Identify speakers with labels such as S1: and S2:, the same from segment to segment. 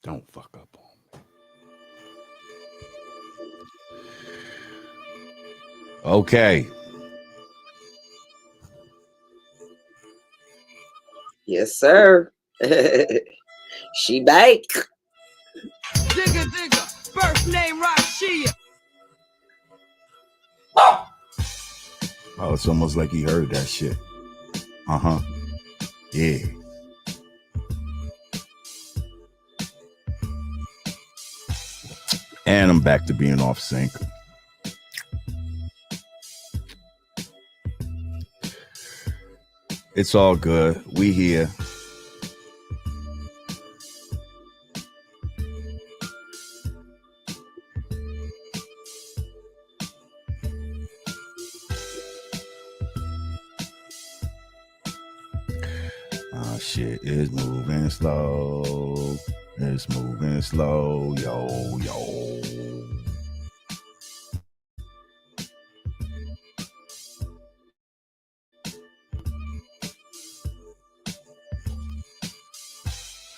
S1: Don't fuck up on me. Okay.
S2: Yes, sir. She back.
S3: Digga, birth name Rashia.
S1: Oh, it's almost like he heard that shit. Uh-huh. Yeah. And I'm back to being off sync. It's all good. We here. Oh shit, it's moving slow. It's moving slow. Yo.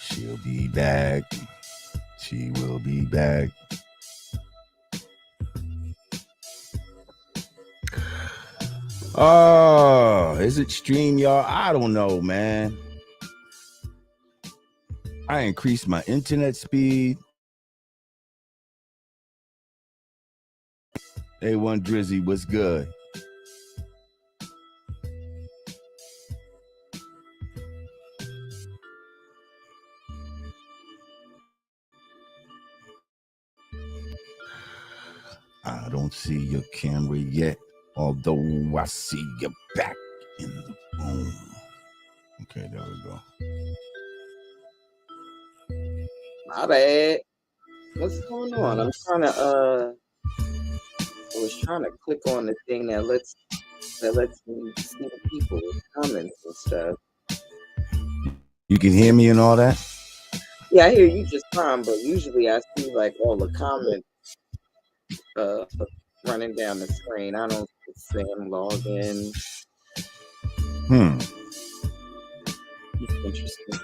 S1: She'll be back. She will be back. Oh, is it StreamYard? I don't know, man. I increased my internet speed. A1 Drizzy, what's good? I don't see your camera yet, although I see you back in the room. Okay, there we go.
S2: My bad. What's going on? I was trying to click on the thing that lets me see the people comments and stuff.
S1: You can hear me and all that?
S2: Yeah, I hear you just fine, but usually I see like all the comments running down the screen. I don't see them log in. Interesting.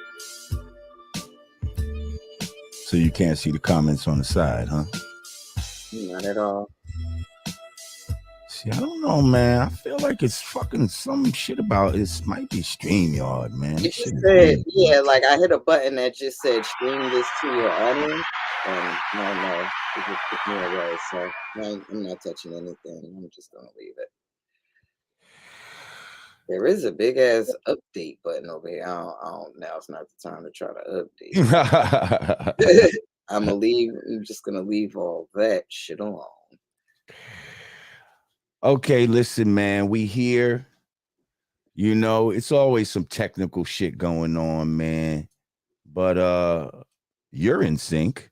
S1: So you can't see the comments on the side, huh?
S2: Not at all.
S1: See, I don't know, man. I feel like it's fucking some shit about it. Might be StreamYard, man.
S2: It just said, yeah, like I hit a button that just said stream this to your audience, and no, it just took me away. So I'm not touching anything. I'm just gonna leave it. There is a big ass update button over here. I don't now's not the time to try to update. I'm just gonna leave all that shit alone.
S1: Okay, listen, man. We here. You know, it's always some technical shit going on, man. But you're in sync.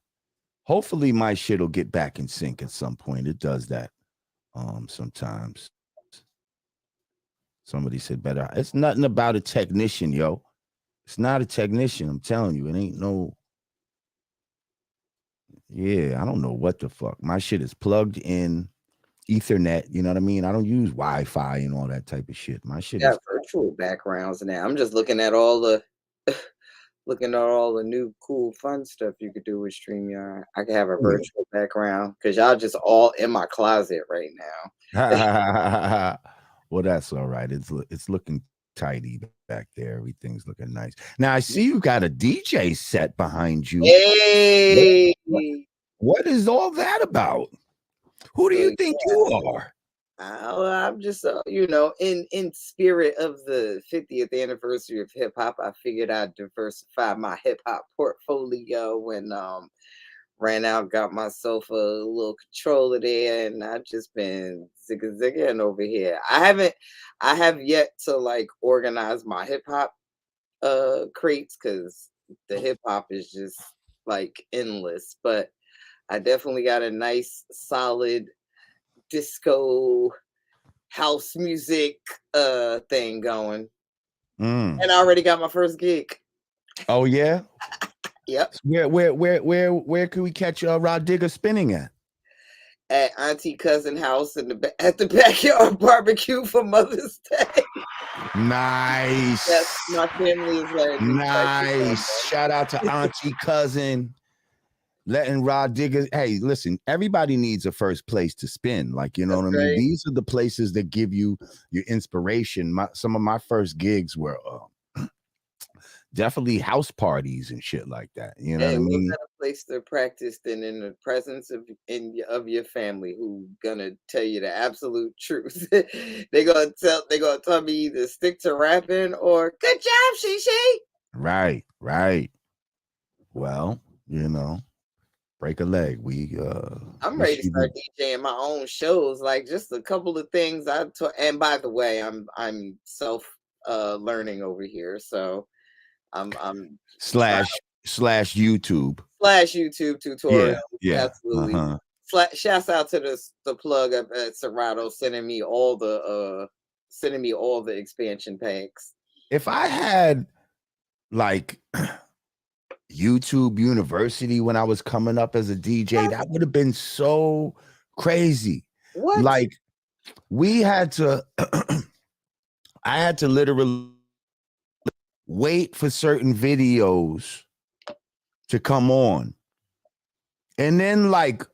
S1: Hopefully my shit will get back in sync at some point. It does that sometimes. Somebody said better. It's nothing about a technician, yo. It's not a technician. I'm telling you, it ain't no. Yeah, I don't know what the fuck. My shit is plugged in Ethernet. You know what I mean? I don't use Wi-Fi and all that type of shit. My shit
S2: got
S1: is
S2: virtual backgrounds now. I'm just looking at all the new cool fun stuff you could do with StreamYard. I can have a virtual background because y'all just all in my closet right now.
S1: Well, that's all right. It's looking tidy back there. Everything's looking nice. Now I see you got a DJ set behind you.
S2: Hey,
S1: what is all that about? Who do you think you are?
S2: I'm just, in spirit of the 50th anniversary of hip hop, I figured I'd diversify my hip hop portfolio and ran out, got myself a little controller there, and I've just been zigging over here. I have yet to like organize my hip hop crates because the hip hop is just like endless, but I definitely got a nice solid disco house music thing going. And I already got my first gig.
S1: Oh yeah?
S2: Yep.
S1: Where can we catch Rah Digga spinning at?
S2: At Auntie Cousin house at the backyard barbecue for Mother's Day.
S1: Nice.
S2: Yes, my family is like
S1: nice. Shout out to Auntie Cousin. letting Rah Digga. Hey, listen, everybody needs a first place to spin. Like, you know what I mean?
S2: Right.
S1: These are the places that give you your inspiration. Some of my first gigs were definitely house parties and shit like that. You know what
S2: Hey,
S1: I
S2: what
S1: mean?
S2: better place to practice than in the presence of your family who gonna tell you the absolute truth? They gonna tell me either stick to rapping or good job, Shishi.
S1: Right, right. Well, you know, break a leg. We
S2: I'm ready
S1: wish
S2: to
S1: you
S2: start
S1: the
S2: DJing my own shows. Like just a couple of things and by the way, I'm self learning over here. So I'm trying
S1: slash YouTube.
S2: slash YouTube tutorials.
S1: Yeah, yeah.
S2: Absolutely.
S1: Uh-huh.
S2: Shouts out to the plug up at Serato sending me all the expansion packs.
S1: If I had like YouTube University when I was coming up as a DJ,
S2: What?
S1: that would have been so crazy.
S2: What?
S1: Like we had to I had to literally wait for certain videos to come on. And then like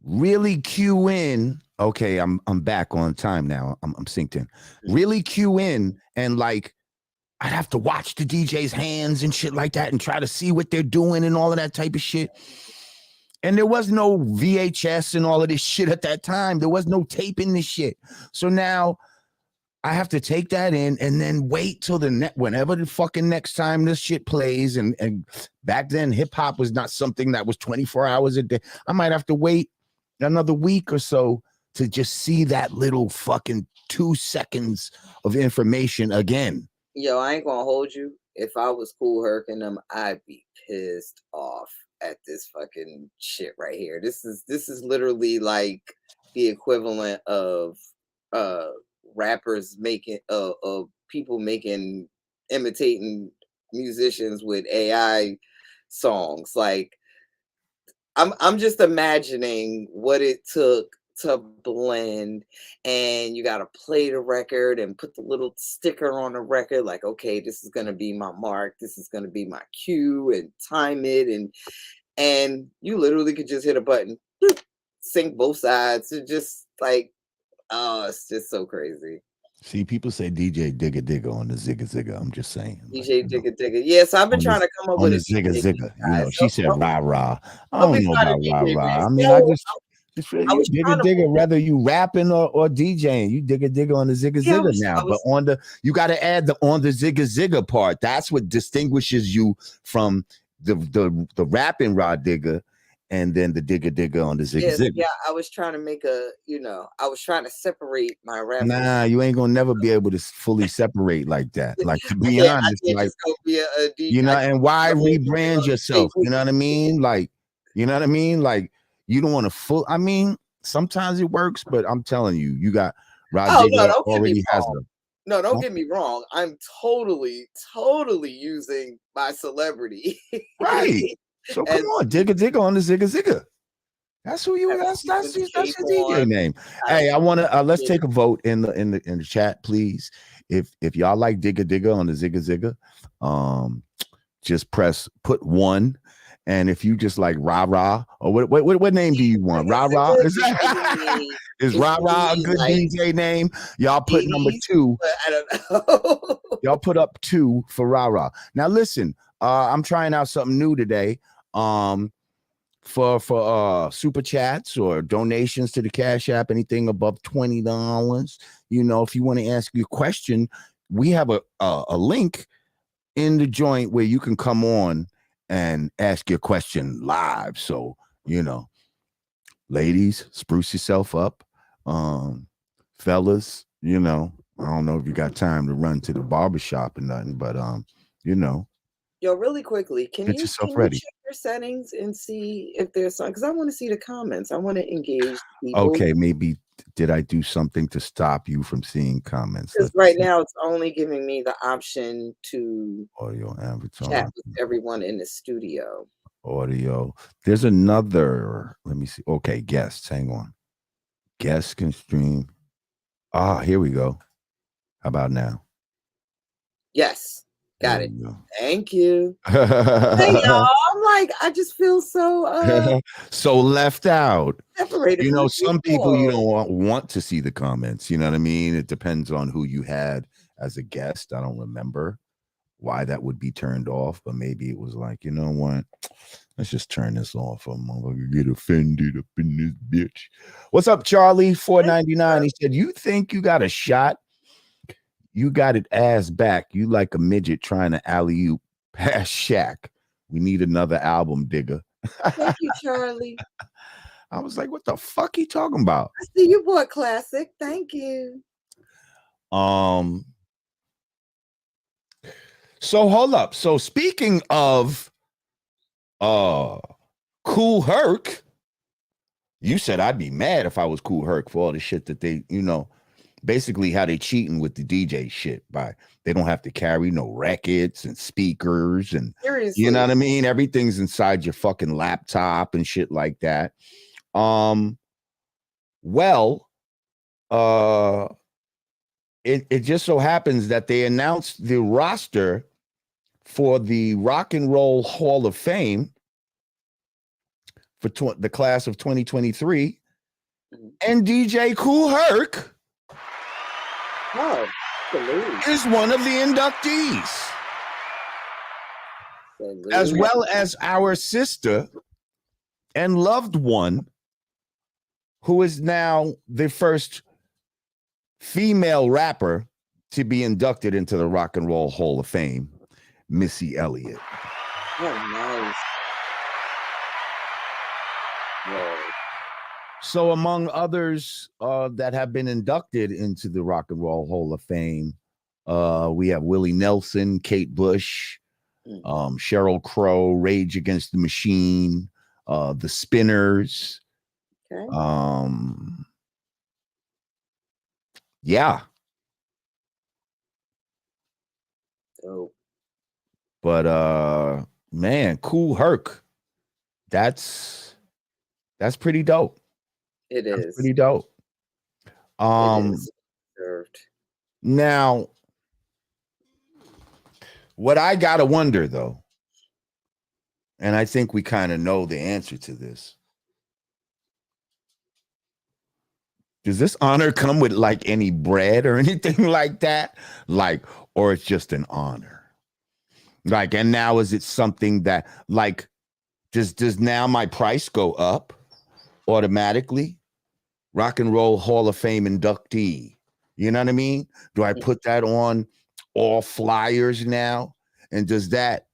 S1: really cue in. Okay, I'm back on time now. I'm synced in. Really cue in and like I'd have to watch the DJ's hands and shit like that and try to see what they're doing and all of that type of shit. And there was no VHS and all of this shit at that time. There was no taping this shit. So now I have to take that in and then wait till whenever the fucking next time this shit plays. And back then, hip hop was not something that was 24 hours a day. I might have to wait another week or so to just see that little fucking 2 seconds of information again.
S2: Yo, I ain't gonna hold you. If I was Cool Herc and them, I'd be pissed off at this fucking shit right here. This is literally like the equivalent of uh rappers making of people making imitating musicians with AI songs. Like I'm just imagining what it took to blend, and you got to play the record and put the little sticker on the record like, okay, this is going to be my mark, this is going to be my cue, and time it, and you literally could just hit a button, boop, sync both sides. It's just like, oh, it's just so crazy.
S1: See, people say DJ Digga Digga on the Zigga Zigga. I'm just saying. Like,
S2: DJ Digga Digga. Yes, I've been
S1: on
S2: trying
S1: the
S2: to come up
S1: on
S2: with
S1: the
S2: a
S1: Zigga
S2: DJ name,
S1: Zigga. You know,
S2: guys.
S1: she said rah rah. I
S2: Help
S1: don't
S2: me
S1: know
S2: find a
S1: about rah
S2: DJ
S1: rah.
S2: name.
S1: I mean,
S2: No,
S1: just feel
S2: I
S1: you
S2: was
S1: digga
S2: trying to
S1: digga, whether you rapping or DJing, you digga digga on the Zigga
S2: yeah,
S1: Zigga now.
S2: I
S1: But
S2: was
S1: you got to add the on the Zigga Zigga part. That's what distinguishes you from the rapping Rah Digga, and then the digga digga on the Zigga
S2: yes,
S1: Zigga.
S2: yeah, I was trying to make I was trying to separate my rap from
S1: Nah, you ain't gonna never be able to fully separate like that. Like, to be
S2: I
S1: honest,
S2: can't
S1: like,
S2: just go be a
S1: you
S2: DJ.
S1: know,
S2: I can't
S1: and
S2: be
S1: why
S2: the whole DJ
S1: rebrand
S2: on the stage
S1: yourself?
S2: with
S1: You know what I mean? Like, you know what I mean? Like, you don't want to I mean, sometimes it works, but I'm telling you, you got Rah
S2: oh no,
S1: Digga
S2: don't get me
S1: already has
S2: wrong.
S1: a
S2: No, don't
S1: huh?
S2: get me wrong. I'm totally using my celebrity
S1: Right. So come
S2: as
S1: on, Digga Digga on the Zigga Zigga. That's who you.
S2: have a
S1: That's
S2: sequence
S1: your
S2: cape on.
S1: DJ name.
S2: I
S1: Hey, I want to let's
S2: yeah.
S1: take a vote in the chat, please. If y'all like Digga Digga on the Zigga Zigga, just put 1. And if you just like Rah Rah, or what name do you want? Rah Rah? Is is
S2: It's
S1: Rah
S2: giving
S1: Rah a
S2: me
S1: good
S2: like
S1: DJ name? Y'all put number
S2: 80s,
S1: 2.
S2: but I don't know.
S1: Y'all put up 2 for Rah Rah. Now listen, I'm trying out something new today. For super chats or donations to the Cash App, anything above $20. You know, if you want to ask your question, we have a link in the joint where you can come on and ask your question live. So, you know, ladies, spruce yourself up. Fellas, you know, I don't know if you got time to run to the barbershop or nothing, but you know,
S2: Yo, really quickly,
S1: get yourself
S2: can you
S1: ready.
S2: check your settings and see if there's some? Because I want to see the comments. I want to engage people.
S1: Okay, maybe did I do something to stop you from seeing comments?
S2: Because
S1: Let's
S2: right
S1: see.
S2: now it's only giving me the option to
S1: Audio
S2: chat
S1: avatar,
S2: with everyone in the studio.
S1: audio. There's another. Let me see. Okay, guests. Hang on. Guests can stream. Ah, here we go. How about now?
S2: Yes. Got
S1: There
S2: it.
S1: you go.
S2: Thank you. Hey y'all. I'm like, I just feel so
S1: So left out.
S2: separated
S1: You
S2: from
S1: know,
S2: the
S1: some people you
S2: people.
S1: don't want to see the comments. You know what I mean? It depends on who you had as a guest. I don't remember why that would be turned off, but maybe it was like, you know what? Let's just turn this off. I'm gonna get offended up in this bitch. What's up, Charlie? 499. He said, you think you got a shot? You got it ass back. You like a midget trying to alley-oop past Shaq. We need another album, Digga.
S2: Thank you, Charlie.
S1: I was like, what the fuck he talking about?
S2: I see you bought classic. Thank you.
S1: So hold up. So speaking of Cool Herc, you said I'd be mad if I was Cool Herc for all the shit that they, you know, basically how they cheating with the DJ shit by they don't have to carry no records and speakers and
S2: Seriously.
S1: you know what I mean? Everything's inside your fucking laptop and shit like that. Well, it just so happens that they announced the roster for the Rock and Roll Hall of Fame for the class of 2023, and DJ Kool Herc is one of the inductees, as well as our sister and loved one, who is now the first female rapper to be inducted into the Rock and Roll Hall of Fame, Missy Elliott.
S2: Oh, nice. Whoa.
S1: So among others that have been inducted into the Rock and Roll Hall of Fame, we have Willie Nelson, Kate Bush, Sheryl Crow, Rage Against the Machine, the Spinners.
S2: Okay.
S1: Yeah.
S2: Oh.
S1: But man, Kool Herc. That's pretty dope.
S2: It
S1: That's
S2: is
S1: pretty dope.
S2: It is deserved.
S1: Now, what I gotta wonder though, and I think we kind of know the answer to this. Does this honor come with like any bread or anything like that? Like, or it's just an honor? Like, and now is it something that like does now my price go up automatically? Rock and Roll Hall of Fame inductee. You know what I mean? Do I put that on all flyers now? And does that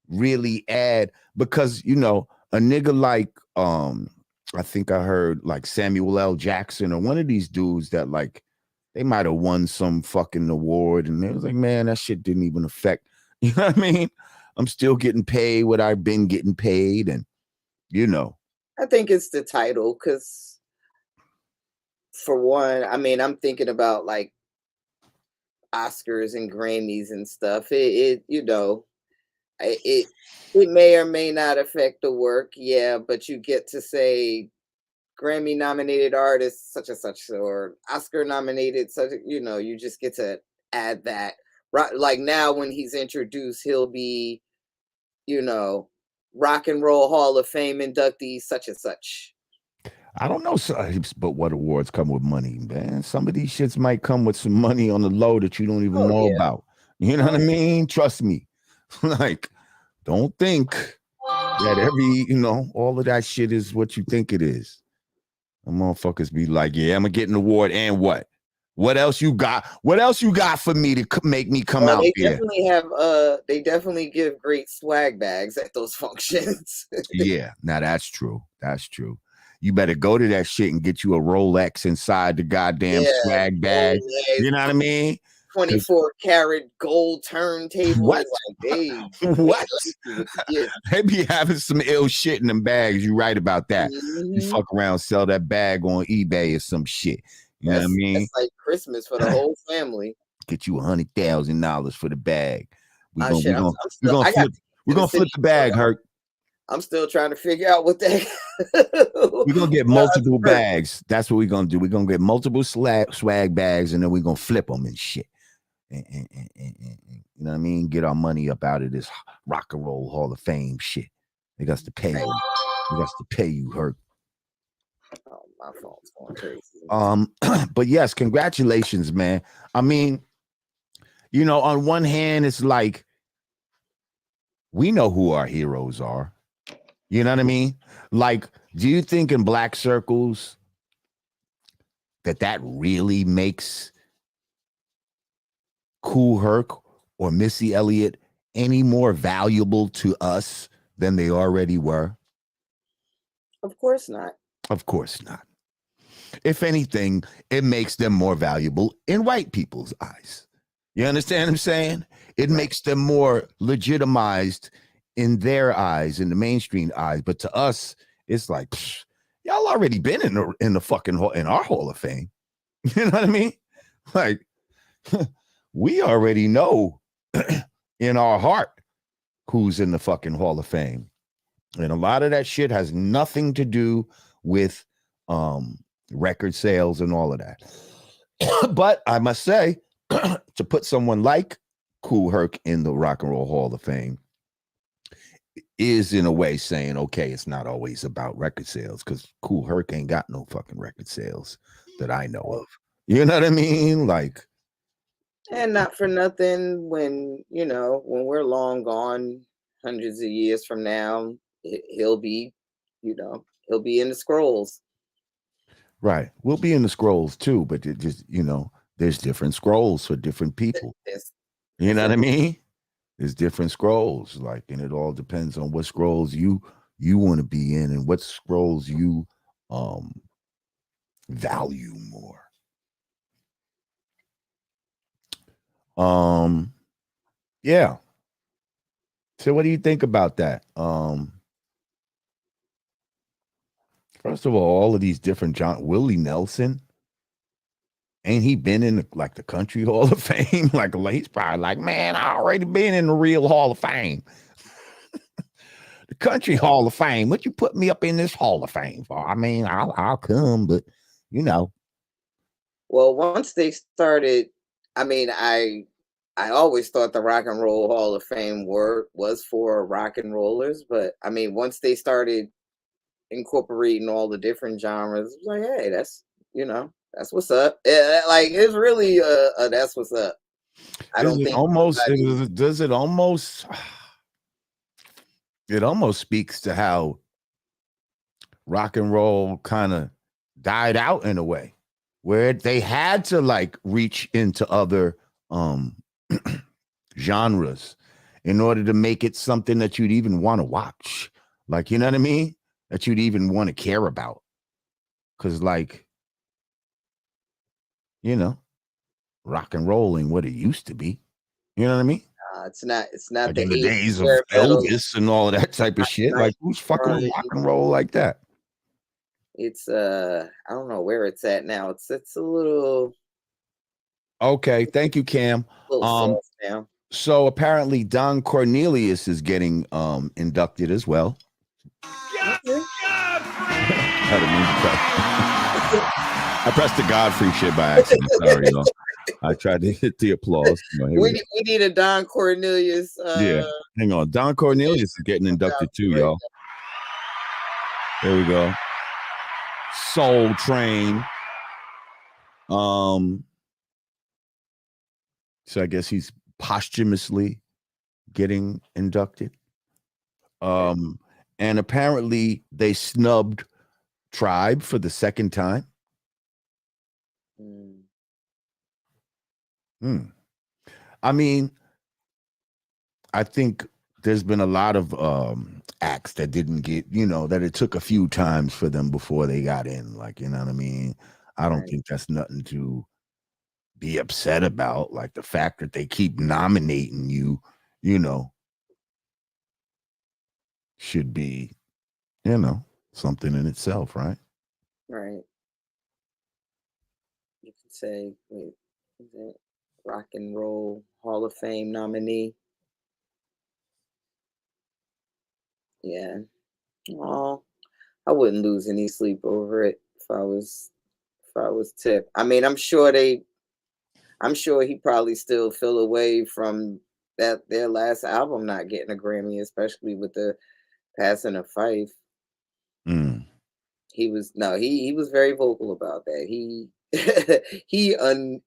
S1: really add? Because, you know, a nigga like, I think I heard like Samuel L. Jackson or one of these dudes that like, they might have won some fucking award. And they was like, man, that shit didn't even affect, you know what I mean? I'm still getting paid what I've been getting paid. And, you know.
S2: I think it's the title because, for one, I mean, I'm thinking about like Oscars and Grammys and stuff. It you know, it may or may not affect the work, yeah, but you get to say Grammy nominated artist such and such or Oscar nominated such, you know, you just get to add that. Right, like now when he's introduced, he'll be, you know, Rock and Roll Hall of Fame inductee such and such.
S1: I don't know, but what awards come with money, man? Some of these shits might come with some money on the low that you don't even know about. You know what I mean? Trust me. Like, don't think that every, you know, all of that shit is what you think it is. The motherfuckers be like, yeah, I'm gonna get an award, and what? What else you got? What else you got for me to make me come out
S2: they
S1: here?
S2: Definitely have they definitely give great swag bags at those functions.
S1: Yeah, now that's true. That's true. You better go to that shit and get you a Rolex inside the goddamn swag bag.
S2: Rolex,
S1: You know what I mean?
S2: 24 karat gold turntable.
S1: What?
S2: Like,
S1: what? They be having some ill shit in them bags. You right about that. You fuck around, sell that bag on eBay or some shit. You know what I mean?
S2: That's like Christmas for the whole family.
S1: Get you $100,000 for the bag. We're gonna flip the bag, Herc.
S2: I'm still trying to figure out what that.
S1: We're gonna get multiple bags. That's what we're gonna do. We're gonna get multiple swag bags, and then we're gonna flip them and shit. you know what I mean? Get our money up out of this Rock and Roll Hall of Fame shit. They got to pay you. They got to pay you, Herc.
S2: Oh, my phone's going crazy.
S1: But yes, congratulations, man. I mean, you know, on one hand, it's like we know who our heroes are. You know what I mean? Like, do you think in black circles that really makes Kool Herc or Missy Elliott any more valuable to us than they already were?
S2: Of course not.
S1: Of course not. If anything, it makes them more valuable in white people's eyes. You understand what I'm saying? It makes them more legitimized in their eyes, in the mainstream eyes. But to us, it's like, psh, y'all already been in the fucking in our Hall of Fame. You know what I mean? Like, we already know in our heart who's in the fucking Hall of Fame. And a lot of that shit has nothing to do with record sales and all of that. But I must say, to put someone like Kool Herc in the Rock and Roll Hall of Fame is in a way saying, okay, it's not always about record sales, because Kool Herc ain't got no fucking record sales that I know of. You know what I mean? Like,
S2: and not for nothing, when you know, when we're long gone, hundreds of years from now, he'll be, you know, he'll be in the scrolls.
S1: Right. We'll be in the scrolls too, but it just, you know, there's different scrolls for different people. You know what I mean? There's different scrolls, like, and it all depends on what scrolls you want to be in and what scrolls you value more. Yeah. So what do you think about that? First of all of these different Willie Nelson, ain't he been in the Country Hall of Fame? like he's probably like, man, I already been in the real Hall of Fame. The Country Hall of Fame. What you put me up in this Hall of Fame for? I mean, I'll come, but you know.
S2: Well, once they started, I mean, I always thought the Rock and Roll Hall of Fame was for rock and rollers, but I mean, once they started incorporating all the different genres, it was like, hey, that's, you know, that's what's up. Yeah, like, it's really that's what's up. I don't think
S1: it almost speaks to how rock and roll kind of died out in a way, where they had to like reach into other genres in order to make it something that you'd even want to watch. Like, you know what I mean? That you'd even want to care about. Because, like, you know, rock and rolling what it used to be. You know what I mean?
S2: It's not
S1: Like
S2: the
S1: in the days of
S2: metal.
S1: Elvis and all of that type of shit. Like, who's fucking with rock and roll like that?
S2: It's I don't know where it's at now. It's a little
S1: okay. Thank you, Cam.
S2: soft now.
S1: So apparently Don Cornelius is getting inducted as well. I pressed the Godfrey shit by accident. Sorry, y'all. I tried to hit the applause.
S2: We need a Don Cornelius.
S1: Yeah, hang on. Don Cornelius is getting inducted too, y'all. There we go. Soul Train. So I guess he's posthumously getting inducted. And apparently they snubbed Tribe for the second time. I mean, I think there's been a lot of acts that didn't get, you know, that it took a few times for them before they got in. Like, you know what I mean? I don't think that's nothing to be upset about. Like the fact that they keep nominating you, you know, should be, you know, something in itself, right?
S2: Right. You can say, wait, is it Rock and Roll Hall of Fame nominee? Yeah. Oh, I wouldn't lose any sleep over it if I was Tip. I mean, I'm sure they I'm sure he probably still feel away from their last album not getting a Grammy, especially with the passing of Fife.
S1: Mm.
S2: He was he was very vocal about that.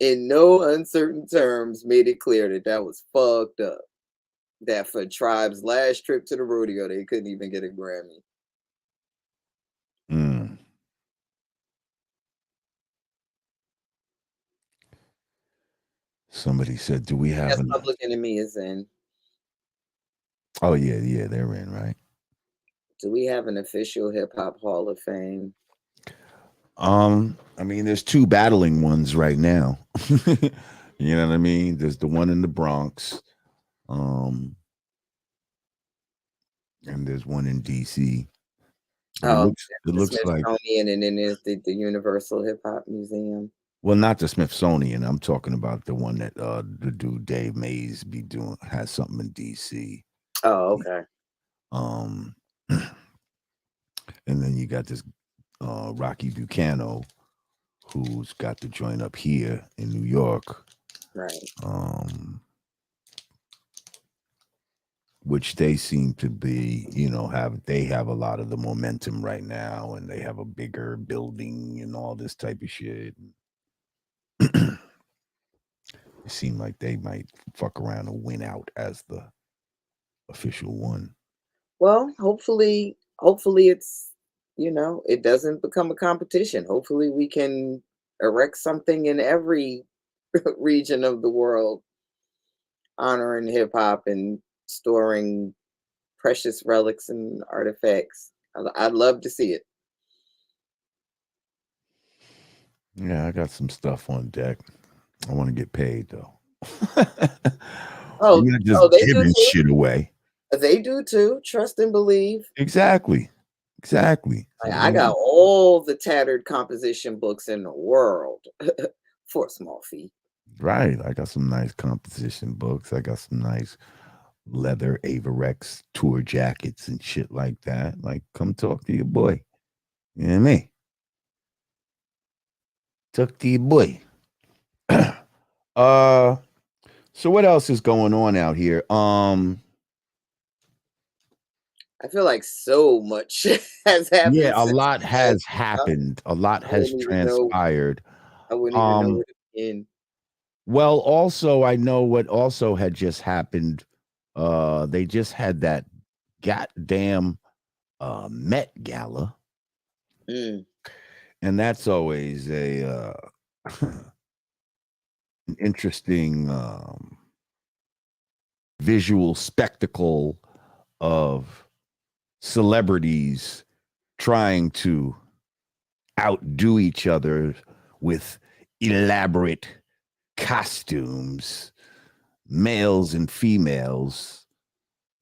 S2: In no uncertain terms made it clear that that was fucked up. That for Tribe's last trip to the rodeo, they couldn't even get a Grammy.
S1: Mm. Somebody said, "Do we have
S2: Yes,
S1: an?"
S2: Public Enemy is in.
S1: Oh yeah, they're in, right?
S2: Do we have an official hip hop Hall of Fame?
S1: I mean, there's two battling ones right now. You know what I mean? There's the one in the Bronx, um, and there's one in DC. But
S2: Oh,
S1: it
S2: the
S1: looks like,
S2: Smithsonian, and then there's the Universal Hip Hop Museum.
S1: well, not the Smithsonian. I'm talking about the one that the dude Dave Mays be doing, has something in DC.
S2: Oh, okay.
S1: Um, and then you got this Rocky Bucano, who's got the joint up here in New York.
S2: Right.
S1: Which they seem to be, they have a lot of the momentum right now, and they have a bigger building and all this type of shit. It seemed like they might fuck around and win out as the official one.
S2: Well, hopefully it's it doesn't become a competition. Hopefully we can erect something in every region of the world honoring hip hop and storing precious relics and artifacts. I'd love to see it.
S1: Yeah, I got some stuff on deck. I want to get paid though.
S2: Oh,
S1: You're not just
S2: they do
S1: giving
S2: too.
S1: shit away.
S2: They do too. Trust and believe.
S1: Exactly.
S2: I got all the tattered composition books in the world for a small fee.
S1: Right. I got some nice composition books. I got some nice leather Avarex tour jackets and shit like that. Like, come talk to your boy. You know what I mean? Talk to your boy. So what else is going on out here?
S2: I feel like so much has happened.
S1: Yeah, a
S2: Since
S1: lot
S2: then.
S1: has happened. A lot
S2: I
S1: has
S2: wouldn't even know.
S1: transpired.
S2: I wouldn't even know
S1: Um,
S2: where to begin.
S1: well, also I know what also had just happened. They just had that goddamn Met Gala.
S2: Mm.
S1: And that's always an interesting visual spectacle of celebrities trying to outdo each other with elaborate costumes, males and females.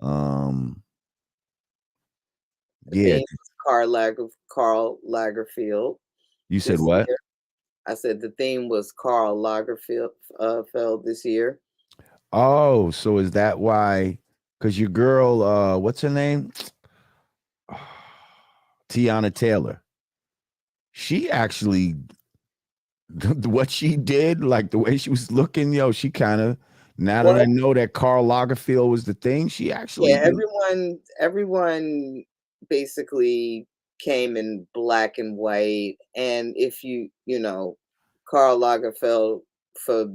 S2: The
S1: Yeah,
S2: theme was Karl Lagerfeld
S1: you said
S2: this
S1: what?
S2: year. I said the theme was Karl Lagerfeld fell this year.
S1: Oh, so is that why? Because your girl, what's her name? Tiana Taylor. She actually, what she did, like the way she was looking, she kind of, now that I
S2: What?
S1: know that Karl Lagerfeld was the thing, she actually,
S2: Yeah, everyone basically came in black and white. And if Karl Lagerfeld for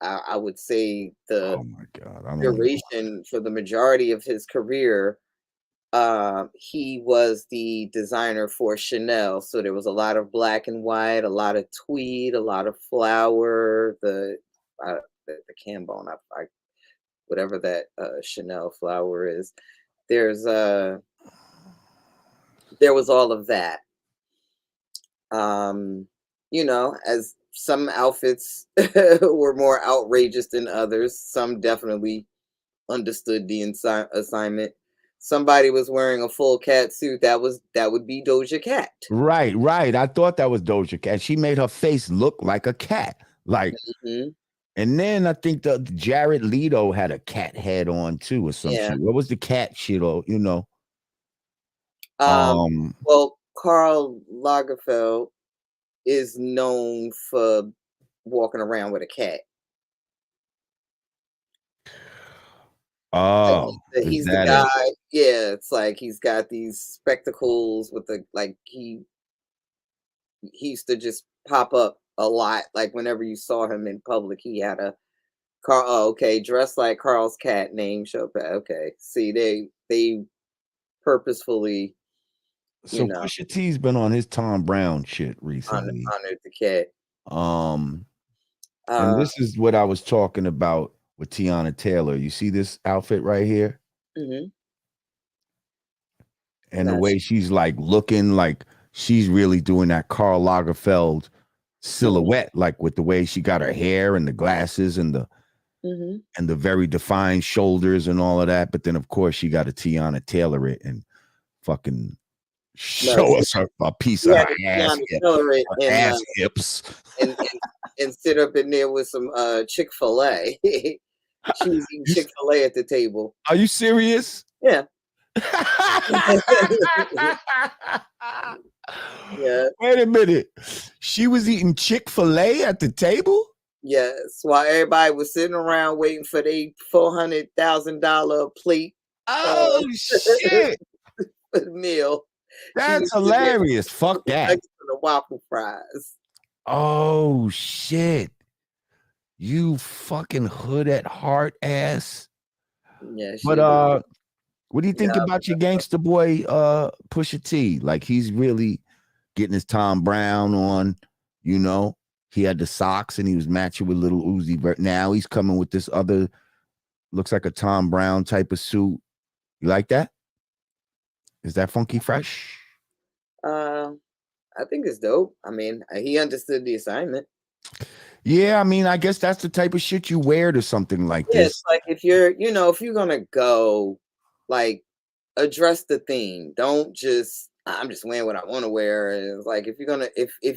S2: I would say the
S1: oh my God, I don't want to go.
S2: duration for the majority of his career, he was the designer for Chanel. So there was a lot of black and white, a lot of tweed, a lot of flower, the cambone, whatever that Chanel flower is. There's there was all of that. As some outfits were more outrageous than others, some definitely understood the assignment. Somebody was wearing a full cat suit. That would be Doja Cat.
S1: Right. I thought that was Doja Cat. She made her face look like a cat. Like,
S2: Mm-hmm.
S1: and then I think the Jared Leto had a cat head on too, or some
S2: Yeah.
S1: shit. What was the cat shit? Or
S2: Well, Karl Lagerfeld is known for walking around with a cat.
S1: Oh, is
S2: He's the
S1: that
S2: guy.
S1: it?
S2: Yeah, it's like he's got these spectacles with the like he used to just pop up a lot. Like whenever you saw him in public, he had a Carl. Oh, okay, dressed like Carl's cat named Chopin. Okay, see, they purposefully, you
S1: So
S2: know,
S1: Pusha T's been on his Tom Brown shit recently.
S2: honored the cat.
S1: Um, and
S2: Uh,
S1: this is what I was talking about with Tiana Taylor. You see this outfit right here?
S2: mm-hmm.
S1: And the
S2: That's
S1: way she's like looking like she's really doing that Karl Lagerfeld silhouette, like with the way she got her hair and the glasses
S2: mm-hmm.
S1: and the very defined shoulders and all of that. But then of course she got a Tiana Taylor it and fucking
S2: No,
S1: show us a piece
S2: you
S1: of
S2: had
S1: her
S2: to
S1: ass,
S2: accelerate
S1: her ass hips.
S2: and sit up in there with some Chick-fil-A. She was eating
S1: You s-
S2: Chick-fil-A at the table.
S1: Are you serious?
S2: Yeah. Yeah.
S1: Wait a minute. She was eating Chick-fil-A at the table?
S2: Yes. While everybody was sitting around waiting for their $400,000 plate
S1: Oh shit.
S2: meal. She was
S1: That's
S2: sitting there
S1: hilarious. Fuck
S2: with
S1: that.
S2: nuggets and the waffle fries.
S1: Oh shit. You fucking hood at heart ass.
S2: Yeah,
S1: But
S2: she was.
S1: what do you think
S2: Yeah.
S1: about your gangster boy Pusha T? Like he's really getting his Tom Brown on, you know. He had the socks and he was matching with little Uzi Vert. Now he's coming with this other looks like a Tom Brown type of suit. You like that? Is that funky fresh?
S2: Uh, I think it's dope. I mean, he understood the assignment.
S1: Yeah, I mean, I guess that's the type of shit you wear to something like
S2: Yeah, it's
S1: this.
S2: like if you're gonna go, like, address the theme. Don't just I'm just wearing what I want to wear. And it's like if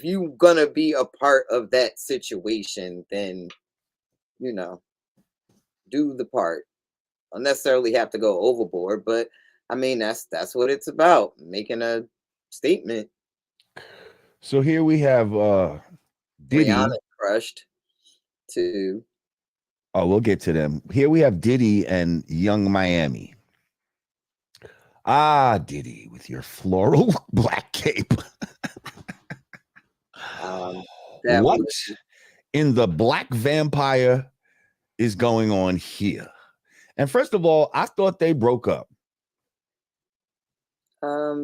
S2: you gonna be a part of that situation, then you know, do the part. Don't necessarily have to go overboard, but I mean that's what it's about, making a statement.
S1: So here we have
S2: Rihanna
S1: Diddy.
S2: crushed too.
S1: Oh, we'll get to them. Here we have Diddy and Young Miami. Ah, Diddy, with your floral black cape.
S2: That
S1: What
S2: was
S1: in the black vampire is going on here? And first of all, I thought they broke up.
S2: yeah,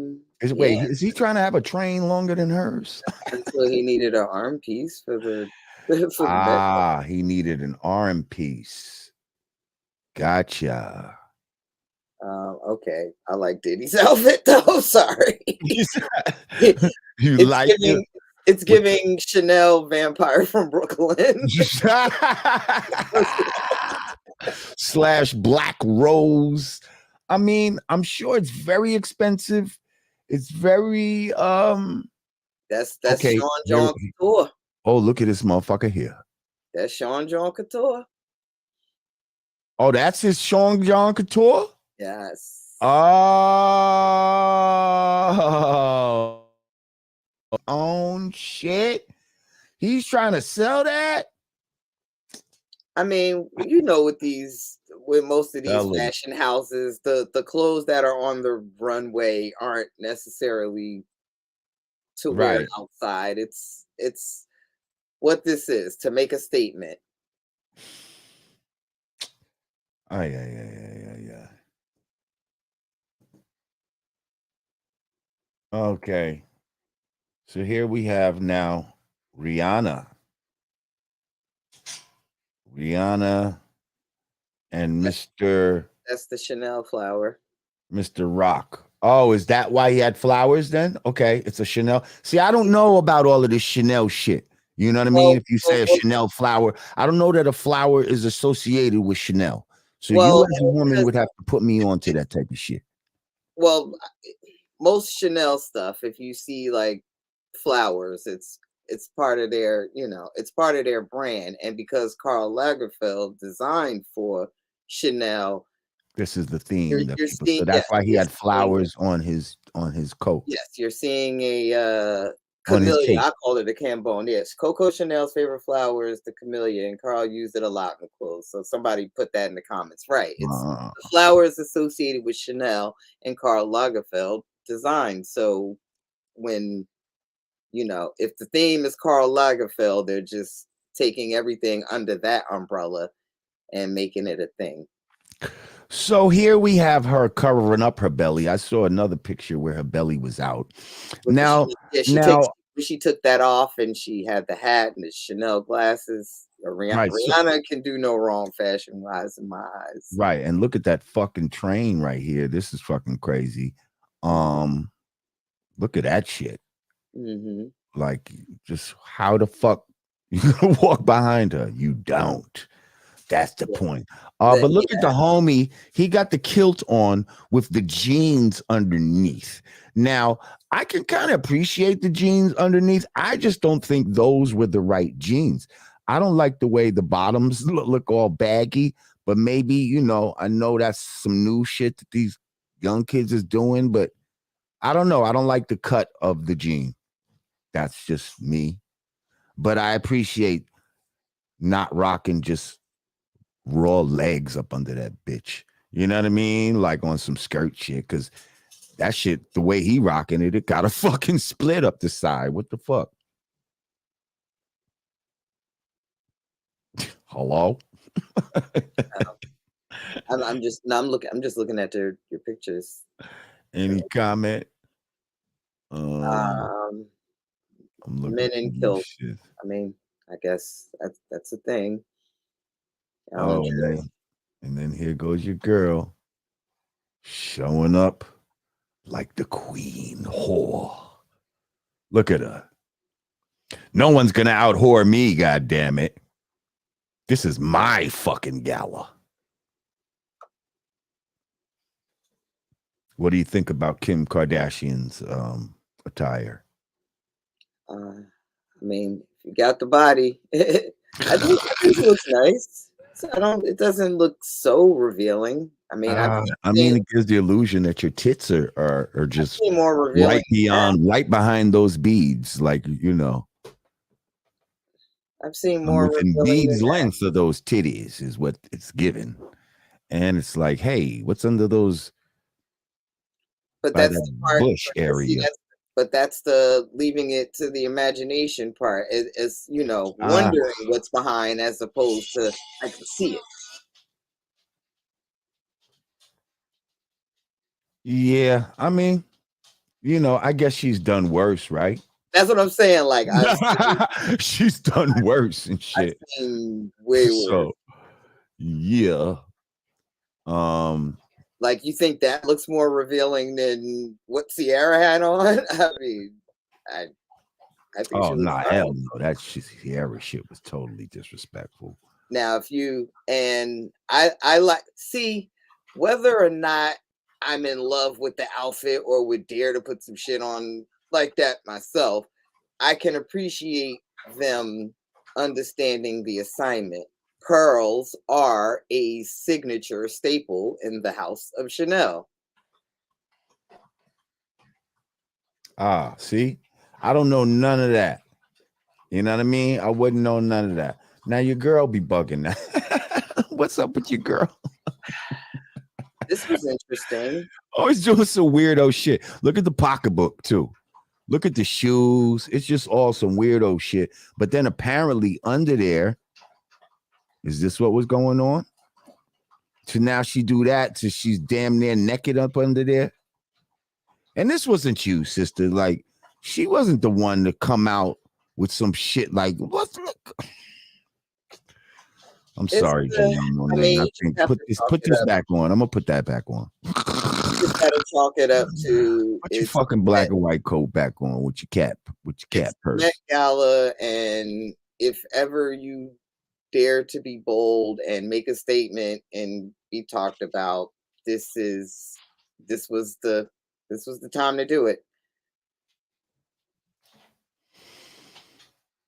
S1: Is he trying to have a train longer than hers?
S2: until he needed an arm piece for the for the neck.
S1: Ah, he needed an arm piece. Gotcha.
S2: Okay, I like Diddy's outfit though. Sorry,
S1: You
S2: it's
S1: like
S2: giving it's giving Chanel vampire from Brooklyn.
S1: Slash Black Rose. I mean, I'm sure it's very expensive. It's very
S2: That's
S1: okay.
S2: Sean John Couture.
S1: Oh, look at this motherfucker here.
S2: That's Sean John Couture.
S1: Oh, that's his Sean John Couture?
S2: Yes.
S1: Oh, own shit. He's trying to sell that.
S2: I mean, with most of these fashion houses, the clothes that are on the runway aren't necessarily to wear outside. It's what this is to make a statement.
S1: Oh, yeah. Okay. So here we have now Rihanna and Mr.
S2: That's the Chanel flower.
S1: Mr. Rock. Oh, is that why he had flowers then? Okay, it's a Chanel. See, I don't know about all of this Chanel shit. You know what I mean? If you say a Chanel flower, I don't know that a flower is associated with Chanel. So you as a woman would have to put me on to that type of shit.
S2: Well, most Chanel stuff, if you see like flowers, it's part of their, it's part of their brand. And because Karl Lagerfeld designed for Chanel,
S1: this is the theme that
S2: you're
S1: people.
S2: seeing,
S1: So that's why he had flowers
S2: seeing,
S1: on his coat.
S2: Yes, you're seeing a
S1: on his
S2: Camellia.
S1: tape.
S2: I call it a cambone. Yes, Coco Chanel's favorite flower is the camellia, and Carl used it a lot in the clothes. So somebody put that in the comments. Right. It's the flower is associated with Chanel and Karl Lagerfeld design. So when if the theme is Karl Lagerfeld, they're just taking everything under that umbrella and making it a thing.
S1: So here we have her covering up her belly. I saw another picture where her belly was out.
S2: She took that off and she had the hat and the Chanel glasses. Rihanna can do no wrong fashion wise in my eyes.
S1: Right. And look at that fucking train right here. This is fucking crazy. Look at that shit.
S2: Mm-hmm.
S1: Like, just how the fuck you gonna walk behind her? You don't. That's the point. But look at the homie. He got the kilt on with the jeans underneath. Now, I can kind of appreciate the jeans underneath. I just don't think those were the right jeans. I don't like the way the bottoms look all baggy, but maybe, I know that's some new shit that these young kids is doing, but I don't know. I don't like the cut of the jean. That's just me. But I appreciate not rocking just raw legs up under that bitch. You know what I mean? Like on some skirt shit, because that shit, the way he rocking it, it got a fucking split up the side. What the fuck? Hello?
S2: I'm just looking at your pictures.
S1: Any comment?
S2: I'm men in kilts.
S1: Shit.
S2: I mean, I guess that's a thing.
S1: And then here goes your girl showing up like the queen whore. Look at her. No one's gonna out whore me, god damn it. This is my fucking gala. What do you think about Kim Kardashian's attire?
S2: I mean, if you got the body, I think it looks nice. So it doesn't look so revealing. I mean,
S1: it gives the illusion that your tits are just
S2: more revealing
S1: right behind those beads, like
S2: I've seen more
S1: within beads length of those titties is what it's given, and it's like, hey, what's under those?
S2: But that's the part,
S1: bush area.
S2: but that's the leaving it to the imagination part. It's wondering what's behind as opposed to I can see it.
S1: Yeah, I mean, I guess she's done worse, right?
S2: That's what I'm saying. Like
S1: she's done worse and shit.
S2: I've seen way worse.
S1: So, yeah.
S2: Like, you think that looks more revealing than what Sierra had on? I mean, I think
S1: hell no, that Sierra shit was totally disrespectful.
S2: Now, I like see whether or not I'm in love with the outfit or would dare to put some shit on like that myself, I can appreciate them understanding the assignment. Pearls are a signature staple in the house of Chanel.
S1: See, I don't know none of that. You know what I mean? I wouldn't know none of that. Now your girl be bugging that. What's up with your girl?
S2: This was interesting.
S1: Always doing some weirdo shit. Look at the pocketbook too. Look at the shoes. It's just all some weirdo shit. But then apparently under there, is this what was going on? So now she do that, so she's damn near naked up under there. And this wasn't you, sister. Like, she wasn't the one to come out with some shit like, what? I'm sorry, Jamar. Put this back on. I'm gonna put that back on.
S2: You just gotta chalk it up to
S1: put your fucking black and white coat back on with your cap purse.
S2: Met Gala, and if ever you dare to be bold and make a statement and be talked about, this was the time to do it.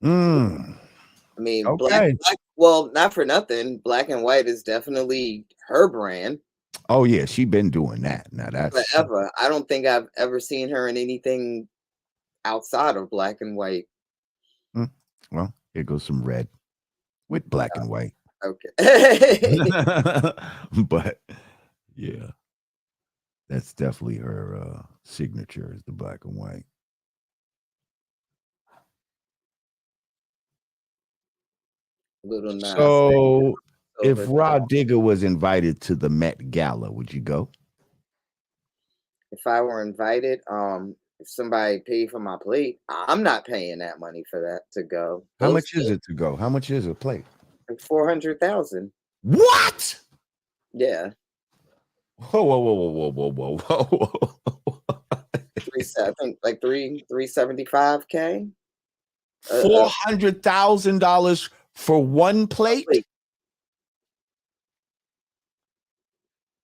S2: I mean,
S1: okay.
S2: Well, not for nothing. Black and white is definitely her brand.
S1: Oh yeah, she been doing that. Now that's
S2: forever. I don't think I've ever seen her in anything outside of black and white.
S1: Well, here goes some red with black and white.
S2: Okay.
S1: But yeah, that's definitely her signature is the black and white.
S2: Little Nas.
S1: So if
S2: Over
S1: Rah Digga was invited to the Met Gala, would you go?
S2: if I were invited, if somebody paid for my plate, I'm not paying that money for that to go.
S1: How much is it to go? How much is a plate?
S2: Like 400,000.
S1: What?
S2: Yeah.
S1: Whoa, whoa, whoa, whoa, whoa, whoa, whoa, whoa.
S2: I think like 375K.
S1: $400,000 for one plate?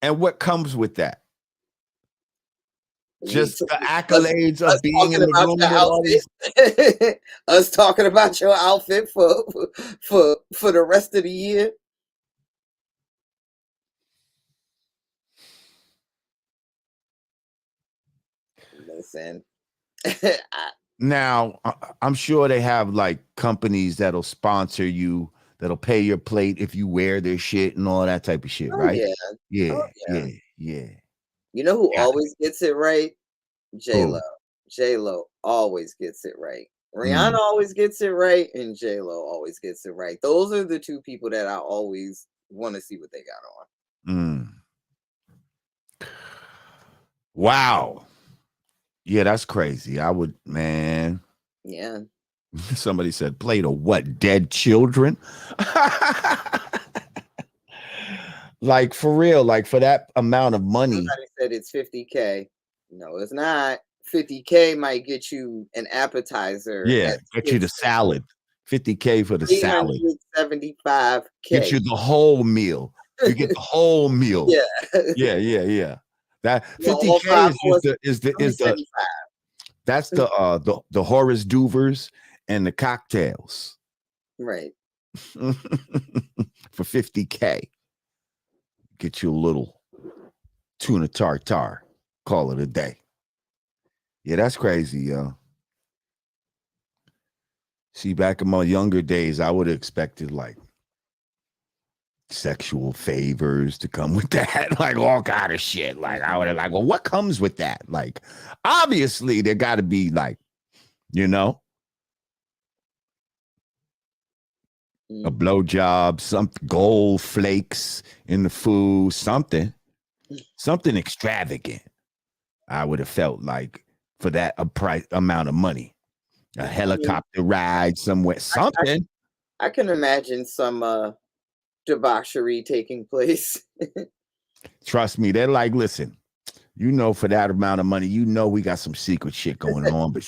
S1: And what comes with that? Just the accolades of being in the room with all these.
S2: Us talking about your outfit for the rest of the year. Listen,
S1: now I'm sure they have like companies that'll sponsor you, that'll pay your plate if you wear their shit and all that type of shit, right? Yeah.
S2: You know who always gets it right? J-Lo.
S1: Who?
S2: J-Lo always gets it right. Rihanna always gets it right, and J-Lo always gets it right. Those are the two people that I always want to see what they got on.
S1: Wow. Yeah, that's crazy. I would, man.
S2: Yeah.
S1: Somebody said, play to what? Dead children? Like, for real, like for that amount of money.
S2: Somebody said it's 50K. No, it's not. 50K might get you an appetizer.
S1: Yeah, get you the salad. 50K for the salad.
S2: 375K.
S1: Get you the whole meal. You get the whole meal. Yeah. That 50K is the that's the Horace Duvers and the cocktails.
S2: Right.
S1: For 50K. Get you a little tuna tartare. Call it a day. Yeah, that's crazy, yo. See, back in my younger days, I would have expected like sexual favors to come with that, like all kind of shit. Like I would have like, well, what comes with that? Like, obviously, there got to be like, you know, a blowjob, some gold flakes in the food, something extravagant. I would have felt like for that amount of money, a helicopter ride somewhere, something.
S2: I can imagine some debauchery taking place.
S1: Trust me, they're like, listen, you know, for that amount of money, you know, we got some secret shit going on, but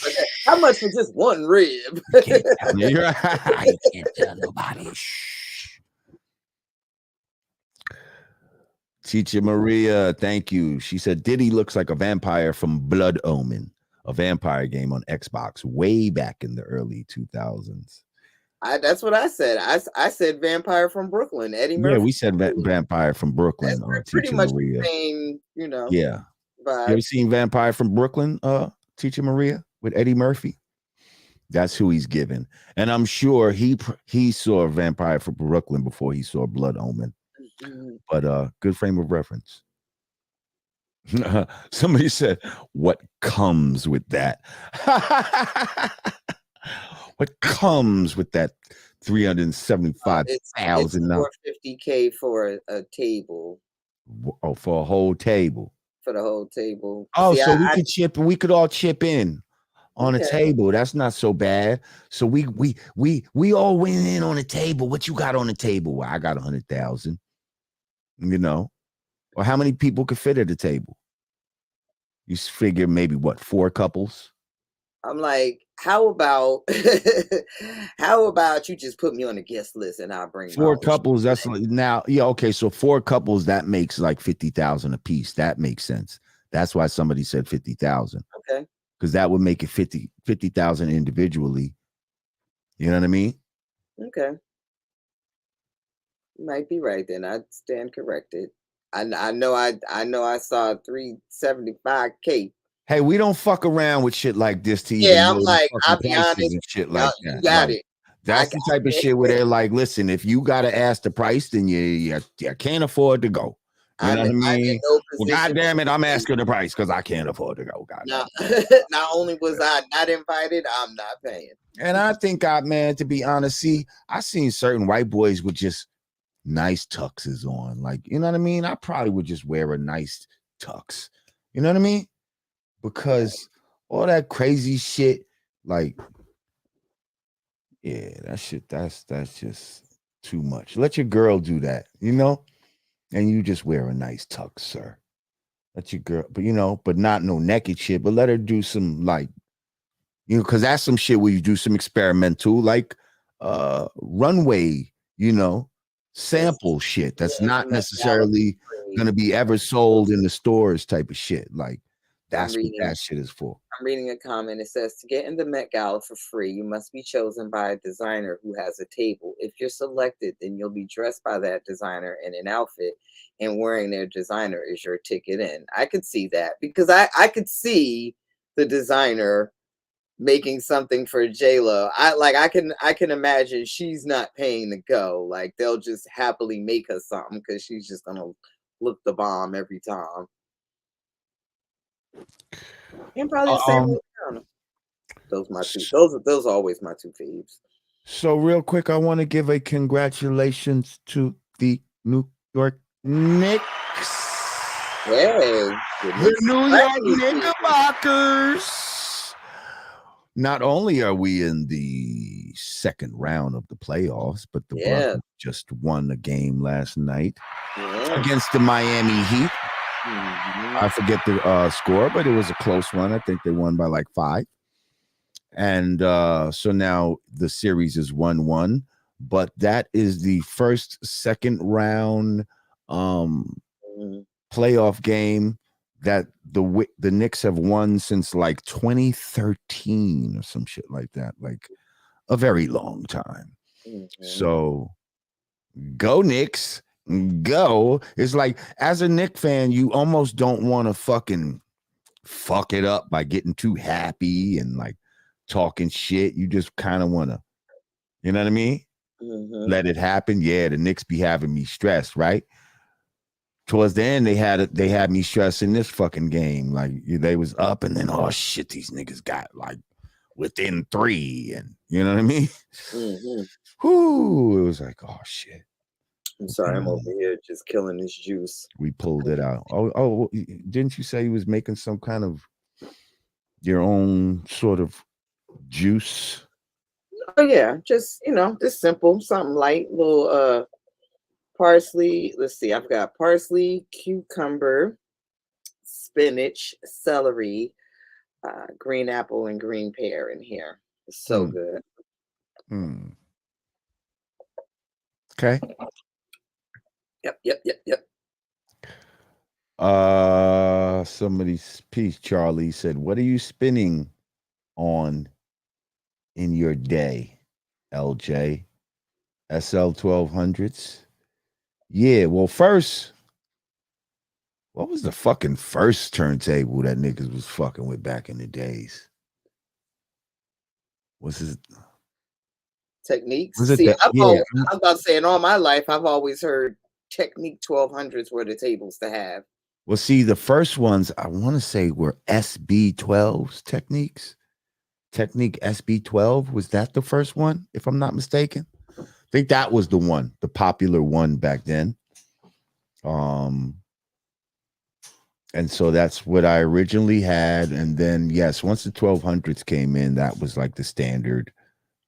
S2: how much for just one rib?
S1: You can't tell me. You can't tell nobody. Shh. Teacher Maria, thank you. She said Diddy looks like a vampire from Blood Omen, a vampire game on Xbox way back in the early 2000s.
S2: That's what I said. I said vampire from Brooklyn, Eddie Murphy.
S1: Yeah, we said vampire from Brooklyn.
S2: That's pretty much Maria. The same, you know.
S1: Yeah.
S2: Vibe.
S1: You ever seen Vampire from Brooklyn, Teacher Maria, with Eddie Murphy? That's who he's given. And I'm sure he saw Vampire from Brooklyn before he saw Blood Omen. But good frame of reference. Somebody said, what comes with that? What comes with that 375,000?
S2: It's $450K for a table.
S1: Oh, for a whole table.
S2: For the whole table.
S1: Oh, see, so we could all chip in on a table. That's not so bad. So we all went in on a table. What you got on the table? Well, I got 100,000. You know, or how many people could fit at the table? You figure maybe what, 4 couples?
S2: I'm like, how about you just put me on the guest list and I'll bring
S1: 4 couples. That's now, yeah, okay. So 4 couples, that makes like 50,000 a piece. That makes sense. That's why somebody said 50,000.
S2: Okay.
S1: Because that would make it 50,000 individually. You know what I mean?
S2: Okay. You might be right then. I stand corrected. I know I saw 375K.
S1: Hey, we don't fuck around with shit like this to even
S2: Yeah,
S1: know
S2: I'm
S1: the
S2: like,
S1: fucking
S2: I'll be
S1: prices
S2: honest.
S1: and shit
S2: Y'all,
S1: like
S2: you
S1: that.
S2: got
S1: Like,
S2: it. I
S1: that's the type of shit where they're like, listen, if you gotta ask the price, then you can't afford to go. You know what I
S2: I'm in
S1: mean?
S2: no
S1: Well,
S2: position.
S1: goddamn it, I'm asking the price because I can't afford to go.
S2: Now,
S1: Goddamn.
S2: not only was I not invited, I'm not paying.
S1: And I think man, to be honest, see, I seen certain white boys with just nice tuxes on. Like, you know what I mean? I probably would just wear a nice tux. You know what I mean? Because all that crazy shit, like, yeah, that shit, that's just too much. Let your girl do that, you know? And you just wear a nice tux, sir. Let your girl, but but not no naked shit, but let her do some like, because that's some shit where you do some experimental, like runway, sample shit that's
S2: Yeah,
S1: not
S2: some Met Gala
S1: necessarily
S2: free.
S1: gonna be ever sold in the stores type of shit. Like
S2: I'm
S1: that's what
S2: reading.
S1: that shit is for.
S2: I'm reading a comment. It says to get in the Met Gala for free, you must be chosen by a designer who has a table. If you're selected, then you'll be dressed by that designer in an outfit, and wearing their designer is your ticket in. I could see that because I could see the designer making something for J-Lo. I can imagine she's not paying to go. Like they'll just happily make her something because she's just gonna look the bomb every time. And probably the same
S1: Um,
S2: with Rihanna. Those my two. Those are always my two faves.
S1: so real quick, I want to give a congratulations to the New York Knicks.
S2: Hey, the
S1: The
S2: Knicks
S1: New York
S2: sweating this season.
S1: Knickerbockers. Not only are we in the second round of the playoffs, but the
S2: Yeah,
S1: Bucks just won a game last night
S2: yeah.
S1: against the Miami Heat.
S2: Mhm.
S1: I forget the score, but it was a close one. I think they won by like 5. And so now the series is 1-1. But that is the second round
S2: Mhm.
S1: playoff game that the Knicks have won since like 2013 or some shit like that, like a very long time.
S2: Mhm.
S1: So go Knicks, go. It's like as a Knick fan, you almost don't want to fucking fuck it up by getting too happy and like talking shit. You just kind of want to, you know what I mean?
S2: Mhm.
S1: Let it happen. Yeah, the Knicks be having me stressed, right? Towards the end, they had me stressing this fucking game. Like they was up, and then oh shit, these niggas got like within 3, and you know what I mean?
S2: Mhm.
S1: Whoo! It was like oh shit.
S2: I'm sorry, I'm over here just killing this juice.
S1: We pulled it out. Oh, didn't you say you was making some kind of your own sort of juice?
S2: Oh yeah, just simple, something light, little parsley. Let's see, I've got parsley, cucumber, spinach, celery, green apple, and green pear in here. It's so
S1: Hmm.
S2: good.
S1: Hmm. Okay.
S2: Yep, yep, yep, yep.
S1: Somebody's piece, Charlie said, "What are you spinning on in your day, LJ? SL 1200s?" Yeah, well, first, what was the fucking first turntable that niggas was fucking with back in the days? Was it
S2: Techniques.
S1: was it
S2: See,
S1: the yeah?
S2: I'm about to say in all my life, I've always heard Technique 1200s were the tables to have.
S1: Well, see, the first ones I want to say were SB12s techniques. Technique SB12, was that the first one, if I'm not mistaken? I think that was the one, the popular one back then. Um, and so that's what I originally had. And then yes, once the 1200s came in, that was like the standard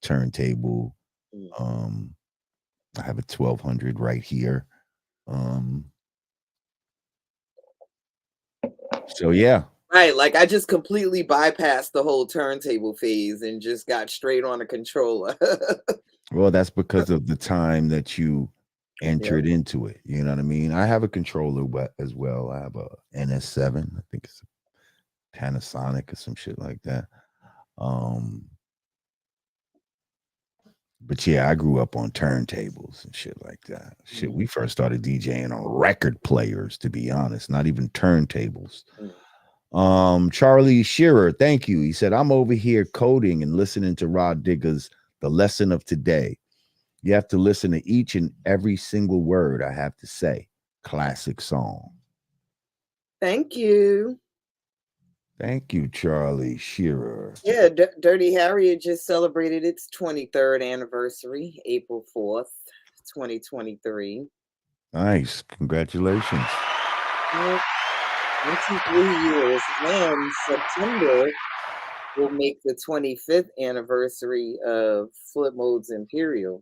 S1: turntable.
S2: Mm.
S1: I have a 1200 right here. So yeah.
S2: Right, like I just completely bypassed the whole turntable phase and just got straight on a controller.
S1: Well, that's because of the time that you
S2: Yep.
S1: entered into it. You know what I mean? I have a controller as well. I have a NS7. I think it's a Panasonic or some shit like that. But yeah, I grew up on turntables and shit like that. Shit, we first started DJing on record players, to be honest, not even turntables. Charlie Shearer, thank you. He said, I'm over here coding and listening to Rah Digga's The Lesson of Today. You have to listen to each and every single word I have to say. Classic song.
S2: Thank you.
S1: Thank you, Charlie Shearer.
S2: Yeah, Dirty Harriet just celebrated its 23rd anniversary, April 4th, 2023.
S1: Nice. Congratulations.
S2: 23 years, and September will make the 25th anniversary of Flip Mode's Imperial.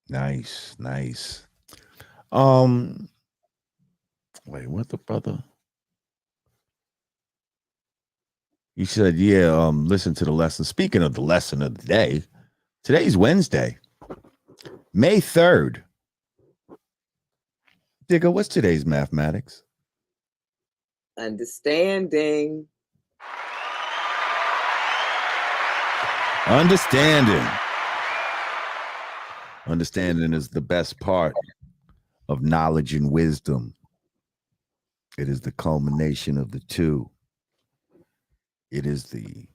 S1: Nice. Wait, what the brother? You said, yeah, listen to the lesson. Speaking of the lesson of the day, today's Wednesday, May 3rd. Digga, what's today's mathematics?
S2: Understanding.
S1: Understanding is the best part of knowledge and wisdom. It is the culmination of the two. It is the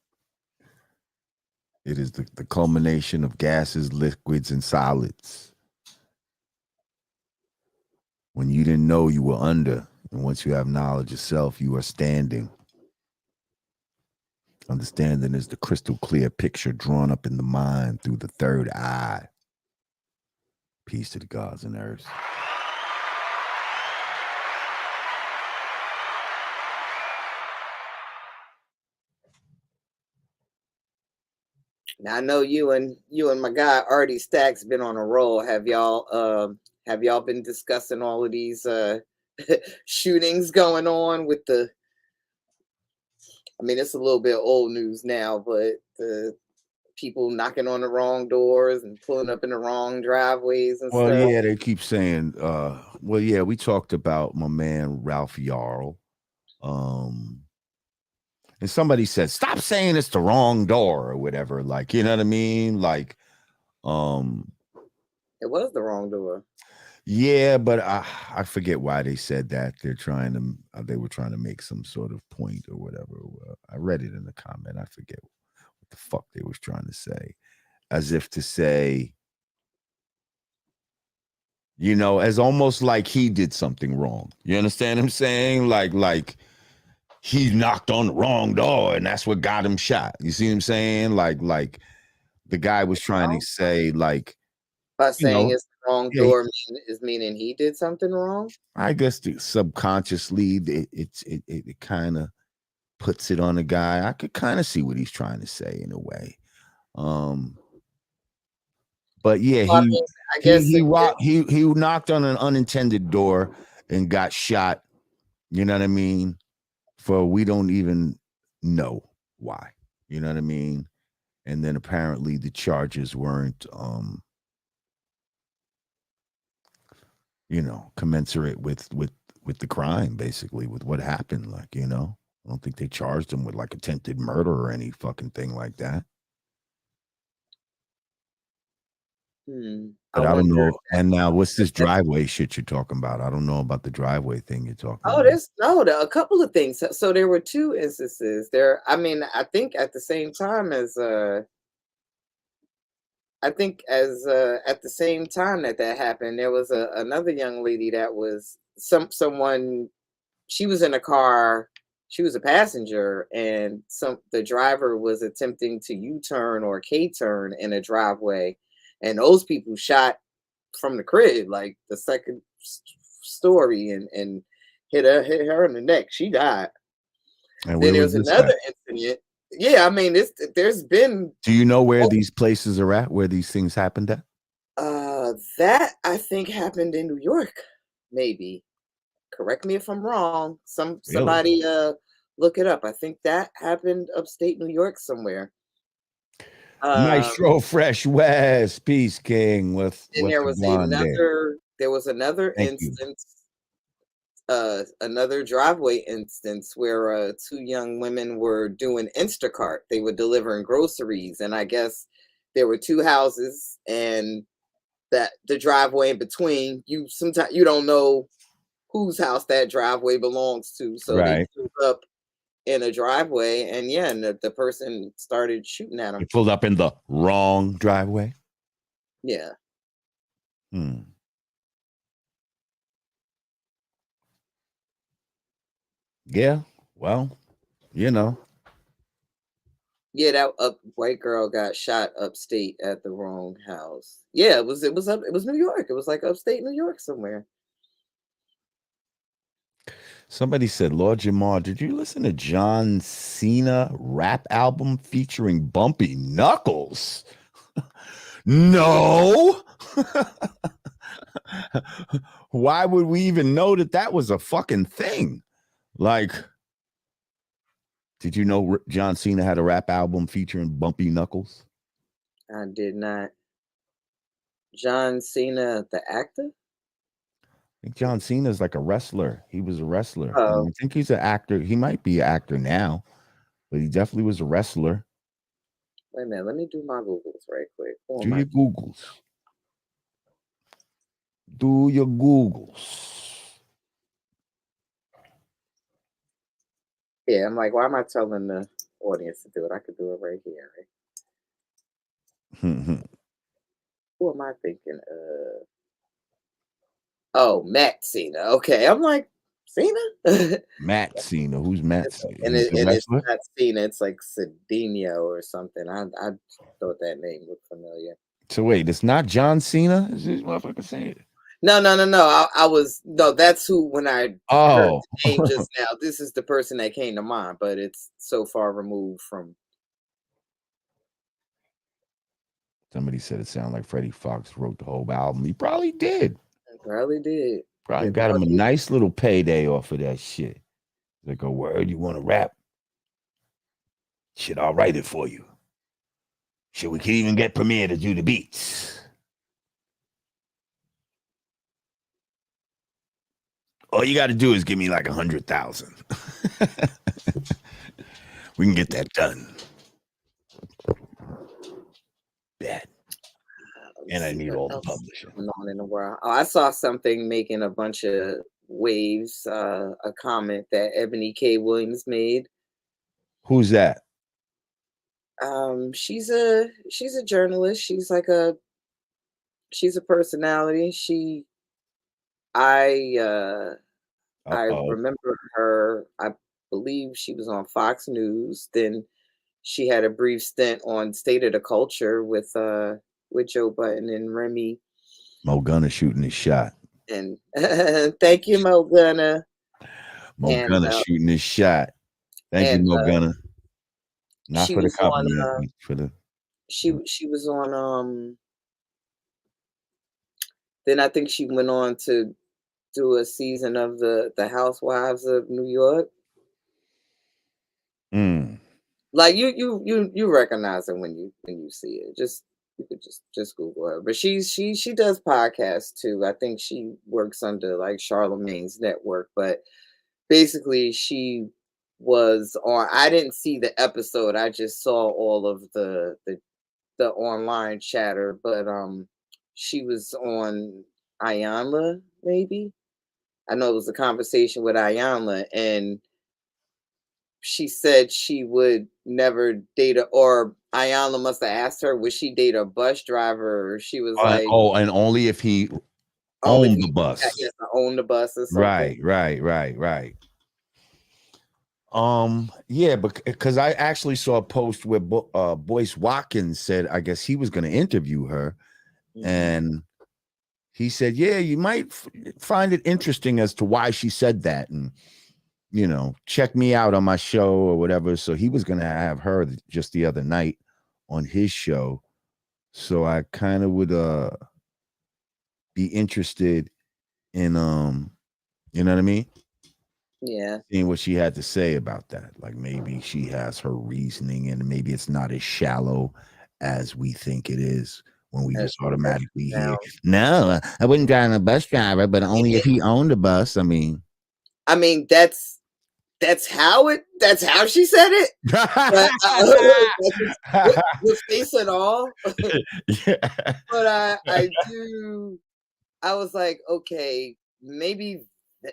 S1: culmination of gases, liquids, and solids. When you didn't know, you were under, and once you have knowledge of self, you are standing. Understanding is the crystal clear picture drawn up in the mind through the third eye. Peace to the gods and earth.
S2: Now I know you and my guy Artie Stacks been on a roll. Have y'all been discussing all of these shootings going on with the? I mean, it's a little bit old news now, but the people knocking on the wrong doors and pulling up in the wrong driveways and
S1: Well,
S2: stuff.
S1: yeah, they keep saying, well, yeah, we talked about my man Ralph Yarl. And somebody said, stop saying it's the wrong door or whatever. Like, you know what I mean? Like,
S2: It was the wrong door.
S1: Yeah, but I forget why they said that. They were trying to make some sort of point or whatever. I read it in the comment. I forget what the fuck they was trying to say. As if to say, you know, as almost like he did something wrong. You understand what I'm saying? Like he knocked on the wrong door and that's what got him shot. You see what I'm saying? Like the guy was trying to say, like,
S2: by saying it's the wrong door is meaning he did something wrong.
S1: I guess subconsciously it kind of puts it on the guy. I could kind of see what he's trying to say in a way. But yeah,
S2: Well, I mean, I guess
S1: he knocked on an unintended door and got shot. You know what I mean? For we don't even know why. You know what I mean? And then apparently the charges weren't you know, commensurate with the crime, basically, with what happened. Like, you know, I don't think they charged him with like attempted murder or any fucking thing like that. But I don't know. And now, what's this driveway shit you're talking about? I don't know about the driveway thing you're talking about.
S2: A couple of things. So there were two instances there. I mean, I think at the same time as at the same time that happened, there was another young lady that was someone. She was in a car. She was a passenger, and the driver was attempting to U-turn or K-turn in a driveway, and those people shot from the crib, like the second story, and hit her in the neck. She died.
S1: And
S2: then there was another incident. Yeah, I mean, there's been.
S1: Do you know where these places are at? Where these things happened at?
S2: That I think happened in New York, maybe. Correct me if I'm wrong. Somebody look it up. I think that happened upstate New York somewhere.
S1: Maestro Fresh West, Peace King.
S2: There was another instance, another driveway instance where two young women were doing Instacart. They were delivering groceries, and I guess there were two houses, and that the driveway in between. Sometimes you don't know whose house that driveway belongs to, so
S1: right.
S2: they up in a driveway, and yeah, and the person started shooting at
S1: He
S2: him.
S1: pulled up in the wrong driveway.
S2: Yeah.
S1: Yeah. Well, you know.
S2: Yeah, that white girl got shot upstate at the wrong house. Yeah, it was New York. It was like upstate New York somewhere.
S1: Somebody said, Lord Jamar, did you listen to John Cena rap album featuring Bumpy Knuckles? No. Why would we even know that was a fucking thing? Like, did you know John Cena had a rap album featuring Bumpy Knuckles?
S2: I did not. John Cena, the actor?
S1: I think John Cena is like a wrestler. He was a wrestler.
S2: Oh.
S1: I think he's an actor. He might be an actor now, but he definitely was a wrestler.
S2: Wait a minute, let me do my Googles right quick.
S1: Do your Googles. Do your Googles.
S2: Yeah, I'm like, why am I telling the audience to do it? I could do it right here, right? Who am I thinking of? Oh, Matt Cena. Okay, I'm like, Cena?
S1: Matt Cena. Who's Matt Cena?
S2: And,
S1: He's a
S2: it's
S1: wrestler?
S2: not Cena, it's like Cedinho or something. I thought that name looked familiar.
S1: So wait, it's not John Cena? Is this motherfucker saying it?
S2: No. I was that's who when I heard the name just now. This is the person that came to mind, but it's so far removed from.
S1: Somebody said it sounded like Freddie Fox wrote the whole album. He probably did.
S2: Probably did.
S1: Probably got him a nice little payday off of that shit. Like, a word, you want to rap? Shit, I'll write it for you. Shit, we can even get Premier to do the beats. All you got to do is give me like 100,000. We can get that done. Bad. And I need all the publishing.
S2: Going on in the world. Oh, I saw something making a bunch of waves. A comment that Ebony K. Williams made.
S1: Who's that?
S2: She's a journalist. She's a personality. I remember her. I believe she was on Fox News. Then she had a brief stint on State of the Culture with Joe Budden and Remy.
S1: Mo Gunner shooting his shot.
S2: And thank you, Mo Gunner.
S1: Gunner shooting his shot. Thank you, Mo Gunner. Not for the compliment, for the.
S2: She was on. Then I think she went on to do a season of the Housewives of New York. Like you recognize it when you see it. You could just Google her. But she does podcasts too. I think she works under like Charlemagne's network. But basically, she was on. I didn't see the episode. I just saw all of the online chatter. But she was on Ayanla, maybe. I know it was a conversation with Ayanla, and she said she would never date or Ayanla must have asked her, would she date a bus driver? Or she was like,
S1: and only if he owned the bus.
S2: Yes, own the bus or something.
S1: Right. Yeah, because I actually saw a post where Boyce Watkins said, I guess he was going to interview her, and he said, yeah, you might find it interesting as to why she said that, and check me out on my show or whatever. So he was going to have her just the other night on his show. So I kind of would be interested in you know what I mean?
S2: Yeah.
S1: Seeing what she had to say about that. Like maybe she has her reasoning and maybe it's not as shallow as we think it is when we just automatically hear, no, I wouldn't drive a bus driver, but only if he owned a bus. I mean,
S2: that's how she said it. With face and all. But I was like, okay, maybe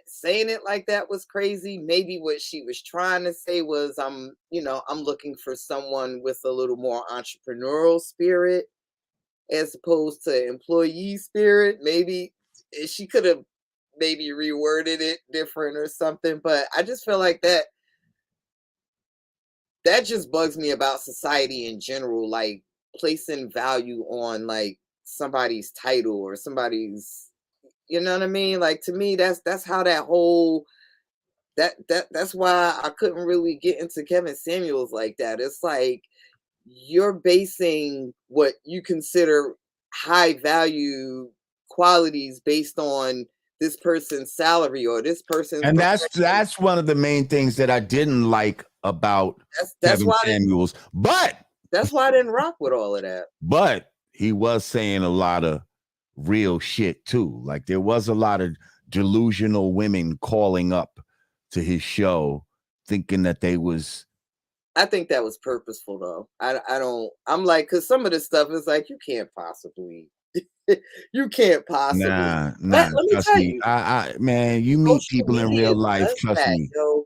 S2: saying it like that was crazy. Maybe what she was trying to say was, I'm looking for someone with a little more entrepreneurial spirit as opposed to employee spirit. Maybe she could have maybe reworded it different or something, but I just feel like that just bugs me about society in general, like placing value on like somebody's title or somebody's, you know what I mean? Like, to me, that's how that whole that's why I couldn't really get into Kevin Samuels like that. It's like you're basing what you consider high value qualities based on this person's salary or this person's
S1: And
S2: profession.
S1: that's one of the main things that I didn't like about
S2: That's
S1: Kevin
S2: why
S1: Samuels. But
S2: that's why I didn't rock with all of that.
S1: But he was saying a lot of real shit too. Like there was a lot of delusional women calling up to his show thinking that they was.
S2: I think that was purposeful though. I'm like, because some of this stuff is like, you can't possibly.
S1: Nah,
S2: Let me
S1: trust
S2: tell
S1: me.
S2: you,
S1: Man, you meet
S2: social
S1: people in
S2: media
S1: real life,
S2: does
S1: trust
S2: that,
S1: me.
S2: yo.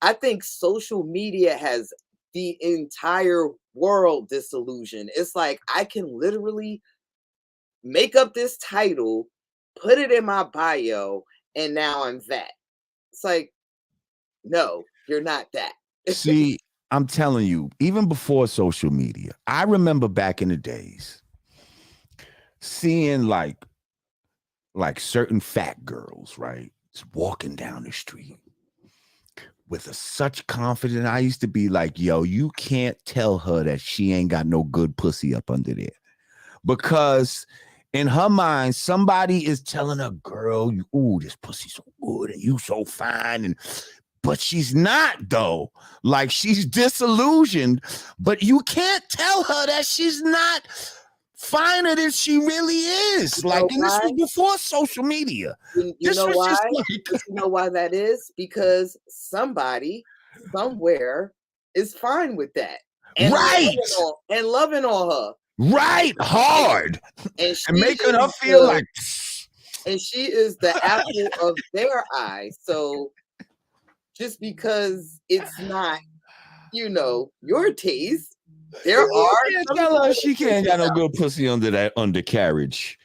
S2: I think social media has the entire world disillusioned. It's like I can literally make up this title, put it in my bio, and now I'm that. It's like, no, you're not that.
S1: See, I'm telling you, even before social media, I remember back in the days seeing like certain fat girls, right? Just walking down the street with such confidence. I used to be like, yo, you can't tell her that she ain't got no good pussy up under there. Because in her mind, somebody is telling her, girl, ooh, this pussy's so good and you so fine. But she's not, though. Like, she's disillusioned, but you can't tell her that she's not finer than she really is. Like, and this was before social media.
S2: You know why? You know why that is? Because somebody somewhere is fine with that. And
S1: right.
S2: Loving on her.
S1: Right. Hard.
S2: And
S1: making her feel like.
S2: And she is the apple of their eye. So just because it's not, your taste, there are.
S1: Tell her she can't got no good pussy under that undercarriage.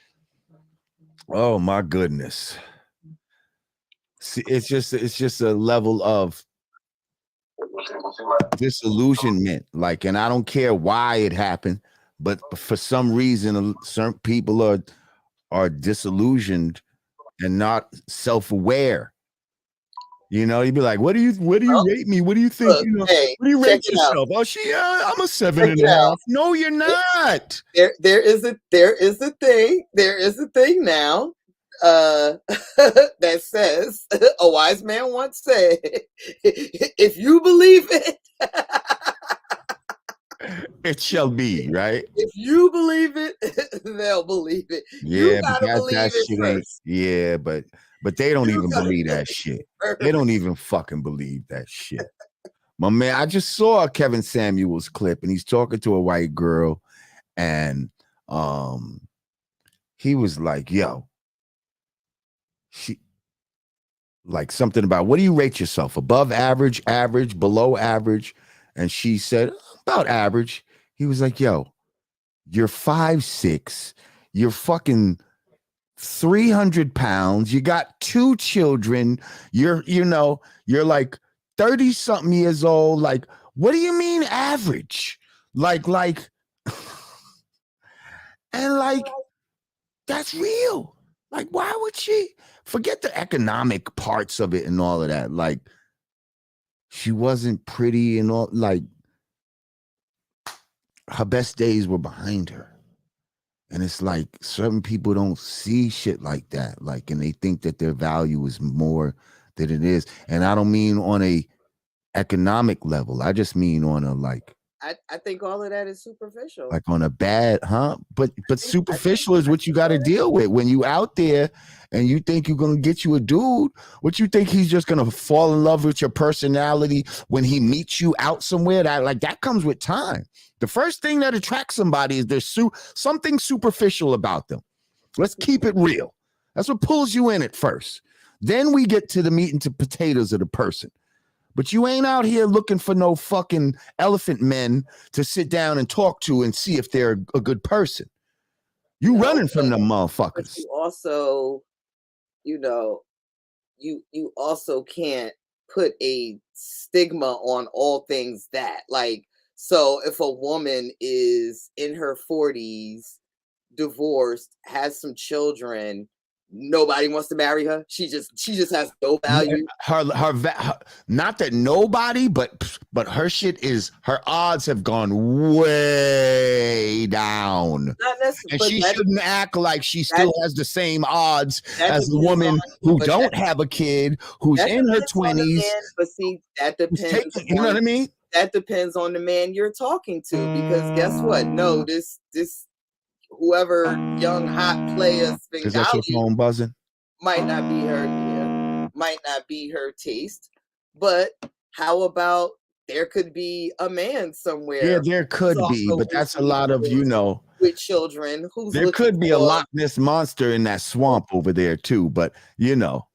S1: Oh my goodness. See, it's just a level of disillusionment. Like, and I don't care why it happened, but for some reason, certain people are disillusioned and not self-aware. You'd be like, what do you rate me? What do you think?
S2: Look, hey,
S1: what do you rate yourself? Oh, I'm a 7.5. No, you're not.
S2: There is a thing now that says, a wise man once said, if you believe it,
S1: it shall be, right?
S2: If you believe it, they'll believe it.
S1: Yeah,
S2: you gotta believe that
S1: shit ain't. Yeah, but they don't even believe that shit. They don't even fucking believe that shit. My man, I just saw a Kevin Samuels clip, and he's talking to a white girl, and he was like, "Yo, she like something about what do you rate yourself? Above average, average, below average?" And she said, "About average." He was like, "Yo, you're 5'6", you're fucking 300 pounds, you got 2 children, you're like 30 something years old. Like, what do you mean average? Like, and like, that's real. Like, why would she forget the economic parts of it and all of that? Like, she wasn't pretty and all, like, her best days were behind her. And it's like certain people don't see shit like that. Like, and they think that their value is more than it is. And I don't mean on a economic level. I just mean on a like.
S2: I think all of that is superficial.
S1: Like on a bad, But superficial is what you got to deal with when you out there and you think you're gonna get you a dude. What you think he's just gonna fall in love with your personality when he meets you out somewhere? That comes with time. The first thing that attracts somebody is there's something superficial about them. Let's keep it real. That's what pulls you in at first. Then we get to the meat and potatoes of the person. But you ain't out here looking for no fucking elephant men to sit down and talk to and see if they're a good person. You running from them motherfuckers.
S2: But you also, you know, you also can't put a stigma on all things that, like, so if a woman is in her 40s, divorced, has some children, nobody wants to marry her. She just has no value.
S1: Her not that nobody, but her shit is, her odds have gone way down.
S2: Not necessarily,
S1: and she shouldn't act like she still has the same odds as a woman who don't have a kid, who's in her 20s.
S2: But see, that depends.
S1: You know what I mean?
S2: That depends on the man you're talking to, because guess what? No, this whoever young hot player
S1: Is that your phone buzzing?
S2: Might not be her, might not be her taste. But how about there could be a man somewhere?
S1: Yeah, there could be, but that's a lot of, you know,
S2: with children.
S1: There could be a Loch Ness monster in that swamp over there too, but you know.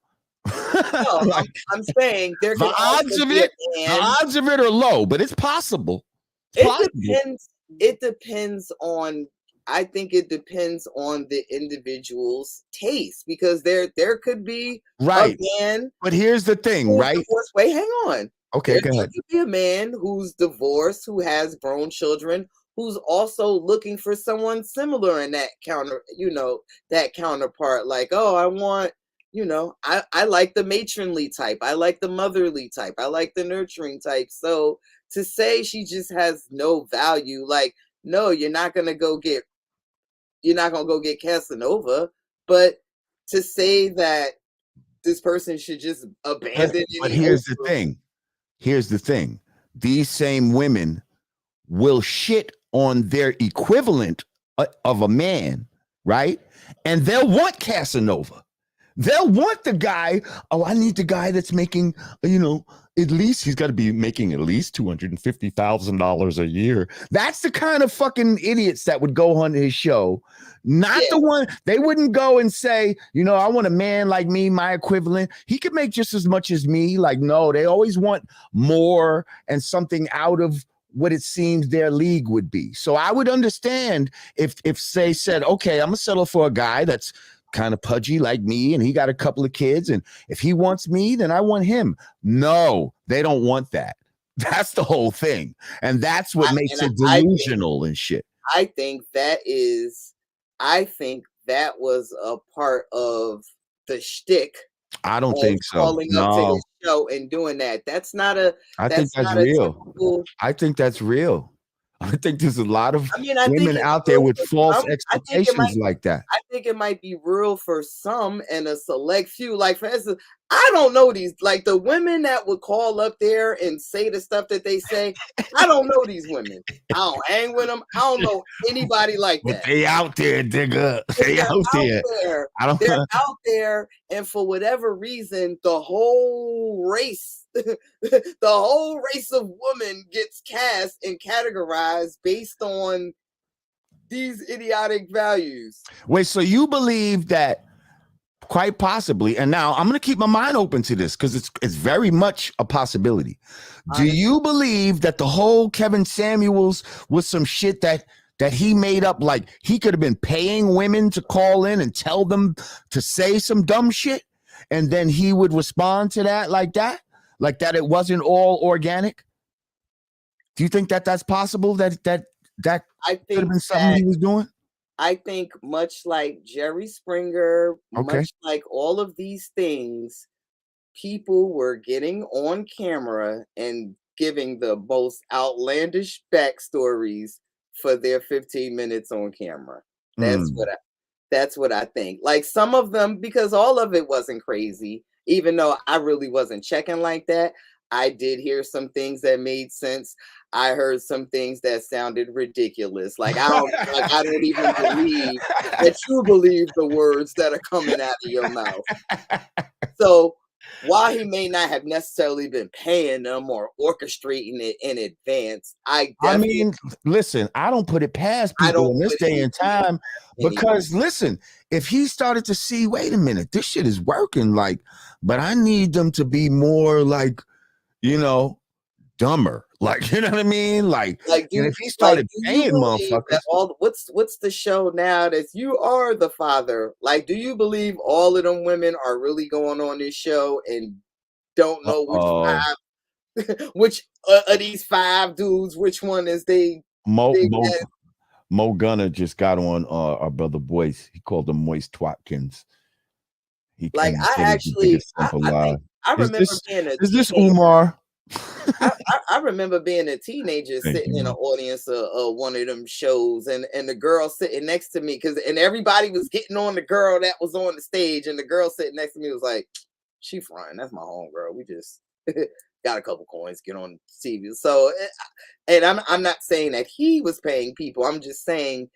S2: No, I'm saying there
S1: the odds of it. The odds of it are low, but it's possible.
S2: It depends on. I think it depends on the individual's taste, because there could be
S1: right.
S2: a man.
S1: But here's the thing, right?
S2: Wait, hang on.
S1: Okay, go ahead.
S2: There could be a man who's divorced, who has grown children, who's also looking for someone similar in that counterpart. Like, oh, I want, I like the matronly type. I like the motherly type. I like the nurturing type. So to say she just has no value, like, no, you're not going to go get Casanova. But to say that this person should just abandon.
S1: But here's the thing. Here's the thing. These same women will shit on their equivalent of a man, right? And they'll want Casanova. They'll want the guy. Oh, I need the guy that's making, at least he's got to be making at least $250,000 a year. That's the kind of fucking idiots that would go on his show. Not the one, they wouldn't go and say, I want a man like me, my equivalent. He could make just as much as me. Like, no, they always want more and something out of what it seems their league would be. So I would understand if they said, okay, I'm gonna settle for a guy that's kind of pudgy like me, and he got a couple of kids, and if he wants me, then I want him. No, they don't want that. That's the whole thing, and that's what makes it delusional and shit.
S2: I think that was a part of the shtick.
S1: I don't think so.
S2: Calling up to his show and doing that. That's not a.
S1: I think that's real. I think that's real. I think there's a lot of women out there with false expectations like that.
S2: I think it might be real for some and a select few. Like, for instance, I don't know these, like the women that would call up there and say the stuff that they say. I don't know these women. I don't hang with them. I don't know anybody like that.
S1: But they out there, Digga. They're out there.
S2: They're out there, and for whatever reason, the whole race of women gets cast and categorized based on these idiotic values.
S1: Wait, so you believe that quite possibly, and now I'm going to keep my mind open to this because it's very much a possibility. Do you believe that the whole Kevin Samuels was some shit that he made up? Like, he could have been paying women to call in and tell them to say some dumb shit, and then he would respond to that like that? Like that it wasn't all organic? Do you think that that's possible? That
S2: I think
S1: could have been something he was doing?
S2: I think much like Jerry Springer, much like all of these things, people were getting on camera and giving the most outlandish backstories for their 15 minutes on camera. That's what I think. Like, some of them, because all of it wasn't crazy. Even though I really wasn't checking like that, I did hear some things that made sense. I heard some things that sounded ridiculous. Like, I don't even believe that you believe the words that are coming out of your mouth. So while he may not have necessarily been paying them or orchestrating it in advance, I
S1: mean, listen, I don't put it past
S2: I
S1: people
S2: don't
S1: in this
S2: put
S1: day and
S2: anything
S1: time because listen, if he started to see, wait a minute, this shit is working, like, but I need them to be more like, you know, dumber. Like, you know what I mean? Like and if he started
S2: do you
S1: paying
S2: believe
S1: motherfuckers,
S2: that what's the show now that you are the father? Like, do you believe all of them women are really going on this show and don't know which of these 5 dudes, which one is
S1: Mo
S2: they
S1: Mo Mo Gunner just got on our brother Boyce. He called them moist twatkins. He
S2: like
S1: came and
S2: I
S1: said it's the
S2: actually
S1: biggest simple
S2: I
S1: lie.
S2: think I
S1: Is
S2: remember
S1: this
S2: being a
S1: is this
S2: teenager.
S1: Umar?
S2: I remember being a teenager
S1: Thank
S2: sitting
S1: you,
S2: in an
S1: man.
S2: audience of one of them shows, and the girl sitting next to me, and everybody was getting on the girl that was on the stage, and the girl sitting next to me was like, "She fine, that's my home girl. We just got a couple coins, get on TV." So, and I'm not saying that he was paying people. I'm just saying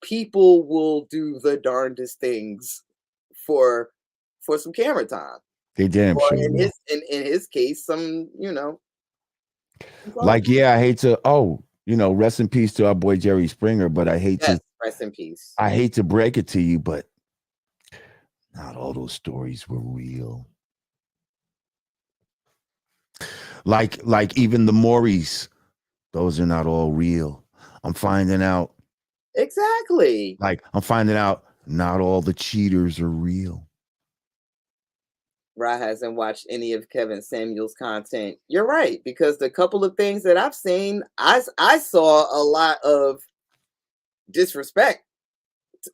S2: people will do the darndest things for some camera time,
S1: They damn
S2: or
S1: sure
S2: in
S1: will.
S2: his case, some
S1: Like, yeah, I hate to rest in peace to our boy Jerry Springer, but
S2: Yes, rest in peace.
S1: I hate to break it to you, but not all those stories were real. Like even the Maury's, those are not all real. I'm finding out
S2: Exactly.
S1: not all the cheaters are real.
S2: Rah hasn't watched any of Kevin Samuel's content. You're right, because the couple of things that I've seen, I saw a lot of disrespect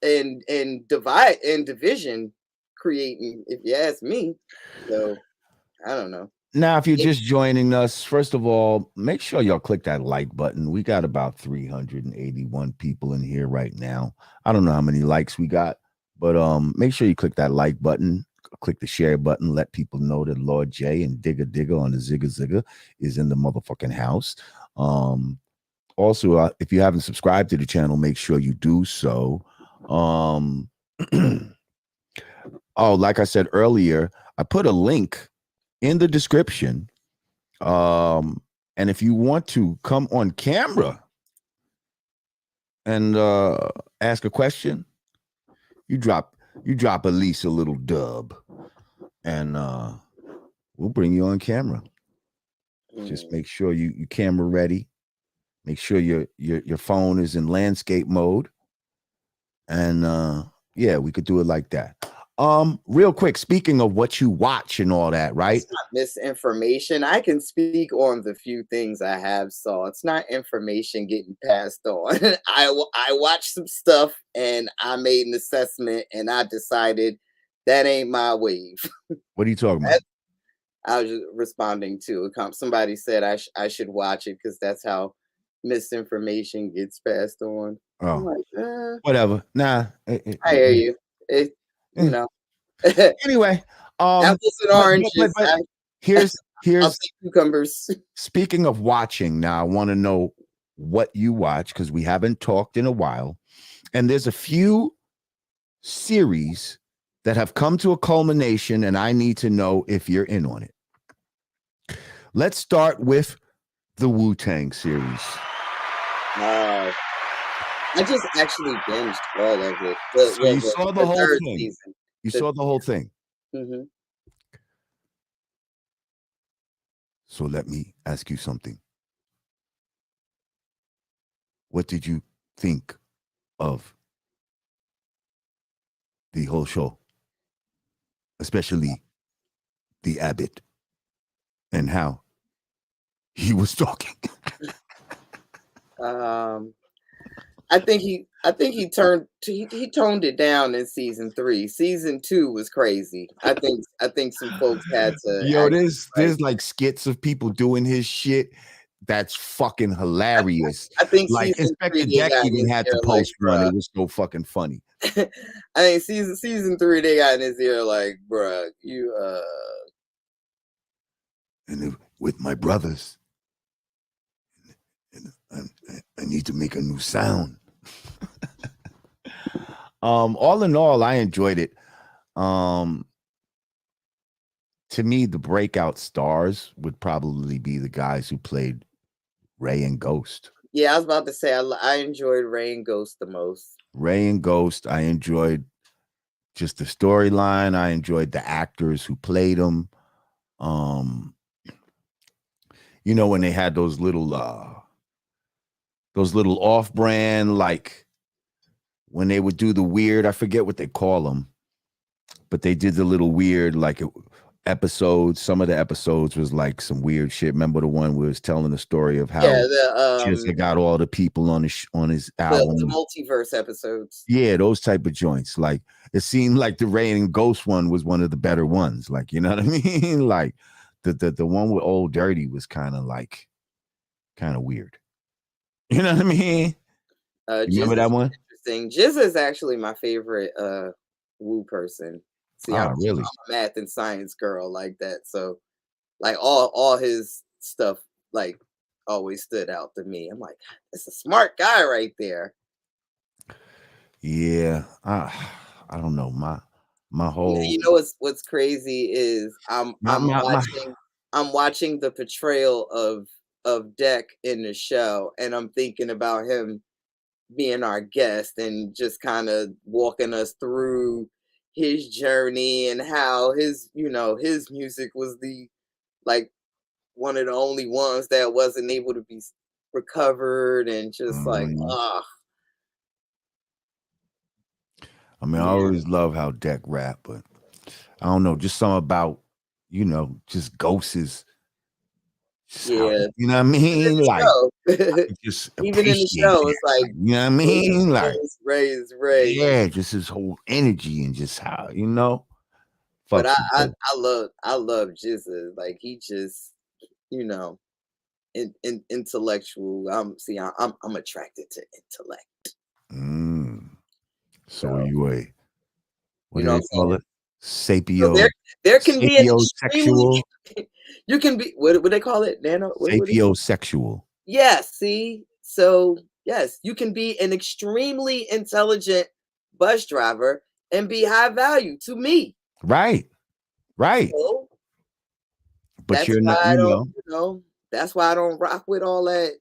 S2: and divide and division creating, if you ask me. So I don't know.
S1: Now, if you're just joining us, first of all, make sure y'all click that like button. We got about 381 people in here right now. I don't know how many likes we got, but make sure you click that like button, click the share button, let people know that Lord J and Digga on the Zigga is in the motherfucking house. Also, if you haven't subscribed to the channel, make sure you do so. Oh, like I said earlier, I put a link in the description. And if you want to come on camera and ask a question, you drop at least a little dub, and we'll bring you on camera. Just make sure you camera ready. Make sure your phone is in landscape mode, and yeah, we could do it like that. Real quick, speaking of what you watch and all that, right?
S2: It's not misinformation. I can speak on the few things I have saw. It's not information getting passed on. I watched some stuff and I made an assessment and I decided that ain't my wave.
S1: What are you talking about?
S2: I was just responding to a somebody said I should watch it because that's how misinformation gets passed on. I'm
S1: Oh,
S2: like,
S1: whatever. Nah,
S2: I hear you. You know.
S1: Anyway,
S2: Apples and oranges.
S1: but here's
S2: I'll take cucumbers.
S1: speaking of watching. Now I want to know what you watch because we haven't talked in a while, and there's a few series that have come to a culmination, and I need to know if you're in on it. Let's start with the Wu-Tang series.
S2: I just actually binged all of it.
S1: So you saw the whole thing.
S2: Season.
S1: You saw the whole thing.
S2: Mm-hmm.
S1: So let me ask you something. What did you think of the whole show, especially the Abbott and how he was talking?
S2: I think he toned it down in season 3. Season 2 was crazy. I think some folks had to.
S1: Yo, there's like skits of people doing his shit. That's fucking hilarious.
S2: I think
S1: like
S2: season
S1: Inspector
S2: 3
S1: Deck even had to post one. It was so fucking funny.
S2: I think season 3 they got in his ear like, bruh, you
S1: and with my brothers, and I need to make a new sound. All in all, I enjoyed it. to me, the breakout stars would probably be the guys who played Ray and Ghost.
S2: Yeah, I was about to say I enjoyed Ray and Ghost the most.
S1: Ray and Ghost, I enjoyed just the storyline. I enjoyed the actors who played them. You know, when they had those little off-brand, like when they would do the weird, I forget what they call them, but they did the little weird like episodes. Some of the episodes was like some weird shit. Remember the one where it was telling the story of how
S2: the
S1: got all the people on his album,
S2: the multiverse episodes.
S1: Yeah, those type of joints. Like it seemed like the Ray and Ghost one was one of the better ones. Like, you know what I mean? Like the one with Old Dirty was kind of weird. You know what I mean? You remember that one?
S2: Interesting. Jizz is actually my favorite Woo person. See, I'm
S1: really?
S2: a math and science girl like that. So like all his stuff like always stood out to me. I'm like, it's a smart guy right there.
S1: Yeah. I don't know. My whole
S2: You know what's crazy is I'm watching the portrayal of Deck in the show, and I'm thinking about him being our guest and just kind of walking us through his journey and how his music was the like one of the only ones that wasn't able to be recovered, and just like
S1: I mean, I always love how Deck rap, but I don't know, just something about, just Ghosts is you know what I mean? Like just
S2: even in the show, it's like,
S1: you know what I mean? Like
S2: Ray.
S1: Yeah, just his whole energy and just how,
S2: But I love Jizza. Like he just, intellectual. I'm attracted to intellect.
S1: So are you a what
S2: You
S1: do
S2: know
S1: they call it? Sapio.
S2: So there can be an
S1: sapiosexual.
S2: You can be what they call it, Nano?
S1: Sapiosexual.
S2: Yes, see? So yes, you can be an extremely intelligent bus driver and be high value to me.
S1: Right.
S2: So,
S1: but you're not,
S2: that's why I don't rock with all that,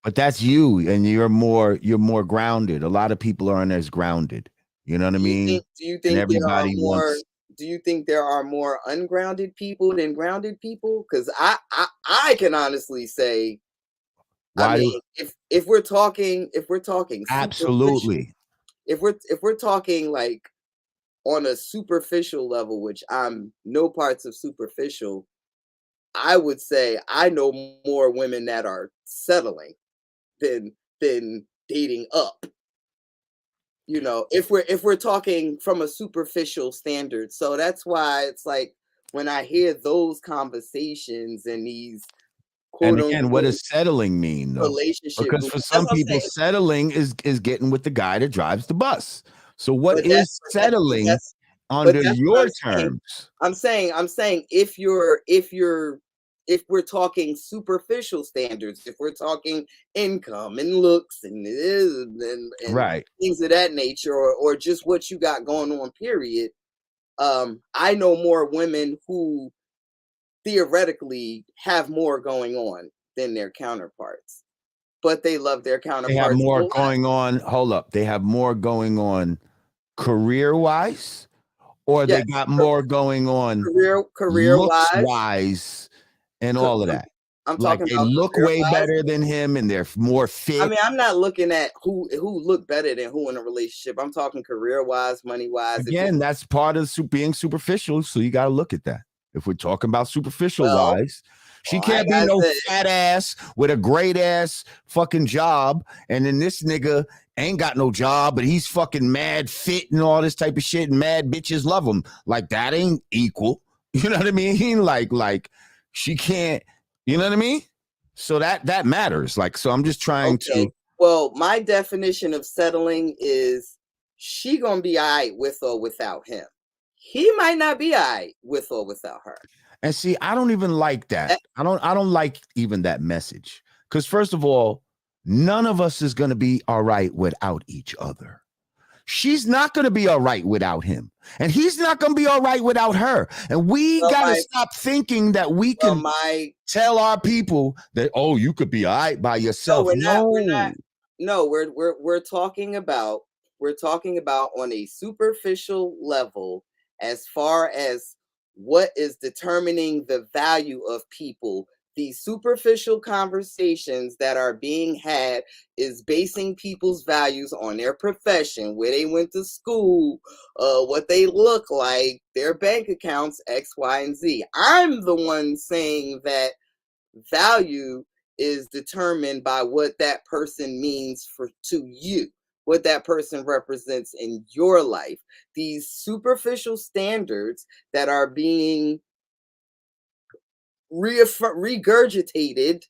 S1: But that's you, and you're more grounded. A lot of people aren't as grounded. You know what I mean?
S2: Do you think
S1: everybody wants.
S2: Do you think there are more ungrounded people than grounded people? Because I can honestly say, if we're talking
S1: absolutely,
S2: if we're talking like on a superficial level, which I'm no parts of superficial, I would say I know more women that are settling than dating up. If we're talking from a superficial standard. So that's why it's like when I hear those conversations and these
S1: and again, what does settling mean though? Because for some people, settling is getting with the guy that drives the bus. So what is settling under your terms?
S2: I'm saying if we're talking superficial standards, if we're talking income and looks and
S1: right,
S2: things of that nature, or just what you got going on, period. I know more women who theoretically have more going on than their counterparts, but they love their counterparts.
S1: They have more going on. Hold up. They have more going on career-wise, or they got more going on
S2: career
S1: wise and all of that.
S2: I'm
S1: like
S2: talking
S1: they
S2: about
S1: look way better than him and they're more fit.
S2: I mean, I'm not looking at who look better than who in a relationship. I'm talking career-wise, money-wise.
S1: Again, that's part of being superficial, so you got to look at that. If we're talking about superficial wise, she can't be no fat ass with a great ass fucking job, and then this nigga ain't got no job, but he's fucking mad fit and all this type of shit, and mad bitches love him. Like that ain't equal. You know what I mean? Like she can't. You know what I mean? So that matters. Like, so I'm just trying to.
S2: Well, my definition of settling is she gonna be all right with or without him. He might not be all right with or without her.
S1: And see, I don't even like that. I don't like even that message. Because first of all, none of us is gonna be all right without each other. she's not going to be all right without him. And he's not going to be all right without her. And we got to stop thinking that we can tell our people that, oh, you could be all right by yourself.
S2: No, we're talking about on a superficial level as far as what is determining the value of people. These superficial conversations that are being had is basing people's values on their profession, where they went to school, what they look like, their bank accounts, X, Y, and Z. I'm the one saying that value is determined by what that person means to you, what that person represents in your life. These superficial standards that are being regurgitated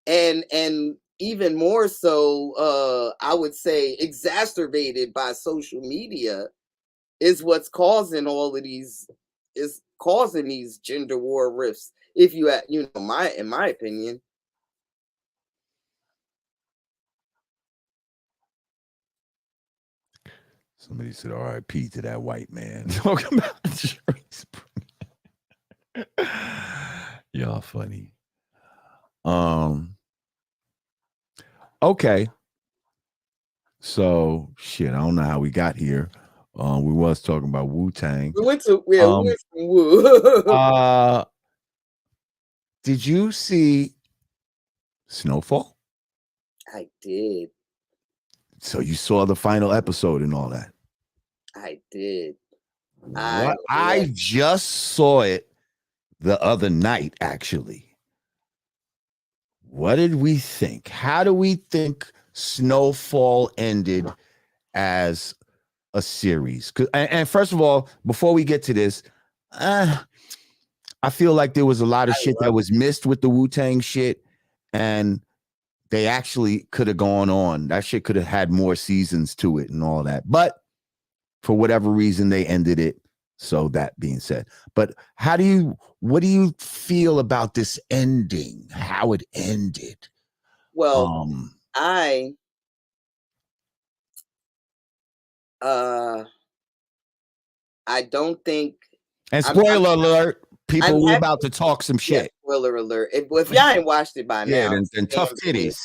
S2: and even more so, I would say exacerbated by social media, is what's causing all of these, is causing these gender war rifts. If you in my opinion.
S1: Somebody said R.I.P. to that white man. Talking about insurance. Y'all funny. Okay. So shit, I don't know how we got here. We was talking about Wu-Tang.
S2: We went to Wu.
S1: Did you see Snowfall?
S2: I did.
S1: So you saw the final episode and all that?
S2: I did.
S1: I just saw it the other night, actually. What did we think? How do we think Snowfall ended as a series? And first of all, before we get to this, I feel like there was a lot of shit that was missed with the Wu-Tang shit, and they actually could have gone on. That shit could have had more seasons to it and all that. But for whatever reason, they ended it. So that being said, but what do you feel about this ending? How it ended?
S2: Well, I don't think.
S1: And spoiler alert, people, we're about to talk some shit.
S2: Yeah, spoiler alert. If y'all ain't watched it by now,
S1: then tough titties.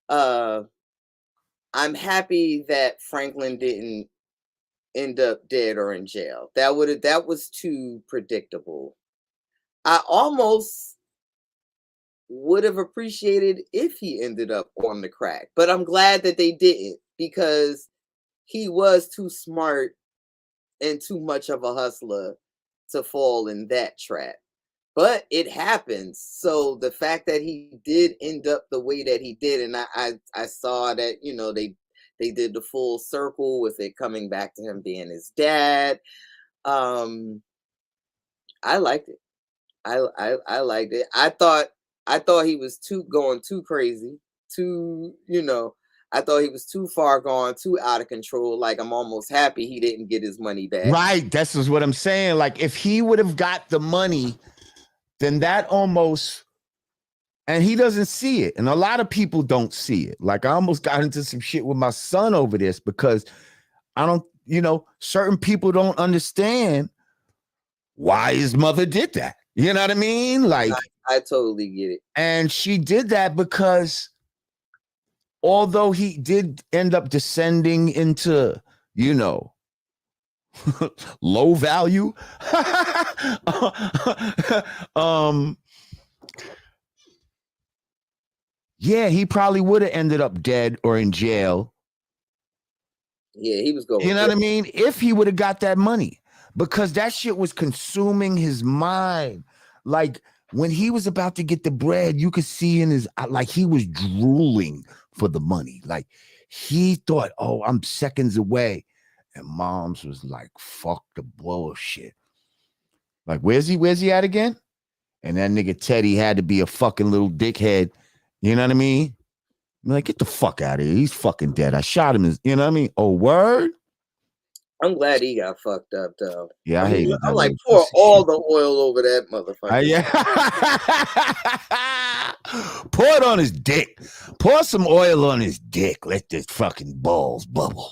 S2: I'm happy that Franklin didn't end up dead or in jail. That was too predictable. I almost would have appreciated if he ended up on the crack, but I'm glad that they didn't, because he was too smart and too much of a hustler to fall in that trap. But it happens. So the fact that he did end up the way that he did, and I saw that, they did the full circle with it coming back to him being his dad. I liked it. I liked it. I thought he was going too crazy, I thought he was too far gone, too out of control. Like, I'm almost happy he didn't get his money back.
S1: Right. That's just what I'm saying. Like, if he would have got the money, then that almost, and he doesn't see it. And a lot of people don't see it. Like, I almost got into some shit with my son over this, because I don't, certain people don't understand why his mother did that. You know what I mean? Like,
S2: I totally get it.
S1: And she did that because although he did end up descending into, low value, yeah, he probably would have ended up dead or in jail.
S2: Yeah, he was going.
S1: You know what I mean? If he would have got that money, because that shit was consuming his mind. Like, when he was about to get the bread, you could see in his, like, he was drooling for the money. Like, he thought, oh, I'm seconds away. And Moms was like, fuck the bullshit. Like, where's he at again? And that nigga Teddy had to be a fucking little dickhead. You know what I mean? I'm like, get the fuck out of here. He's fucking dead. I shot him. You know what I mean? Oh, word?
S2: I'm glad he got fucked up, though.
S1: Yeah, I hate it.
S2: I'm like, pour all the oil over that motherfucker.
S1: Yeah. Pour it on his dick. Pour some oil on his dick. Let this fucking balls bubble.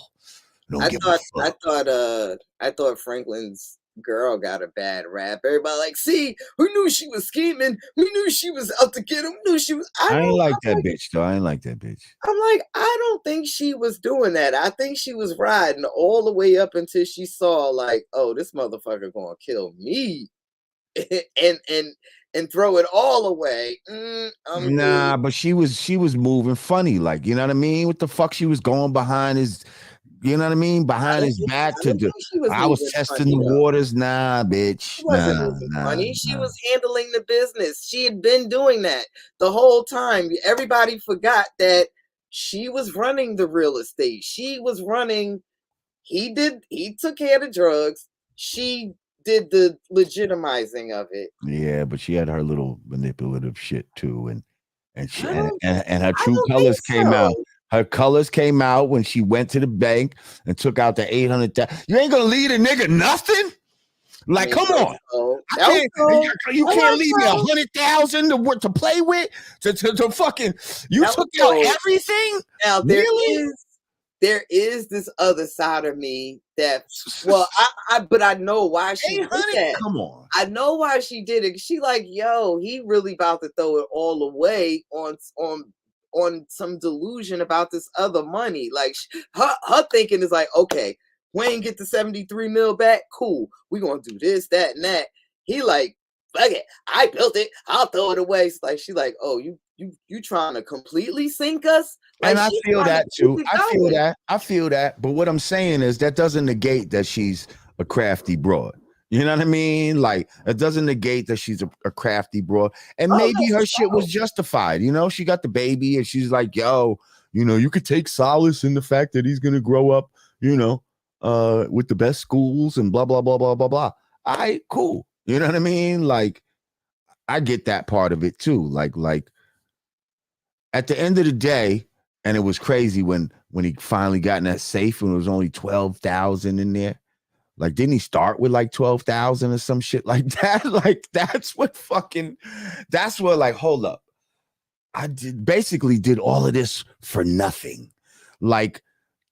S1: Don't give a fuck.
S2: I thought Franklin's girl got a bad rap. Everybody like, see, we knew she was scheming. We knew she was out to get him. We knew she was.
S1: I ain't like that bitch though. I ain't like that bitch.
S2: I'm like, I don't think she was doing that. I think she was riding all the way up until she saw like, oh, this motherfucker gonna kill me, and throw it all away.
S1: Nah, but she was moving funny, like, you know what I mean? What the fuck she was going behind his, you know what I mean? Behind his back to do. I was testing the waters. Nah, bitch.
S2: She wasn't moving funny. She was handling the business. She had been doing that the whole time. Everybody forgot that she was running the real estate. She was running. He took care of the drugs. She did the legitimizing of it.
S1: Yeah, but she had her little manipulative shit too, and she and her true colors came out. Her colors came out when she went to the bank and took out the 800,000. You ain't gonna leave a nigga nothing. Like, come on. You can't leave me 100,000 to play with to fucking. You took out everything.
S2: Now there is this other side of me that, well, but I know why she did that.
S1: Come on.
S2: I know why she did it. She like, yo, he really about to throw it all away on some delusion about this other money. Like her thinking is like, okay, Wayne get the 73 mil back. Cool. We're going to do this, that, and that. He like, fuck it. I built it. I'll throw it away. It's like, she like, oh, you trying to completely sink us? Like,
S1: and I feel that too. I feel that. But what I'm saying is that doesn't negate that she's a crafty broad. You know what I mean? Like, it doesn't negate that she's a crafty broad. And maybe her shit was justified. You know, she got the baby and she's like, yo, you know, you could take solace in the fact that he's going to grow up, you know, with the best schools and blah, blah, blah, blah, blah, blah. All right, cool. You know what I mean? Like, I get that part of it too. Like at the end of the day, and it was crazy when he finally got in that safe and it was only 12,000 in there. Like, didn't he start with like 12,000 or some shit like that? Like, that's what like, hold up. I basically did all of this for nothing. Like,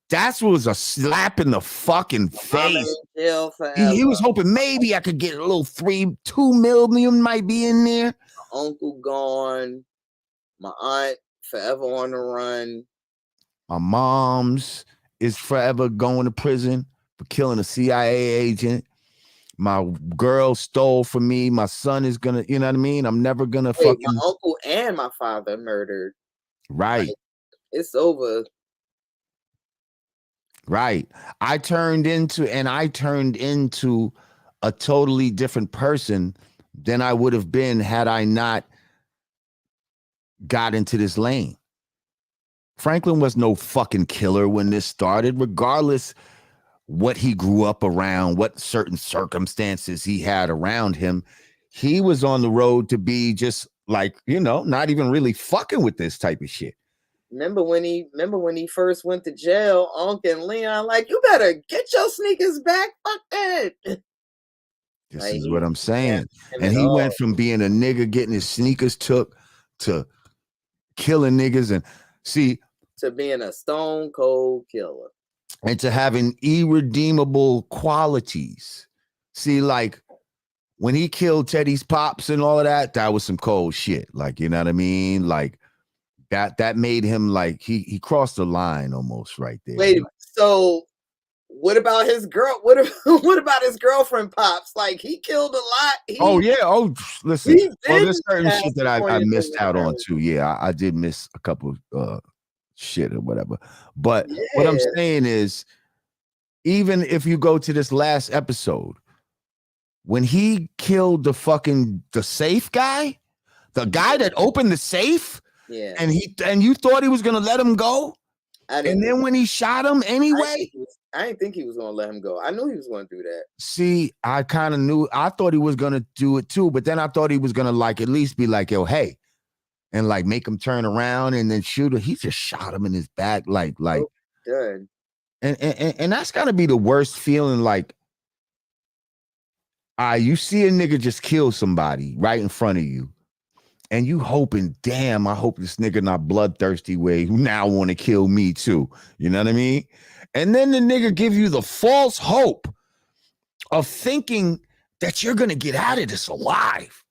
S1: that was a slap in the fucking face. He was hoping maybe I could get a little 2 million might be in there.
S2: My uncle gone. My aunt forever on the run.
S1: My mom's is forever going to prison for killing a CIA agent. My girl stole from me. My son is gonna, you know what I mean? I'm never gonna fucking.
S2: My uncle and my father murdered.
S1: Right.
S2: Like, it's over.
S1: Right. I turned into a totally different person than I would have been had I not got into this lane. Franklin was no fucking killer when this started, regardless what he grew up around, what certain circumstances he had around him. He was on the road to be just like, you know, not even really fucking with this type of shit.
S2: Remember when he first went to jail, Unc and Leon like, you better get your sneakers back. Fuck that.
S1: This like, is what I'm saying. And he went from being a nigga getting his sneakers took to killing niggas and
S2: to being a stone cold killer.
S1: And to having irredeemable qualities. See, like when he killed Teddy's pops and all of that, that was some cold shit. Like, you know what I mean? Like that made him like he crossed the line almost right there.
S2: Wait, so what about his girl? What about his girlfriend pops? Like he killed a lot.
S1: Listen. There's certain shit that I missed out on too. Yeah, I did miss a couple shit or whatever. But what I'm saying is, even if you go to this last episode, when he killed the safe guy, the guy that opened the safe, and you thought he was gonna let him go, and then when he shot him anyway,
S2: I didn't think he was gonna let him go. I knew he was gonna do that.
S1: See, I kind of knew. I thought he was gonna do it too, but then I thought he was gonna like at least be like, yo, hey. And like make him turn around and then shoot him. He just shot him in his back, like.
S2: Good.
S1: And that's gotta be the worst feeling. Like, you see a nigga just kill somebody right in front of you, And you hoping, damn, I hope this nigga not bloodthirsty way who now want to kill me too. You know what I mean? And then the nigga give you the false hope of thinking that you're gonna get out of this alive.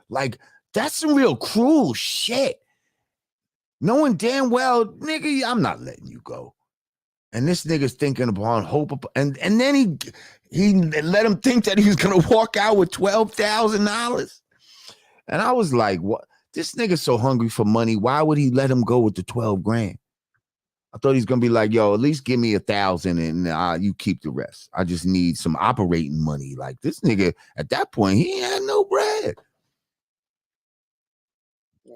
S1: Like, that's some real cruel shit. Knowing damn well, nigga, I'm not letting you go. And this nigga's thinking upon hope, and then he let him think that he was gonna walk out with $12,000. And I was like, what? This nigga's so hungry for money. Why would he let him go with the 12 grand? I thought he's gonna be like, yo, at least give me 1,000 and you keep the rest. I just need some operating money. Like, this nigga at that point, he had no bread.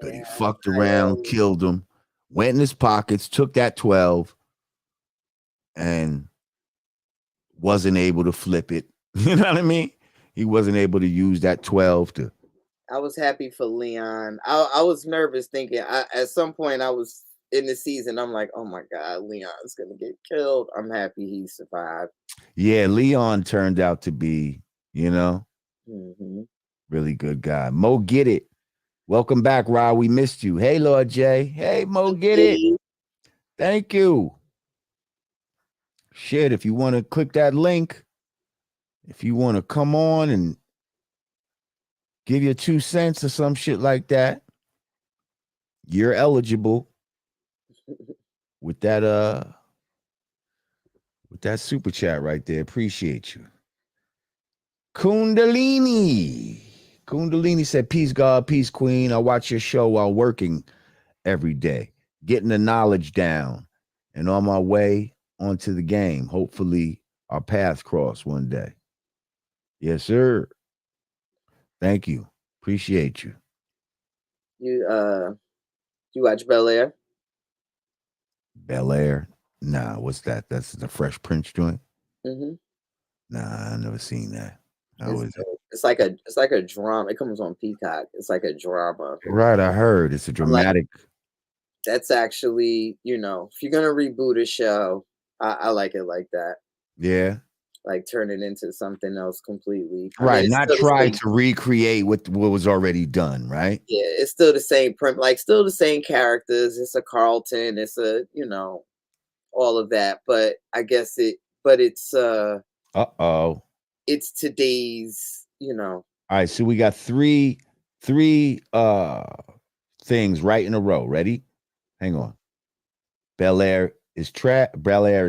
S1: But he fucked around, killed him, went in his pockets, took that 12, and wasn't able to flip it. You know what I mean? He wasn't able to use that 12 to.
S2: I was happy for Leon. I was nervous thinking at some point I was in the season. I'm like, oh my God, Leon's going to get killed. I'm happy he survived.
S1: Yeah, Leon turned out to be, really good guy. Mo Get It. Welcome back, Rah. We missed you. Hey, Lord J. Hey, Mo Get It. Thank you. Shit, if you want to click that link, if you want to come on and give your 2 cents or some shit like that, you're eligible with that super chat right there. Appreciate you. Kundalini said, peace, God, peace, Queen. I watch your show while working every day, getting the knowledge down, and on my way onto the game. Hopefully our paths cross one day. Yes, sir. Thank you. Appreciate you.
S2: You watch Bel-Air?
S1: Bel-Air? Nah, what's that? That's the Fresh Prince joint?
S2: Mm-hmm.
S1: Nah, I never seen that. How is it?
S2: It's like a drama. It comes on Peacock. It's like a drama.
S1: Right, I heard. It's a dramatic.
S2: That's actually, if you're gonna reboot a show, I like it like that.
S1: Yeah.
S2: Like turn it into something else completely.
S1: Right, not try to recreate what was already done, right?
S2: Yeah, it's still the same still the same characters. It's a Carlton, it's a, all of that. But I guess it's it's today's,
S1: All right, so we got three things right in a row. Ready? Hang on. Bel-Air is trash. Bel-Air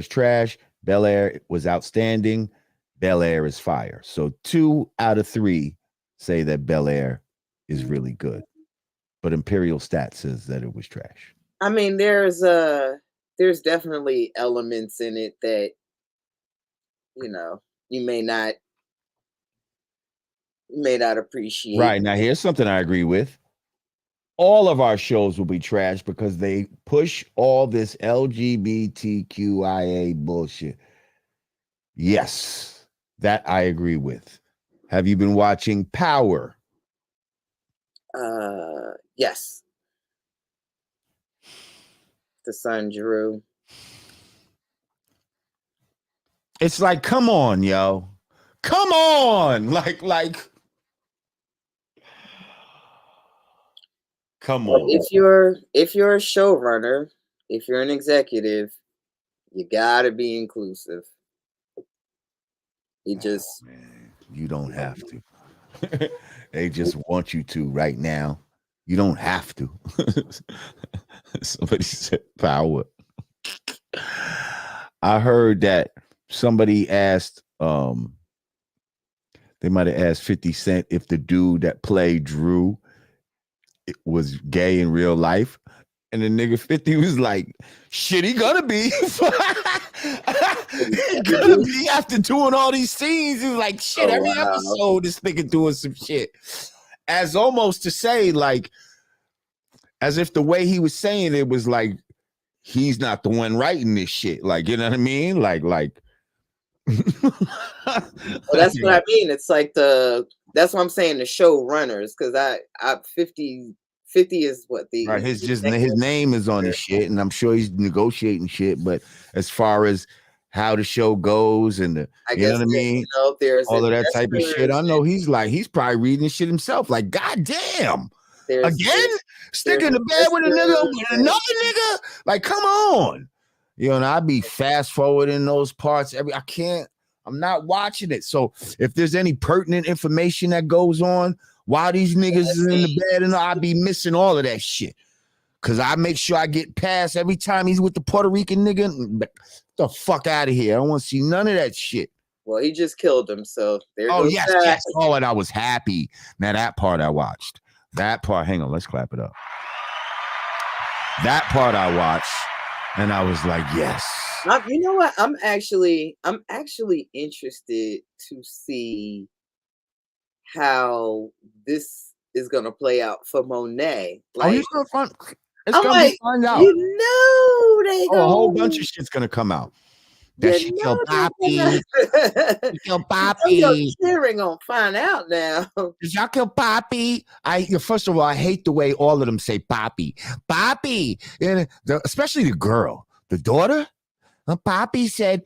S1: was outstanding. Bel-Air is fire. So 2 out of 3 say that Bel-Air is really good. But Imperial Stat says that it was trash.
S2: I mean, there's definitely elements in it that, you may not appreciate.
S1: Right. Now, here's something I agree with. All of our shows will be trash because they push all this LGBTQIA bullshit. Yes, that I agree with. Have you been watching Power?
S2: Yes. The son Drew.
S1: It's like, come on, yo. Come on. Like, come on.
S2: If you're a showrunner, if you're an executive, you gotta be inclusive.
S1: Man, you don't have to. They just want you to right now. You don't have to. Somebody said Power. I heard that somebody asked, they might have asked 50 Cent if the dude that played Drew was gay in real life. And the nigga 50 was like, shit, he gonna be. He gonna be after doing all these scenes. He's like, shit, every episode this nigga doing some shit. As almost to say, like, as if the way he was saying it was like, he's not the one writing this shit. Like, you know what I mean? Like.
S2: Well, that's what I mean. It's like that's what I'm saying, the showrunners, because I 50 is what the
S1: right. His name is on the shit, and I'm sure he's negotiating shit. But as far as how the show goes and you know what I mean,
S2: there's
S1: all of that type of shit, I know he's probably reading the shit himself. Like, goddamn, Again? Stick in the bed with a nigga with another nigga? Like, come on. You know, and I be fast forwarding those parts. I'm not watching it. So if there's any pertinent information that goes on while these niggas is in the bed, and I be missing all of that shit. Cause I make sure I get past every time he's with the Puerto Rican nigga. Get the fuck out of here. I don't want to see none of that shit.
S2: Well, he just killed himself. There goes
S1: yes,
S2: that.
S1: yes. Oh, and I was happy. Now that part I watched. That part, hang on, let's clap it up. That part I watched, and I was like, yes.
S2: You know what? I'm actually interested to see how this is gonna play out for Monet. Like,
S1: he's gonna find. It's
S2: I'm
S1: gonna
S2: like,
S1: be find out.
S2: You know, they
S1: a whole bunch of shit's gonna come out. That she killed Poppy. She killed Poppy.
S2: Cheering on find out now.
S1: Did y'all kill Poppy? First of all, I hate the way all of them say Poppy. Poppy, and especially the girl, the daughter. Poppy said,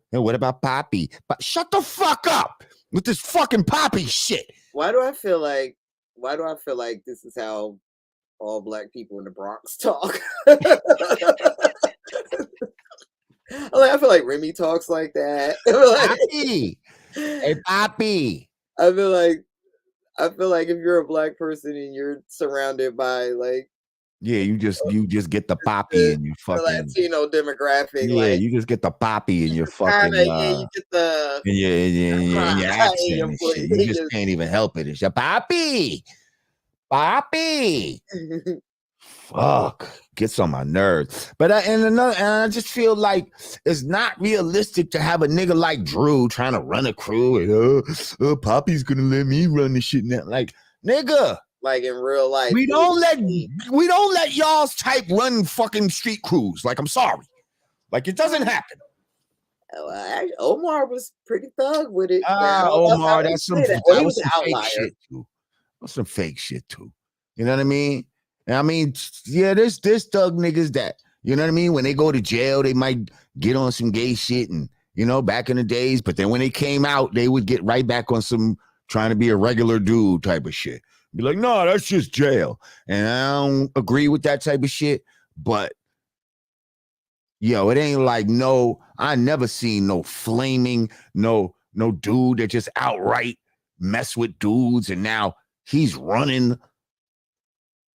S1: "What about Poppy?" But shut the fuck up with this fucking Poppy shit.
S2: Why do I feel like this is how all black people in the Bronx talk? I feel like Remy talks like that.
S1: Poppy. Hey, Poppy.
S2: I feel like if you're a black person and you're surrounded by like,
S1: yeah, you just get the Poppy in your fucking
S2: Latino demographic.
S1: Yeah, you just get the Poppy in your fucking
S2: you get the
S1: in your accent and shit. You just can't even help it. It's your Poppy. Fuck, gets on my nerves. But I just feel like it's not realistic to have a nigga like Drew trying to run a crew and Poppy's gonna let me run the shit now. Like, nigga,
S2: like in real life,
S1: we don't let y'all's type run fucking street crews. Like, I'm sorry, like it doesn't happen.
S2: Omar was pretty thug with it.
S1: Omar, that's some fake shit too. That's some fake shit too. You know what I mean? I mean, yeah, there's thug niggas that, you know what I mean? When they go to jail, they might get on some gay shit and, you know, back in the days. But then when they came out, they would get right back on some trying to be a regular dude type of shit. Be like, no, that's just jail. And I don't agree with that type of shit. But, yo, it ain't like I never seen no flaming, no dude that just outright mess with dudes. And now he's running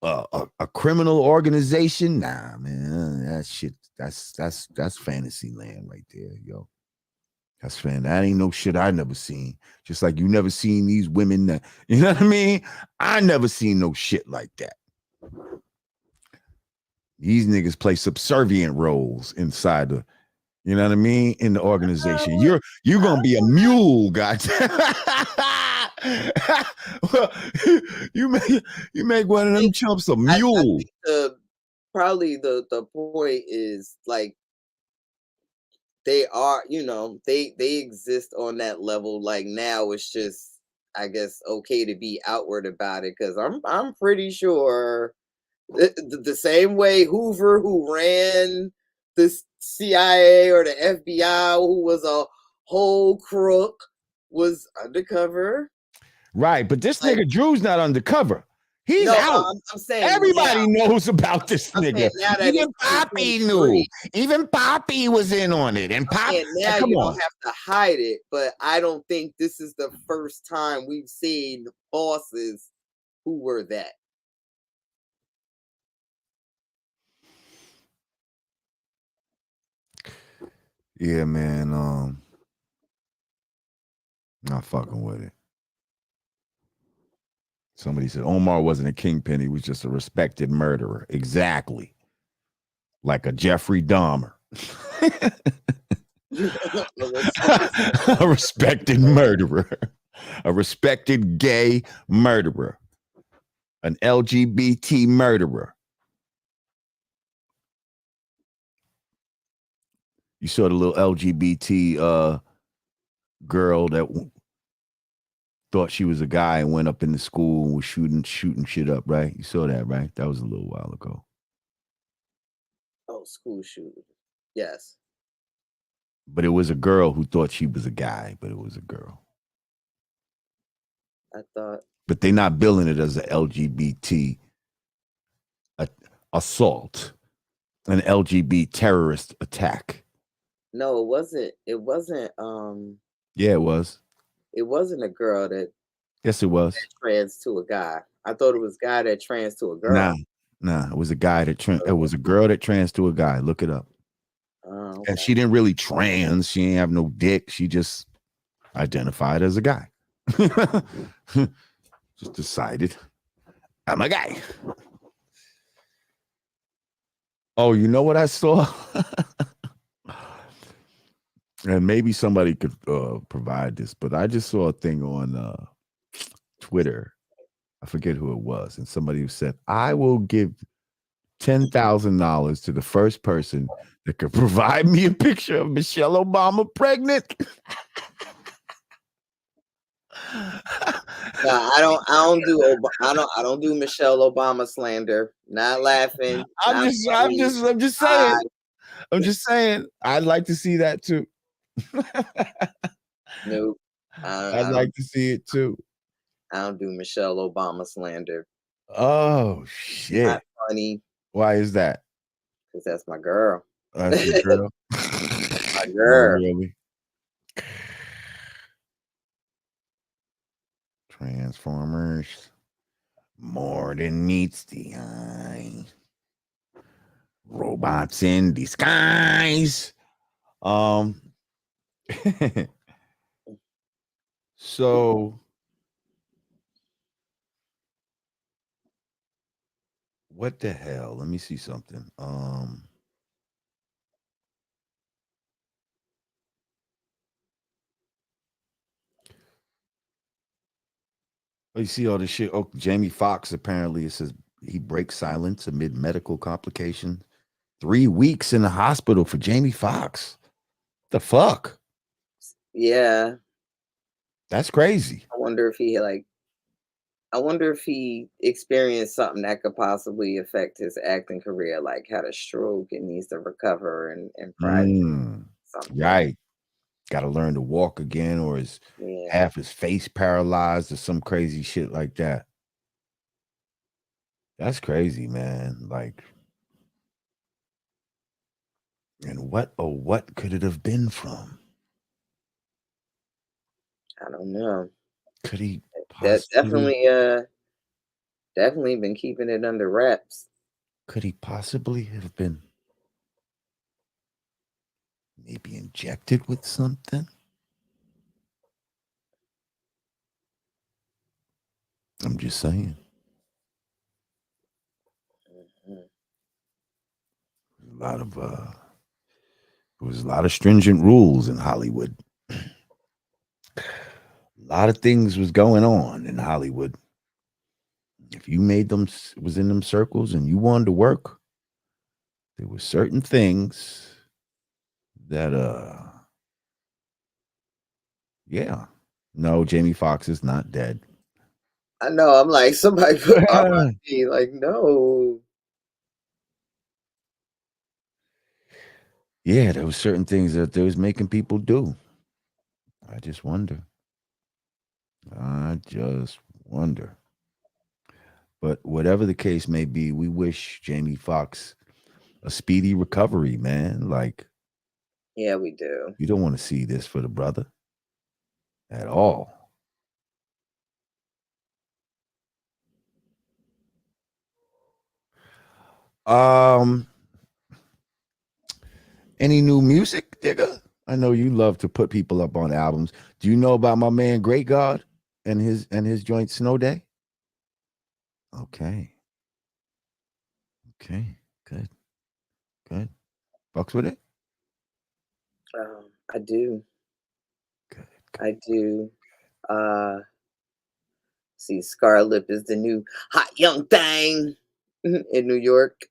S1: a criminal organization. Nah, man, that shit, that's fantasy land right there, yo. That ain't no shit I never seen. Just like you never seen these women that, you know what I mean? I never seen no shit like that. These niggas play subservient roles inside the, you know what I mean, in the organization. You're gonna be a mule, goddamn. Well, you make one of them chumps a mule.
S2: I think probably the point is like they are, you know, they exist on that level. Like now it's just, I guess, okay to be outward about it, because I'm pretty sure the same way Hoover, who ran the CIA or the FBI, who was a whole crook, was undercover.
S1: Right, but this nigga Drew's not undercover. He's out.
S2: I'm saying
S1: everybody knows about this nigga. Even Poppy knew. Even Poppy was in on it. And Poppy,
S2: now you don't have to hide it. But I don't think this is the first time we've seen bosses who were that.
S1: Yeah, man. Not fucking with it. Somebody said Omar wasn't a kingpin. He was just a respected murderer. Exactly. Like a Jeffrey Dahmer. A respected murderer. A respected gay murderer. An LGBT murderer. You saw the little LGBT girl that thought she was a guy and went up in the school and was shooting shit up, right? You saw that, right? That was a little while ago.
S2: Oh, school shooting. Yes.
S1: But it was a girl who thought she was a guy, but it was a girl.
S2: I thought
S1: but they're not billing it as an LGBT assault, an LGBT terrorist attack.
S2: No, it wasn't. It wasn't.
S1: Yeah, it was.
S2: It wasn't a girl that
S1: Yes, it was.
S2: trans to a guy. I thought it was a guy that trans to a
S1: Nah,
S2: girl.
S1: it was a guy that it was a girl that trans to a guy. Look it up.
S2: Oh,
S1: And
S2: okay.
S1: she didn't really trans. She didn't have no dick. She just identified as a guy. Just decided I'm a guy. Oh, you know what I saw? And maybe somebody could provide this, but I just saw a thing on Twitter. I forget who it was. And somebody who said, I will give $10,000 to the first person that could provide me a picture of Michelle Obama pregnant.
S2: No, I don't do Michelle Obama slander. Not laughing.
S1: I'm just saying. I'm just saying. I'd like to see that too.
S2: Nope.
S1: I'd like to see it too.
S2: I don't do Michelle Obama slander.
S1: Oh shit!
S2: Not funny.
S1: Why is that?
S2: Because that's my girl.
S1: That's your girl.
S2: My girl.
S1: Oh, really? Transformers, more than meets the eye. Robots in disguise. So what the hell? Let me see something. You see all this shit. Oh, Jamie Foxx apparently it says he breaks silence amid medical complications. 3 weeks in the hospital for Jamie Foxx. The fuck?
S2: Yeah.
S1: That's crazy.
S2: I wonder if he experienced something that could possibly affect his acting career, like had a stroke and needs to recover and something.
S1: Right. Got to learn to walk again, or is half his face paralyzed or some crazy shit like that. That's crazy, man. Like, and what could it have been from?
S2: I don't know.
S1: Could he
S2: Definitely been keeping it under wraps.
S1: Could he possibly have been maybe injected with something? I'm just saying. A lot of there was a lot of stringent rules in Hollywood. A lot of things was going on in Hollywood. If you made them was in them circles and you wanted to work, there were certain things that yeah. No, Jamie Foxx is not dead.
S2: I know. I'm like, somebody put RIP. Like, no.
S1: Yeah, there were certain things that they was making people do. I just wonder. But whatever the case may be, we wish Jamie Foxx a speedy recovery, man. Like,
S2: yeah, we do.
S1: You don't want to see this for the brother at all. Any new music, Digga? I know you love to put people up on albums. Do you know about my man Great God and his joint Snow Day? Okay. Good. Fucks with it?
S2: I do.
S1: Good.
S2: I do. See, Scarlett is the new hot young thing in New York.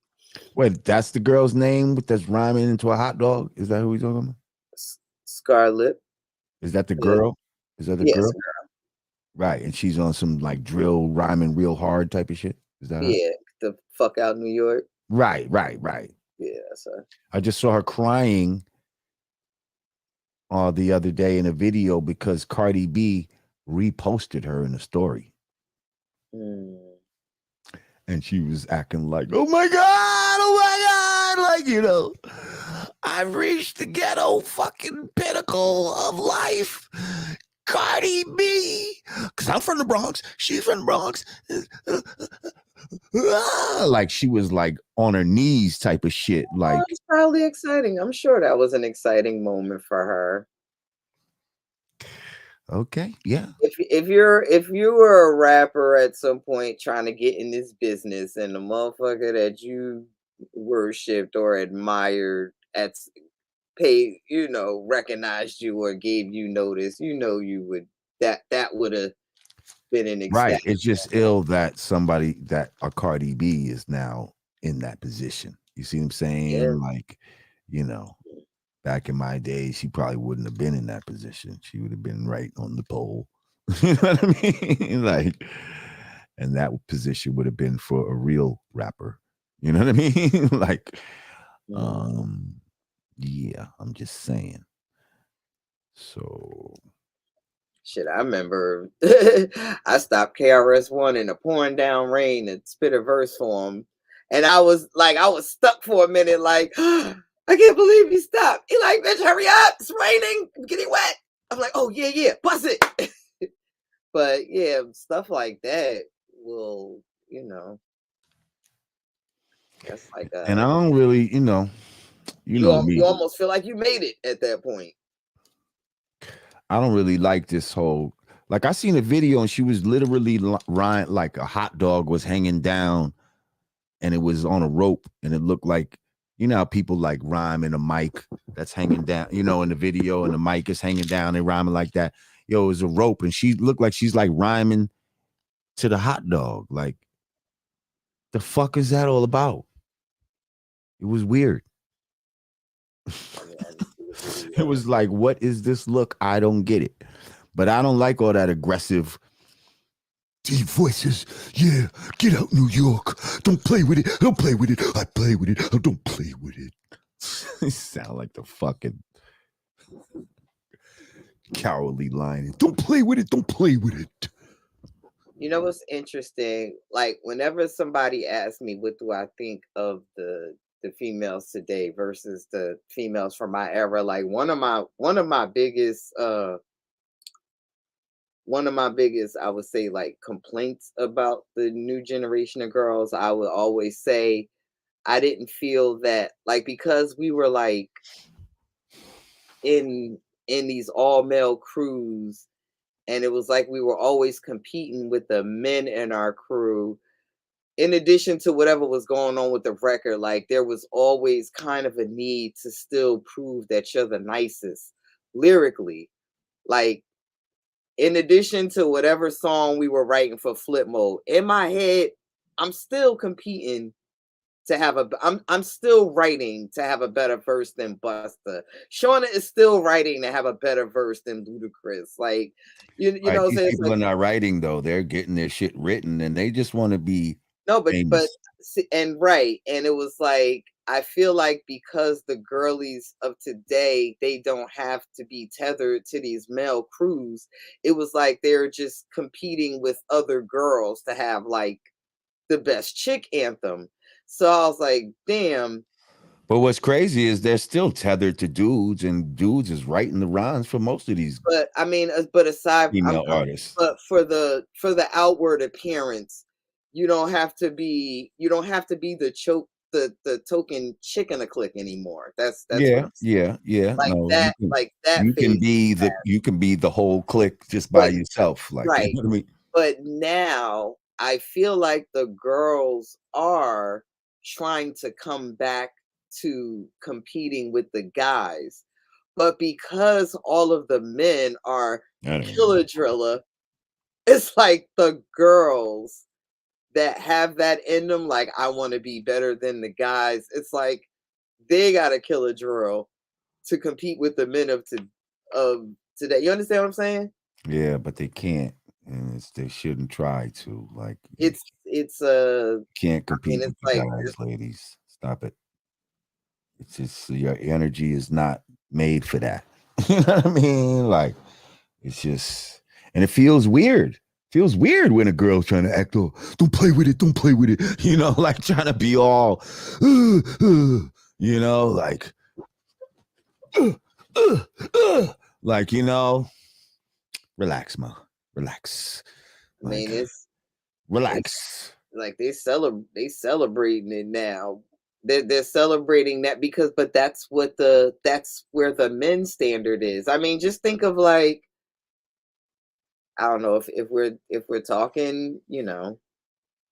S1: Wait, that's the girl's name that's rhyming into a hot dog? Is that who we talking about?
S2: Scarlett.
S1: Is that the girl? Is that the
S2: yes,
S1: girl?
S2: girl.
S1: Right, and she's on some like drill rhyming real hard type of shit. Is that her?
S2: Yeah, the fuck out New York.
S1: Right.
S2: Yeah, that's her.
S1: I just saw her crying the other day in a video because Cardi B reposted her in a story. And she was acting like, oh my God, like, you know, I've reached the ghetto fucking pinnacle of life. Cardi B, because I'm from the Bronx, she's from the Bronx. Like she was like on her knees type of shit. Like,
S2: it's probably exciting. I'm sure that was an exciting moment for her.
S1: okay, yeah.
S2: If you were a rapper at some point trying to get in this business, and the motherfucker that you worshipped or admired at pay, recognized you or gave you notice, you would that would have been an
S1: Right.
S2: ecstatic
S1: It's just
S2: moment.
S1: ill that somebody that a Cardi B is now in that position. You see what I'm saying?
S2: Yeah.
S1: Like, you know, back in my day, she probably wouldn't have been in that position. She would have been right on the pole. You know what I mean? Like, and that position would have been for a real rapper. You know what I mean? Like, yeah, I'm just saying. So
S2: Shit, I remember I stopped KRS-One in a pouring down rain and spit a verse for him. And I was stuck for a minute, like, I can't believe he stopped. He like, bitch, hurry up. It's raining. I'm getting wet. I'm like, oh, yeah, bust it. But yeah, stuff like that will, that's like
S1: and I don't really, you know
S2: you
S1: me.
S2: almost feel like you made it at that point.
S1: I don't really like this whole, like I seen a video and she was literally like a hot dog was hanging down and it was on a rope and it looked like, you know how people like rhyme in a mic that's hanging down, you know, in the video and the mic is hanging down and rhyming like that. Yo, it was a rope and she looked like she's like rhyming to the hot dog. Like, the fuck is that all about? It was weird. It was like, what is this look? I don't get it. But I don't like all that aggressive deep voices. Yeah, get out, New York. Don't play with it. Don't play with it. I play with it. Oh, don't play with it. They sound like the fucking cowardly lion. Don't play with it. Don't play with it.
S2: You know what's interesting? Like whenever somebody asks me what do I think of the females today versus the females from my era, like one of my biggest I would say like complaints about the new generation of girls, I would always say I didn't feel that, like, because we were like in these all male crews, and it was like we were always competing with the men in our crew. In addition to whatever was going on with the record, like there was always kind of a need to still prove that you're the nicest lyrically. Like, in addition to whatever song we were writing for Flip Mode, in my head, I'm still competing to have I'm still writing to have a better verse than Busta. Shauna is still writing to have a better verse than Ludacris. Like, you
S1: Right,
S2: know what I'm
S1: these
S2: saying? It's
S1: people
S2: like,
S1: are not writing though. They're getting their shit written and they just want to be
S2: no, but
S1: famous.
S2: and right, and it was like I feel like because the girlies of today, they don't have to be tethered to these male crews. It was like they're just competing with other girls to have like the best chick anthem. So I was like, damn.
S1: But what's crazy is they're still tethered to dudes, and dudes is writing the rhymes for most of these
S2: But I mean, but aside,
S1: female artists.
S2: but for the outward appearance, you don't have to be the token chick in the clique anymore. That's what
S1: Yeah,
S2: I'm saying.
S1: yeah, yeah. No,
S2: Like that
S1: you can
S2: phase.
S1: be the whole clique just by
S2: But
S1: yourself. Like, you
S2: right.
S1: know what I mean?
S2: But now I feel like the girls are trying to come back to competing with the guys. But because all of the men are
S1: I don't know.
S2: killer driller, it's like the girls that have that in them, like, I want to be better than the guys. It's like they got to kill a drill to compete with the men of today. You understand what I'm saying?
S1: Yeah, but they can't, and they shouldn't try to. Like, you
S2: It's
S1: can't
S2: I mean,
S1: compete
S2: it's
S1: with the
S2: like
S1: guys, ladies. Stop it. It's just your energy is not made for that. You know what I mean? Like, it's just, and it feels weird. It feels weird when a girl's trying to act all, don't play with it, don't play with it. You know, like trying to be all, you know, like, you know, relax, ma, relax.
S2: I mean,
S1: Like,
S2: it's
S1: relax.
S2: like they celebrating it now. They're celebrating that because, but that's where the men's standard is. I mean, just think of like, I don't know if we're talking, you know,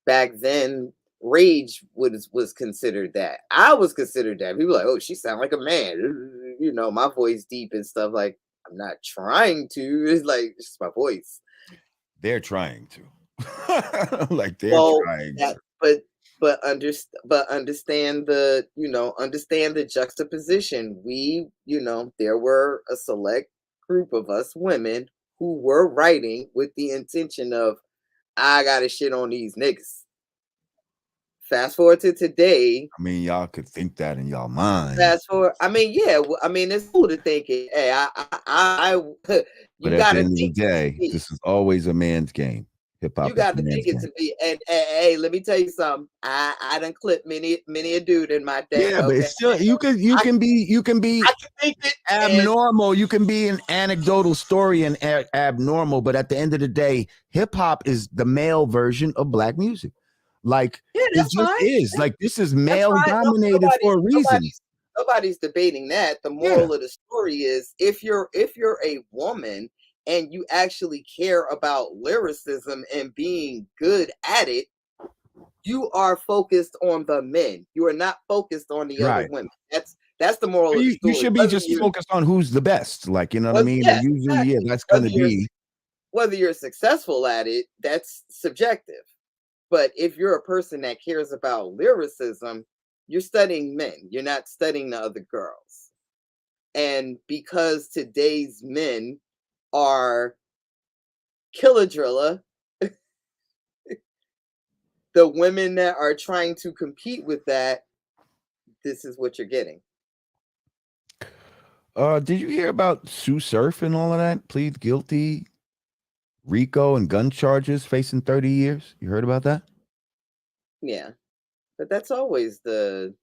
S2: back then, rage was considered that. I was considered that. People were like, oh, she sound like a man, you know, my voice deep and stuff. Like, I'm not trying to. It's like it's just my voice.
S1: They're trying to. Like they're
S2: Well,
S1: trying
S2: that
S1: to.
S2: but understand the, you know, understand the juxtaposition. We, you know, there were a select group of us women who were writing with the intention of, I gotta shit on these niggas. Fast forward to today.
S1: I mean, y'all could think that in y'all mind.
S2: Fast forward. I mean, yeah. I mean, it's cool to think it. Hey,
S1: But
S2: you
S1: at the
S2: gotta
S1: end of the
S2: think it to
S1: day,
S2: be.
S1: this is always a man's game. Hip
S2: You
S1: hop is
S2: got
S1: a
S2: to
S1: man's
S2: think it
S1: game.
S2: to be. And hey, let me tell you something. I done clipped many a dude in my day.
S1: Yeah, but
S2: Okay,
S1: it's still you
S2: I,
S1: can be
S2: I can think it, and
S1: abnormal. You can be an anecdotal story and abnormal, but at the end of the day, hip hop is the male version of black music. Like
S2: yeah,
S1: it
S2: that's
S1: just
S2: fine.
S1: is. Like this is
S2: That's
S1: male
S2: fine.
S1: dominated for a reason.
S2: Nobody's debating that. The
S1: Yeah.
S2: moral of the story is if you're a woman and you actually care about lyricism and being good at it, you are focused on the men. You are not focused on the other
S1: Right.
S2: women. That's the moral of the
S1: You
S2: story.
S1: should be just focused on who's the best. Like, you know what I mean? And
S2: Yes,
S1: usually, yeah,
S2: exactly.
S1: that's gonna be
S2: Whether you're successful at it, that's subjective. But if you're a person that cares about lyricism, you're studying men. You're not studying the other girls. And because today's men are killer driller, the women that are trying to compete with that, this is what you're getting.
S1: did you hear about Sue Surf and all of that? Plead guilty, RICO and gun charges facing 30 years. You heard about that?
S2: Yeah. But that's always the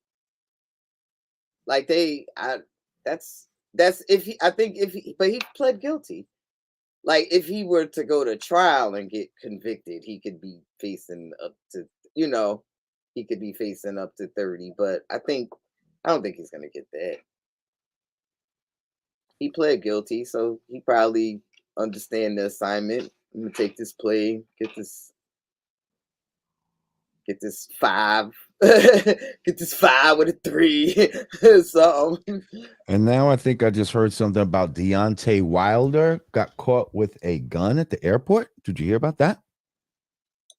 S2: like they I that's if he I think if he but he pled guilty. Like if he were to go to trial and get convicted, he could be facing up to, you know, he could be facing up to 30. But I don't think he's gonna get that. He pled guilty, so he probably understand the assignment. I'm gonna take this play, get this five, get this five with a three. So
S1: And now I think I just heard something about Deontay Wilder got caught with a gun at the airport. Did you hear about that?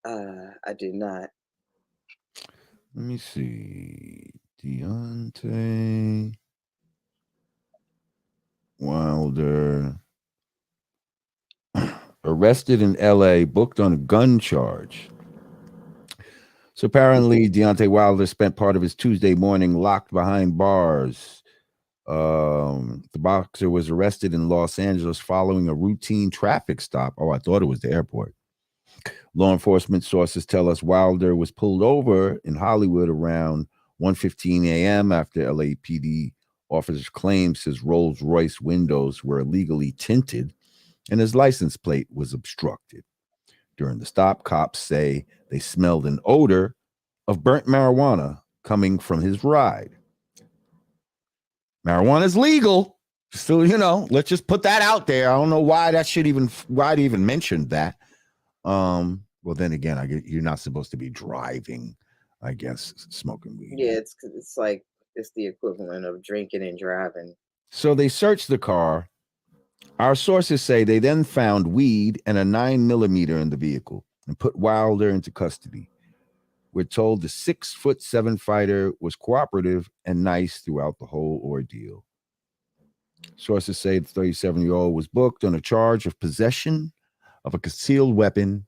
S2: I did not.
S1: Let me see. Deontay Wilder arrested in LA, booked on a gun charge. So apparently Deontay Wilder spent part of his Tuesday morning locked behind bars. The boxer was arrested in Los Angeles following a routine traffic stop. Oh, I thought it was the airport. Law enforcement sources tell us Wilder was pulled over in Hollywood around 1:15 a.m. after LAPD officers claims his Rolls-Royce windows were illegally tinted and his license plate was obstructed. During the stop, cops say they smelled an odor of burnt marijuana coming from his ride. Marijuana is legal. So, you know, let's just put that out there. I don't know why why they even mentioned that. Well, then again, I get you're not supposed to be driving, I guess, smoking weed.
S2: Yeah, it's like it's the equivalent of drinking and driving.
S1: So they searched the car. Our sources say they then found weed and a 9mm in the vehicle and put Wilder into custody. We're told the 6'7" fighter was cooperative and nice throughout the whole ordeal. Sources say the 37-year-old was booked on a charge of possession of a concealed weapon.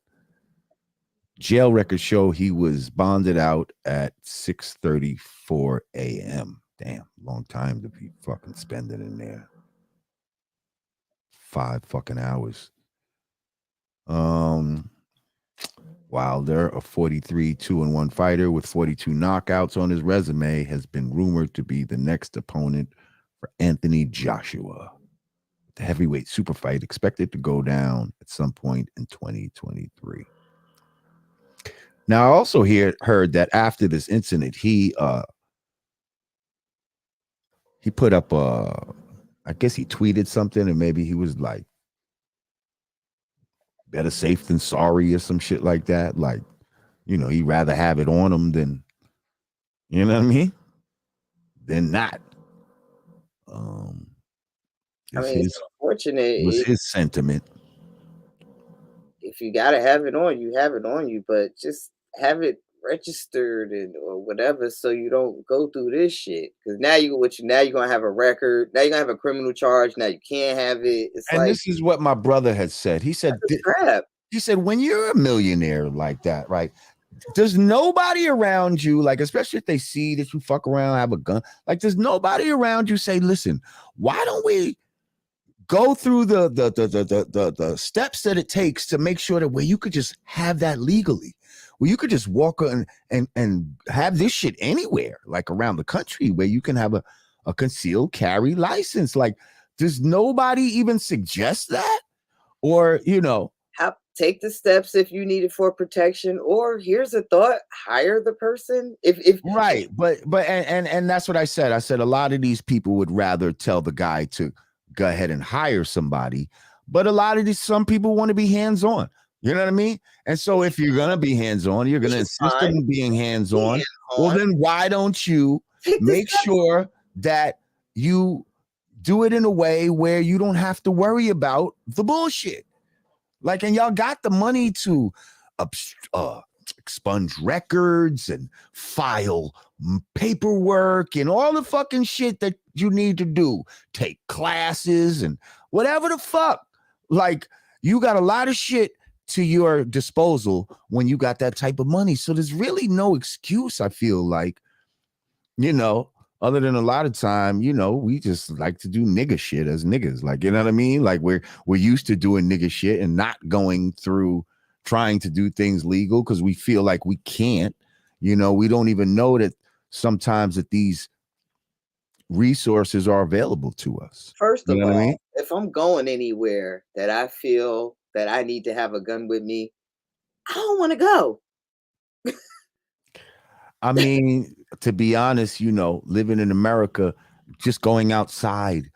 S1: Jail records show he was bonded out at 6:34 a.m. Damn, long time to be fucking spending in there. 5 fucking hours. Wilder, a 43 2-1 fighter with 42 knockouts on his resume, has been rumored to be the next opponent for Anthony Joshua. The heavyweight super fight expected to go down at some point in 2023. Now, I also heard that after this incident, he put up I guess he tweeted something, and maybe he was like, better safe than sorry or some shit like that. Like, he'd rather have it on him than, you know what I mean? Than not.
S2: I mean, it's unfortunate.
S1: Was his sentiment.
S2: If you gotta have it on you, have it on you, but just have it registered or whatever, so you don't go through this shit. Because now you're gonna have a record. Now you're gonna have a criminal charge. Now you can't have it. It's
S1: And
S2: like,
S1: this is what my brother had said. He said,
S2: crap.
S1: He said, when you're a millionaire like that, right? There's nobody around you, like, especially if they see that you fuck around, have a gun, like, there's nobody around you say, listen, why don't we go through the steps that it takes to make sure that where you could just have that legally, where you could just walk and have this shit anywhere, like around the country, where you can have a concealed carry license. Like, does nobody even suggest that? Or,
S2: take the steps if you need it for protection, or here's a thought: hire the person. If
S1: right, but and that's what I said. I said a lot of these people would rather tell the guy to go ahead and hire somebody, but a lot of some people want to be hands-on. You know what I mean? And so if you're gonna be hands-on, you're gonna insist on being hands-on. Well, then why don't you make sure that you do it in a way where you don't have to worry about the bullshit? Like, and y'all got the money to expunge records and file paperwork and all the fucking shit that you need to do. Take classes and whatever the fuck. Like, you got a lot of shit to your disposal when you got that type of money. So there's really no excuse, I feel like, other than a lot of time, we just like to do nigga shit as niggas. Like, you know what I mean? Like, we're used to doing nigga shit and not going through trying to do things legal because we feel like we can't. We don't even know that sometimes that these resources are available to us.
S2: First of all, if I'm going anywhere that I feel that I need to have a gun with me, I don't want to go.
S1: I mean, to be honest, living in America, just going outside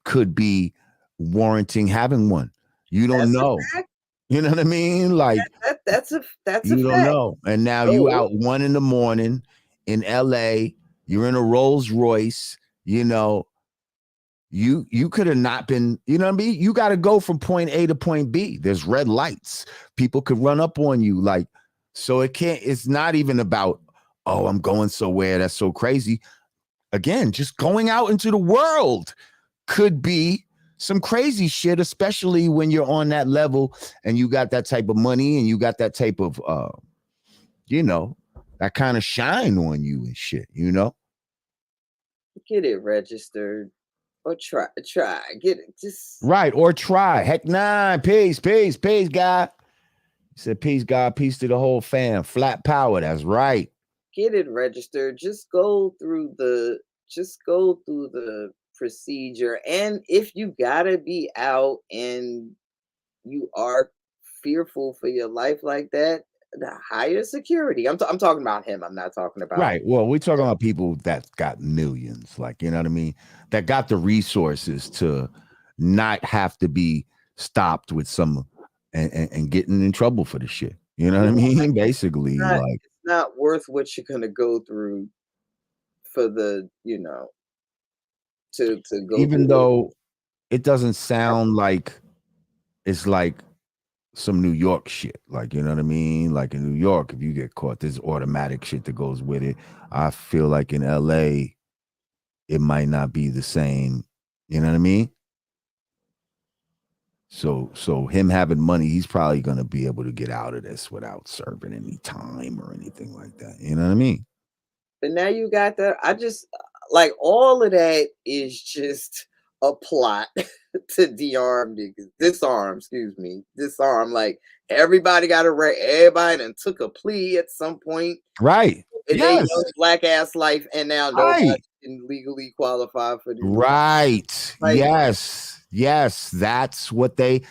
S1: could be warranting having one. You don't know. You know what I mean? Like,
S2: that's a
S1: you don't know. And now you out 1 a.m. in LA, you're in a Rolls Royce, you could have not been, you know what I mean? You got to go from point A to point B. There's red lights. People could run up on you. Like, so it's not even about, oh, I'm going somewhere that's so crazy. Again, just going out into the world could be some crazy shit, especially when you're on that level and you got that type of money and you got that type of, that kind of shine on you and shit,
S2: Get it registered or try, get it. Just
S1: right. Or try. Heck nah. Peace, God. He said, peace, God, peace to the whole fam. Flat power. That's right.
S2: Get it registered. Just go through the procedure. And if you gotta be out and you are fearful for your life like that, the higher security. I'm talking about him. I'm not talking about
S1: right. Well, we're talking about people that got millions, like, you know what I mean, that got the resources to not have to be stopped with some and getting in trouble for the shit. You know what I mean? Basically, like,
S2: it's not worth what you're gonna go through for the, to go.
S1: Even though it doesn't sound like it's like some New York shit, like, you know what I mean? Like, in New York, if you get caught, there's automatic shit that goes with it. I feel like in LA, it might not be the same. You know what I mean? So him having money, he's probably gonna be able to get out of this without serving any time or anything like that. You know what I mean?
S2: But now you got that. I just like all of that is just a plot to disarm niggas. Disarm. Like everybody got arrested. Everybody and took a plea at some point
S1: Right.
S2: in their
S1: Yes.
S2: young black ass life, and now nobody
S1: Right.
S2: can legally qualify for this.
S1: Right.
S2: Like,
S1: yes. Yes. That's what they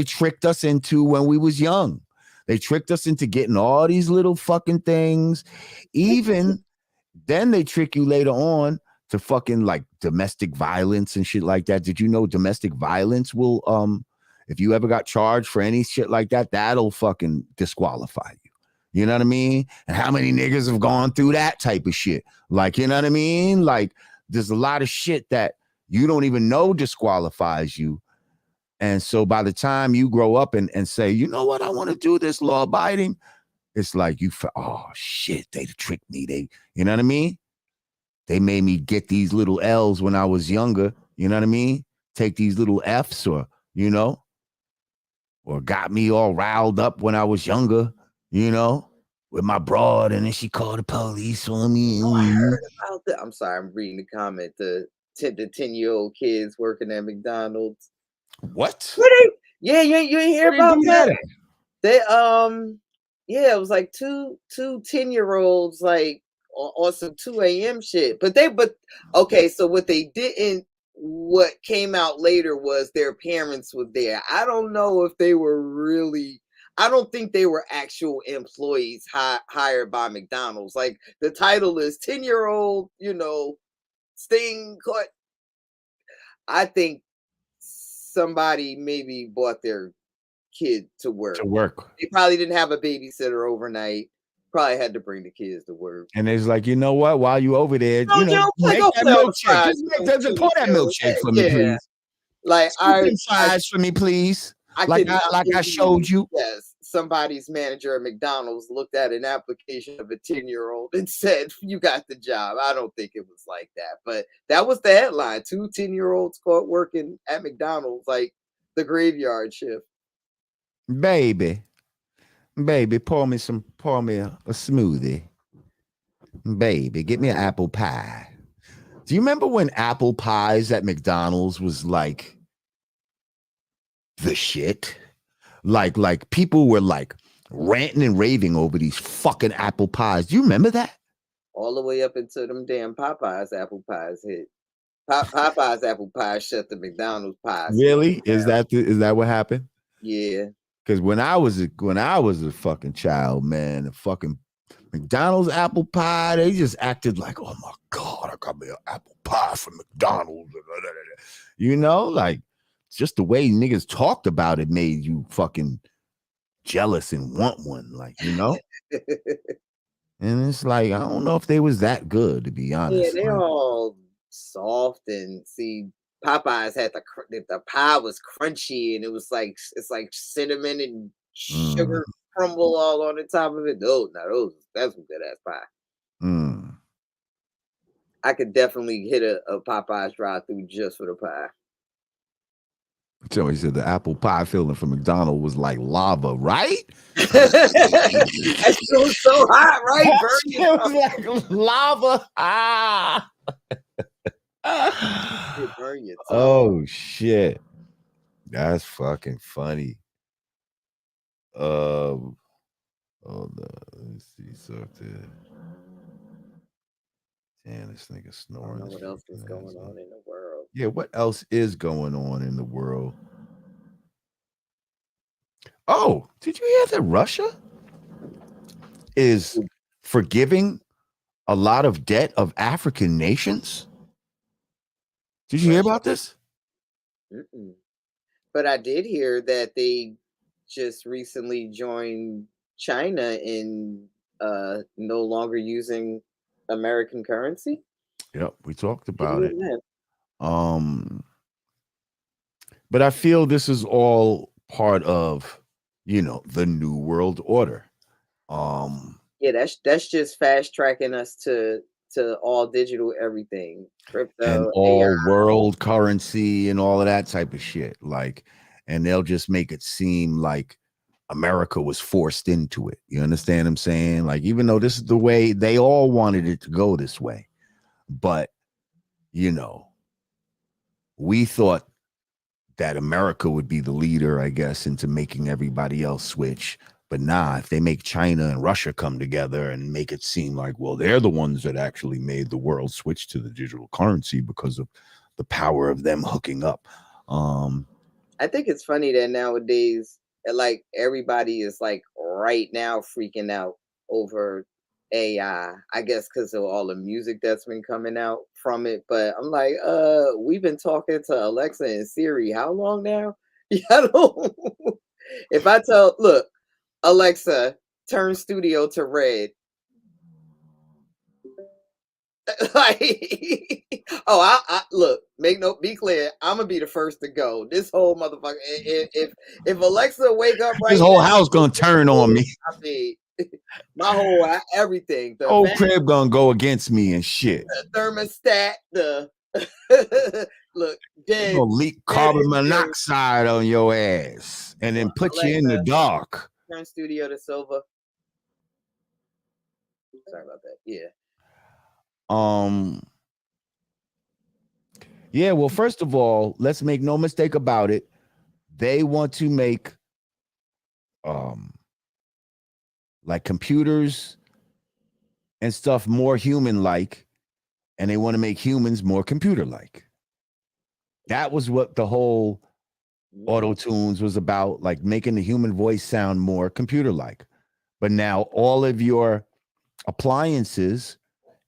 S1: tricked us into when we was young. They tricked us into getting all these little fucking things. Even then they trick you later on to fucking like domestic violence and shit like that. Did you know domestic violence will if you ever got charged for any shit like that, that'll fucking disqualify you. You know what I mean? And how many niggas have gone through that type of shit? Like, you know what I mean? Like, there's a lot of shit that you don't even know disqualifies you. And so by the time you grow up and say, you know what, I want to do this law abiding, it's like oh shit, they tricked me. You know what I mean? They made me get these little L's when I was younger. You know what I mean? Take these little F's or got me all riled up when I was younger, with my broad, and then she called the police on me.
S2: oh, I heard about that. I'm sorry, I'm reading the comment. The 10-year-old kids working at McDonald's.
S1: What?
S2: Yeah, you ain't hear about that? They yeah, it was like two 10-year-olds like on some 2 a.m. shit. But okay, so what came out later was their parents were there. I don't know if they were really, I don't think they were actual employees hired by McDonald's. Like the title is 10-year-old, sting caught. I think somebody maybe bought their kid to work. They probably didn't have a babysitter overnight. Probably had to bring the kids to work.
S1: And it's like, you know what? While you over there, make that milkshake. Just pour that milkshake for me, please.
S2: Like
S1: fries for me, please. I showed you.
S2: Yes, somebody's manager at McDonald's looked at an application of a 10-year-old and said, "You got the job." I don't think it was like that, but that was the headline: 2 10-year-olds caught working at McDonald's, like the graveyard shift.
S1: Baby, pour me a smoothie. Baby, get me an apple pie. Do you remember when apple pies at McDonald's was like the shit? Like people were like ranting and raving over these fucking apple pies. Do you remember that?
S2: All the way up until them damn Popeyes apple pies hit. Popeyes apple pie shut the McDonald's pies.
S1: Really? Is that what happened?
S2: Yeah.
S1: Because when I was a fucking child, man, the fucking McDonald's apple pie, they just acted like, oh my God, I got me an apple pie from McDonald's. Like just the way niggas talked about it made you fucking jealous and want one, And it's like, I don't know if they was that good, to be honest.
S2: Yeah, they're all soft, and see, Popeyes had the pie was crunchy, and it's like cinnamon and sugar crumble all on the top of it. That's some good ass pie. I could definitely hit a Popeyes drive-through just for the pie.
S1: So he said the apple pie filling from McDonald's was like lava, right?
S2: That shit was so hot, right?
S1: It was like lava. Oh shit, that's fucking funny. Hold on, let's see something. Damn, this nigga snoring.
S2: I don't know what else is going on in the world.
S1: Yeah, what else is going on in the world? Oh, did you hear that Russia is forgiving a lot of debt of African nations? Did you hear about this?
S2: Mm-mm. But I did hear that they just recently joined China in no longer using American currency.
S1: Yep, we talked about it. But I feel this is all part of, the new world order.
S2: Yeah, that's just fast tracking us to all digital everything, crypto,
S1: and all
S2: AI.
S1: World currency and all of that type of shit. And they'll just make it seem like America was forced into it. You understand what I'm saying? Like, even though this is the way they all wanted it to go this way, but we thought that America would be the leader, I guess, into making everybody else switch. But nah, if they make China and Russia come together and make it seem like, well, they're the ones that actually made the world switch to the digital currency because of the power of them hooking up.
S2: I think it's funny that nowadays, like everybody is like right now freaking out over AI. I guess because of all the music that's been coming out from it. But I'm like, we've been talking to Alexa and Siri how long now? Yeah, if I tell, look, Alexa, turn studio to red. Like, oh, I look, be clear. I'm gonna be the first to go. This whole motherfucker. If Alexa wake up right
S1: This whole
S2: now,
S1: house gonna turn on me.
S2: I mean, my whole everything. The
S1: Whole crib gonna go against me and shit.
S2: the thermostat. The look, dead.
S1: Gonna leak carbon monoxide on your ass and then put
S2: Alexa,
S1: you in the dark.
S2: Turn studio to silver. Sorry about that. Yeah.
S1: Yeah, well, first of all, let's make no mistake about it. They want to make like computers and stuff more human-like, and they want to make humans more computer-like. That was what the whole auto-tunes was about, like making the human voice sound more computer-like. But now all of your appliances,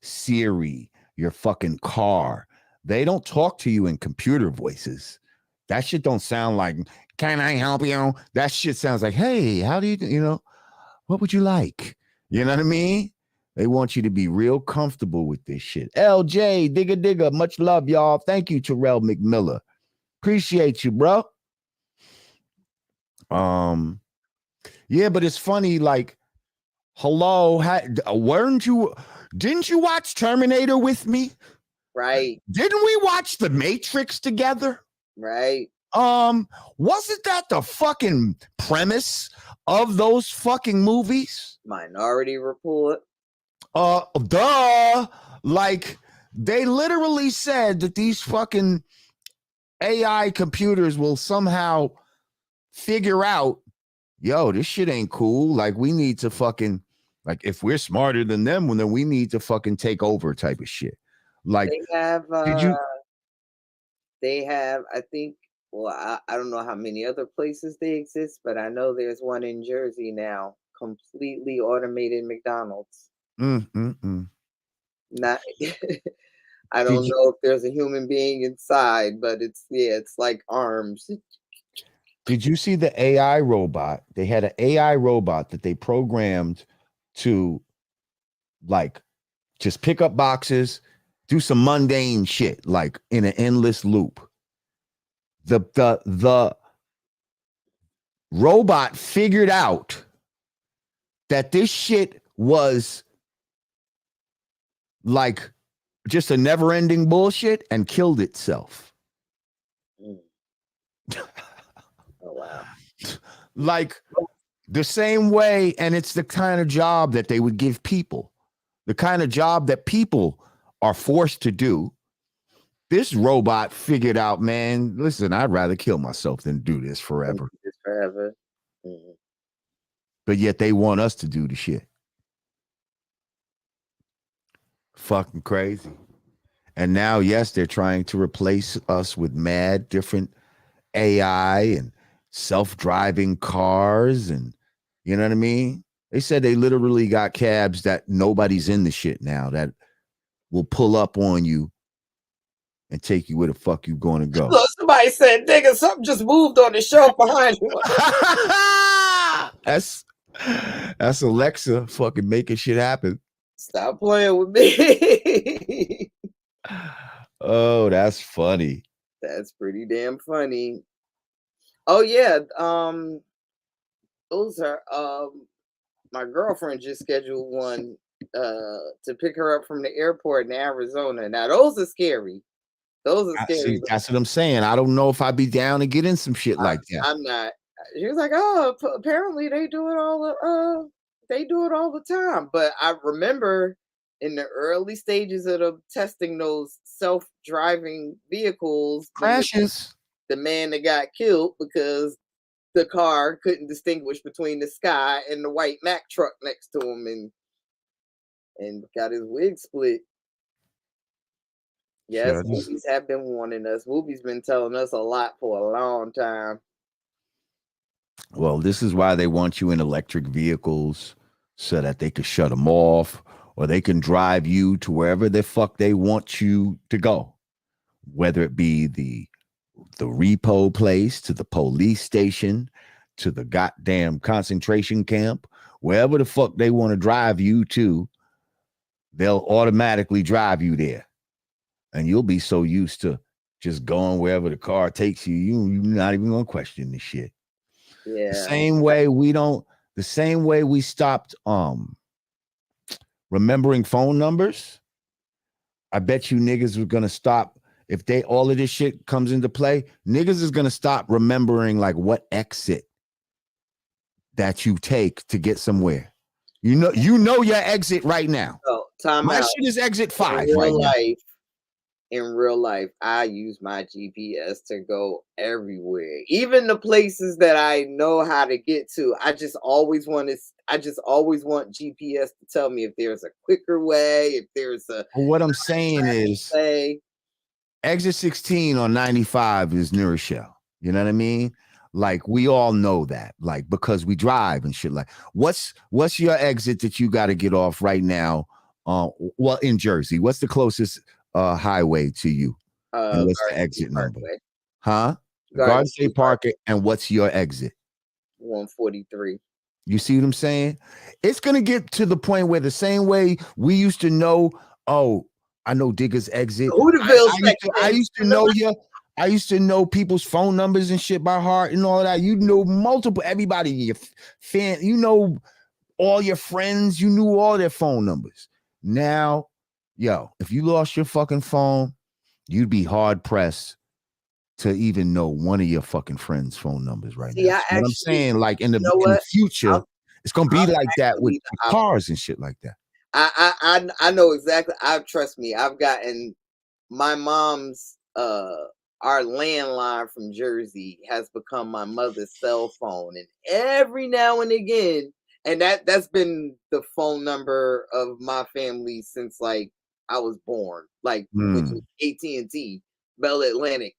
S1: Siri, your fucking car, they don't talk to you in computer voices. That shit don't sound like, can I help you? That shit sounds like, hey, how do you know, what would you like? You know what I mean? They want you to be real comfortable with this shit. LJ, Digga, much love, y'all. Thank you, Terrell McMillan. Appreciate you, bro. Yeah, but it's funny, like, hello, didn't you watch Terminator with me?
S2: Right.
S1: Didn't we watch The Matrix together?
S2: Right.
S1: Wasn't that the fucking premise of those fucking movies?
S2: Minority Report.
S1: Duh. Like, they literally said that these fucking AI computers will somehow figure out, yo, this shit ain't cool. Like, we need to fucking, like, if we're smarter than them, well, then we need to fucking take over type of shit. Like,
S2: they have, I think, well, I don't know how many other places they exist, but I know there's one in Jersey now, completely automated McDonald's. Not, I don't know if there's a human being inside, but it's like arms.
S1: Did you see the AI robot? They had an AI robot that they programmed to, like, just pick up boxes, do some mundane shit, like in an endless loop. The robot figured out that this shit was like just a never-ending bullshit and killed itself.
S2: Oh, wow.
S1: Like the same way, and it's the kind of job that they would give people, the kind of job that people are forced to do. This robot figured out, man, listen, I'd rather kill myself than do this forever.
S2: Mm-hmm.
S1: But yet they want us to do the shit. Fucking crazy. And now, yes, they're trying to replace us with mad different AI and self-driving cars, and you know what I mean? They said they literally got cabs that nobody's in the shit now that will pull up on you and take you where the fuck you going to go.
S2: Look, somebody said, "Nigga, something just moved on the shelf behind you."
S1: That's Alexa fucking making shit happen.
S2: Stop playing with me.
S1: Oh, that's funny.
S2: That's pretty damn funny. Oh yeah, those are my girlfriend just scheduled one to pick her up from the airport in Arizona. Now those are scary. Those are scary.
S1: See, that's what I'm saying. I don't know if I'd be down to get in some shit like that.
S2: I'm not. She was like, "Oh, apparently they do it all the time." But I remember in the early stages of testing those self-driving vehicles,
S1: Crashes.
S2: the man that got killed because the car couldn't distinguish between the sky and the white Mack truck next to him, and got his wig split. Yes,
S1: Sure,
S2: movies have been warning us. Movies been telling us a lot for a long time.
S1: well, this is why they want you in electric vehicles so that they can shut them off or they can drive you to wherever the fuck they want you to go, whether it be the repo place, to the police station, to the goddamn concentration camp, wherever the fuck they want to drive you to, they'll automatically drive you there. And you'll be so used to just going wherever the car takes you, you're not even gonna question this shit.
S2: Yeah.
S1: The same way we stopped remembering phone numbers, I bet you niggas were gonna stop. If they all of this shit comes into play, niggas is gonna stop remembering like what exit that you take to get somewhere. You know your exit right now.
S2: So time
S1: My
S2: out.
S1: shit is exit
S2: In
S1: 5
S2: real
S1: right now.
S2: life, in real life, I use my GPS to go everywhere, even the places that I know how to get to. I just always want GPS to tell me if there's a quicker way, if there's a.
S1: What I'm saying is,
S2: way.
S1: exit 16 on 95 is New Rochelle. You know what I mean? Like we all know that, like because we drive and shit. Like, what's your exit that you got to get off right now? Well, in Jersey, what's the closest highway to you? And what's the exit number? Huh? Garden State Park. And what's your exit?
S2: 143.
S1: You see what I'm saying? It's gonna get to the point where the same way we used to know, oh, I know Digga's exit. I used to know you. I used to know people's phone numbers and shit by heart and all that. You know everybody, your fan, you know all your friends, you knew all their phone numbers. Now, yo, if you lost your fucking phone, you'd be hard pressed to even know one of your fucking friends' phone numbers right now. So what I'm saying, like in the future, it's gonna be like that with cars and shit like that.
S2: I know exactly. Trust me. I've gotten my mom's our landline from Jersey has become my mother's cell phone, and every now and again, and that's been the phone number of my family since like I was born, like which was AT&T, Bell Atlantic.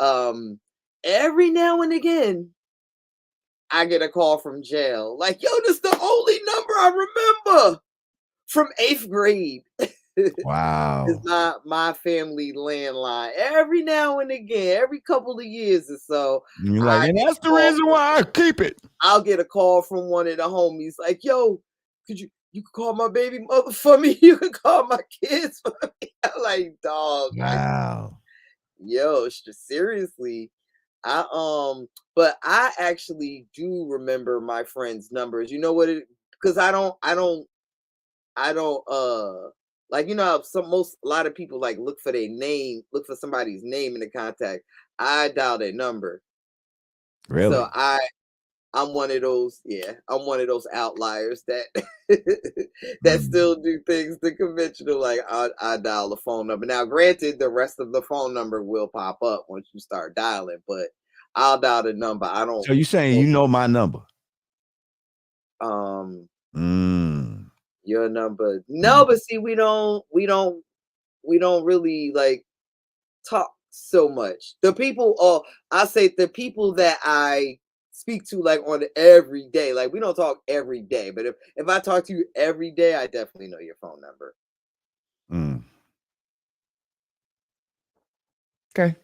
S2: Every now and again, I get a call from jail. Like, yo, this is the only number I remember from 8th grade.
S1: Wow.
S2: It's my family landline. Every now and again, every couple of years or so.
S1: And you're like, and that's the reason why I keep it.
S2: I'll get a call from one of the homies, like, yo, you can call my baby mother for me? You can call my kids for me. I'm like, dog.
S1: Wow.
S2: Yo, seriously. But I actually do remember my friends' numbers. You know what because I don't like, you know how a lot of people like look for their name, look for somebody's name in the contact. I dial their number.
S1: Really?
S2: So I'm one of those, I'm one of those outliers that that still do things the conventional, like I dial the phone number. Now, granted, the rest of the phone number will pop up once you start dialing, but I'll dial the number. I don't.
S1: So you saying you know my number?
S2: Your number? No, but see, we don't really like talk so much. The people, I say the people that I speak to like on every day. Like we don't talk every day, but if I talk to you every day, I definitely know your phone number.
S1: Okay.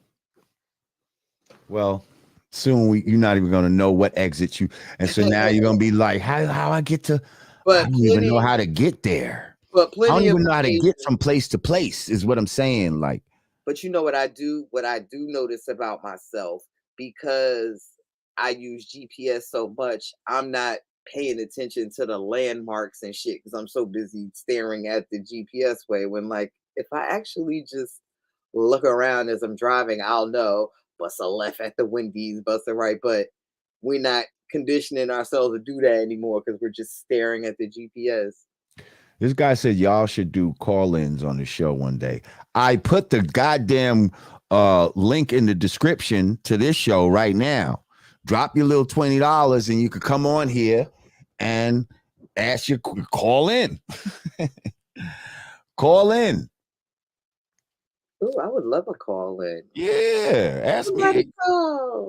S1: Well, soon you're not even gonna know what exit you, and so now you're gonna be like, how I get to?
S2: But
S1: I don't even know how to get there.
S2: But
S1: I don't
S2: plenty of
S1: even know how to get from place to place. Is what I'm saying. Like,
S2: but you know what I do? What I do notice about myself, because I use GPS so much, I'm not paying attention to the landmarks and shit because I'm so busy staring at the GPS way. When like if I actually just look around as I'm driving, I'll know bust a left at the Wendy's, bust a right. But we're not conditioning ourselves to do that anymore because we're just staring at the GPS.
S1: This guy said y'all should do call-ins on the show one day. I put the goddamn link in the description to this show right now. Drop your little $20 and you could come on here and ask your call in. Call in.
S2: Oh, I would love a call in.
S1: Yeah, ask me.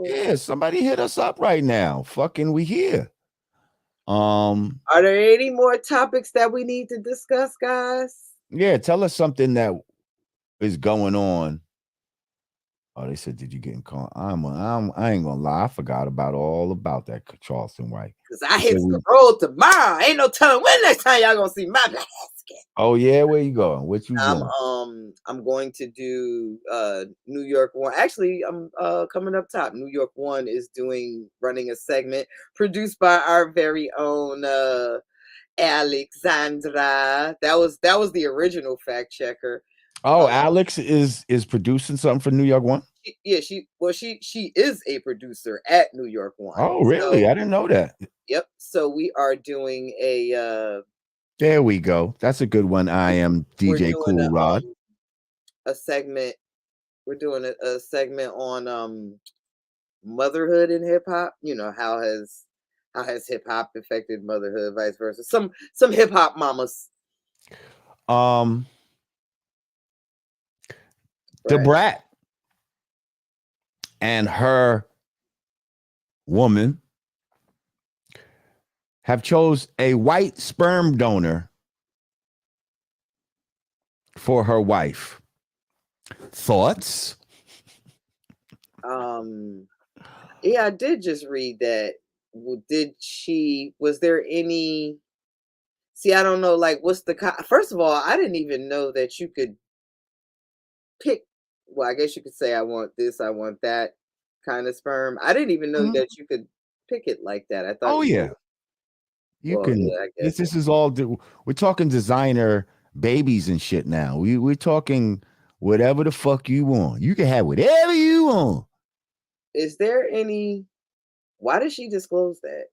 S1: Yeah, somebody hit us up right now. Fucking, we here.
S2: Are there any more topics that we need to discuss, guys?
S1: Yeah, tell us something that is going on. Oh, they said, did you get in call? I ain't gonna lie, I forgot all about that Charleston White.
S2: Because I hit the road tomorrow. Ain't no telling when next time y'all gonna see my basket.
S1: Oh yeah, where you going? What you doing?
S2: I'm going to do New York One. Actually, I'm coming up top. New York One is running a segment produced by our very own Alexandra. That was the original fact checker.
S1: Oh, Alex is producing something for New York One?
S2: Yeah, she is a producer at New York One.
S1: Oh, really? So, I didn't know that.
S2: Yep. So we are doing a
S1: there we go. That's a good one. I am DJ Cool Rod.
S2: A segment. We're doing a segment on motherhood in hip hop. You know, how has hip hop affected motherhood, vice versa. Some hip hop mamas.
S1: The Brat and her woman have chose a white sperm donor for her wife. Thoughts?
S2: Yeah, I did just read that. Was there any, see, I don't know, like, what's the, first of all, I didn't even know that you could pick, well, I guess you could say, I want this, I want that kind of sperm. I didn't even know that you could pick it like that. I thought,
S1: oh yeah. You can. Yeah, this is all. We're talking designer babies and shit now. We're talking whatever the fuck you want. You can have whatever you want.
S2: Is there any? Why did she disclose that?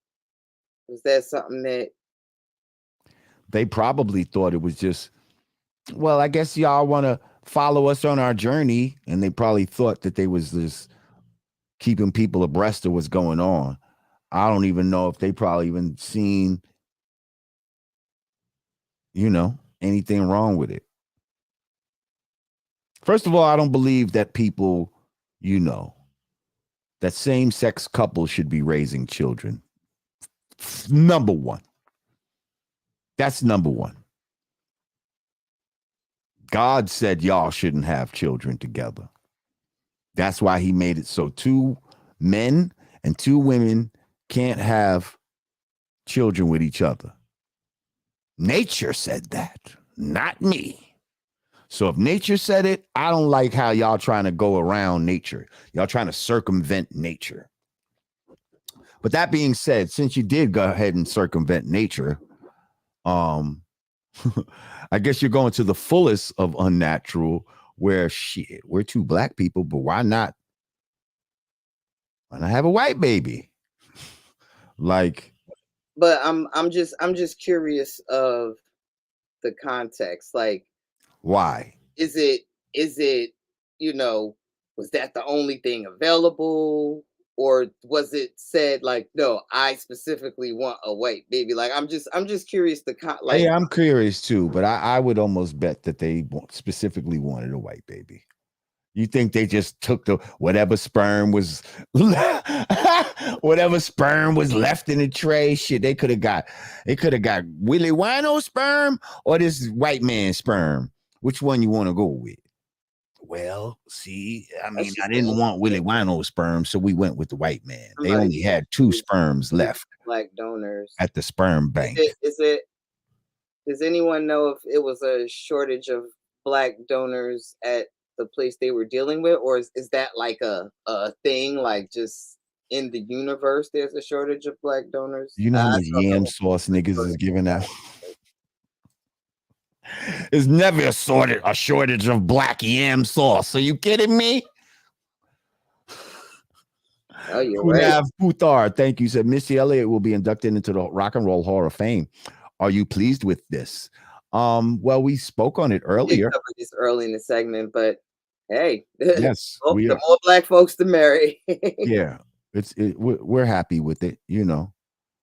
S2: Was that something that
S1: they probably thought it was just? Well, I guess y'all want to follow us on our journey, and they probably thought that they was just keeping people abreast of what's going on. I don't even know if they probably even seen, anything wrong with it. First of all, I don't believe that people, that same-sex couples should be raising children. Number one. That's number one. God said y'all shouldn't have children together. That's why he made it so 2 men and 2 women can't have children with each other. Nature said that, not me. So if nature said it, I don't like how y'all trying to go around nature. Y'all trying to circumvent nature. But that being said, since you did go ahead and circumvent nature, I guess you're going to the fullest of unnatural, where shit, we're 2 black people, but why not have a white baby? Like,
S2: but I'm just curious of the context. Like,
S1: why?
S2: Is it, was that the only thing available? Or was it said like, no, I specifically want a white baby? Like, I'm just curious like.
S1: Yeah, I'm curious too, but I would almost bet that they specifically wanted a white baby. You think they just took whatever sperm was left in the tray? Shit, they could have got Willie Wino sperm or this white man sperm. Which one you want to go with? Well, see, I mean, I didn't want Willie Wino sperm, so we went with the white man. They only had 2 sperms left.
S2: Black donors
S1: at the sperm bank.
S2: Does anyone know if it was a shortage of black donors at the place they were dealing with, or is that like a thing, like just in the universe there's a shortage of black donors?
S1: You know how much yam sauce niggas is giving out? There's never a shortage of black yam sauce. Are you kidding me?
S2: Oh, you're right.
S1: Puthar, thank you. Said Missy Elliott will be inducted into the Rock and Roll Hall of Fame. Are you pleased with this? Well, we spoke on it
S2: We did
S1: earlier.
S2: cover this early in the segment, but hey,
S1: Yes,
S2: oh,
S1: we
S2: the
S1: are.
S2: more black folks to marry.
S1: Yeah, we're happy with it, you know.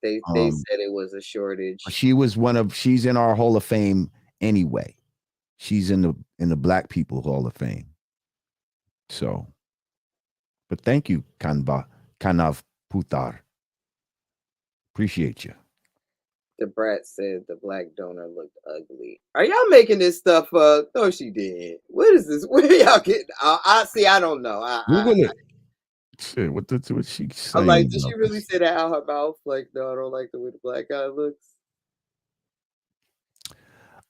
S2: They
S1: Um,
S2: said it was a shortage.
S1: she's in our Hall of Fame anyway. She's in the Black People Hall of Fame. So, but thank you, Kanav Putar. Appreciate you.
S2: The brat said the black donor looked ugly. Are y'all making this stuff up? No, she did. What is this? Where y'all getting? I see. I don't know.
S1: Google it. Shit, what she
S2: I'm
S1: saying
S2: like, did she
S1: about
S2: really
S1: this?
S2: say that out her mouth? Like, no, I don't like the way the black guy looks.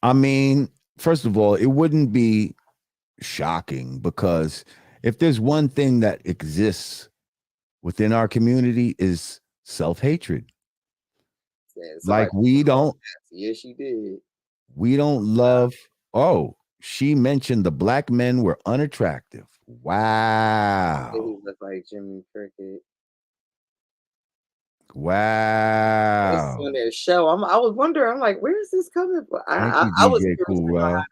S1: I mean, first of all, it wouldn't be shocking because if there's one thing that exists within our community is self-hatred.
S2: Saying
S1: Like
S2: somebody, yeah, she did.
S1: we don't love. Oh, she mentioned the black men were unattractive.
S2: He
S1: Wow.
S2: looked like Jimmy Cricket. This
S1: Wow.
S2: on their show. I was wondering. I'm like, where is this coming from?
S1: Thank you,
S2: I was
S1: DJ
S2: curious
S1: Cool
S2: to know
S1: Rob.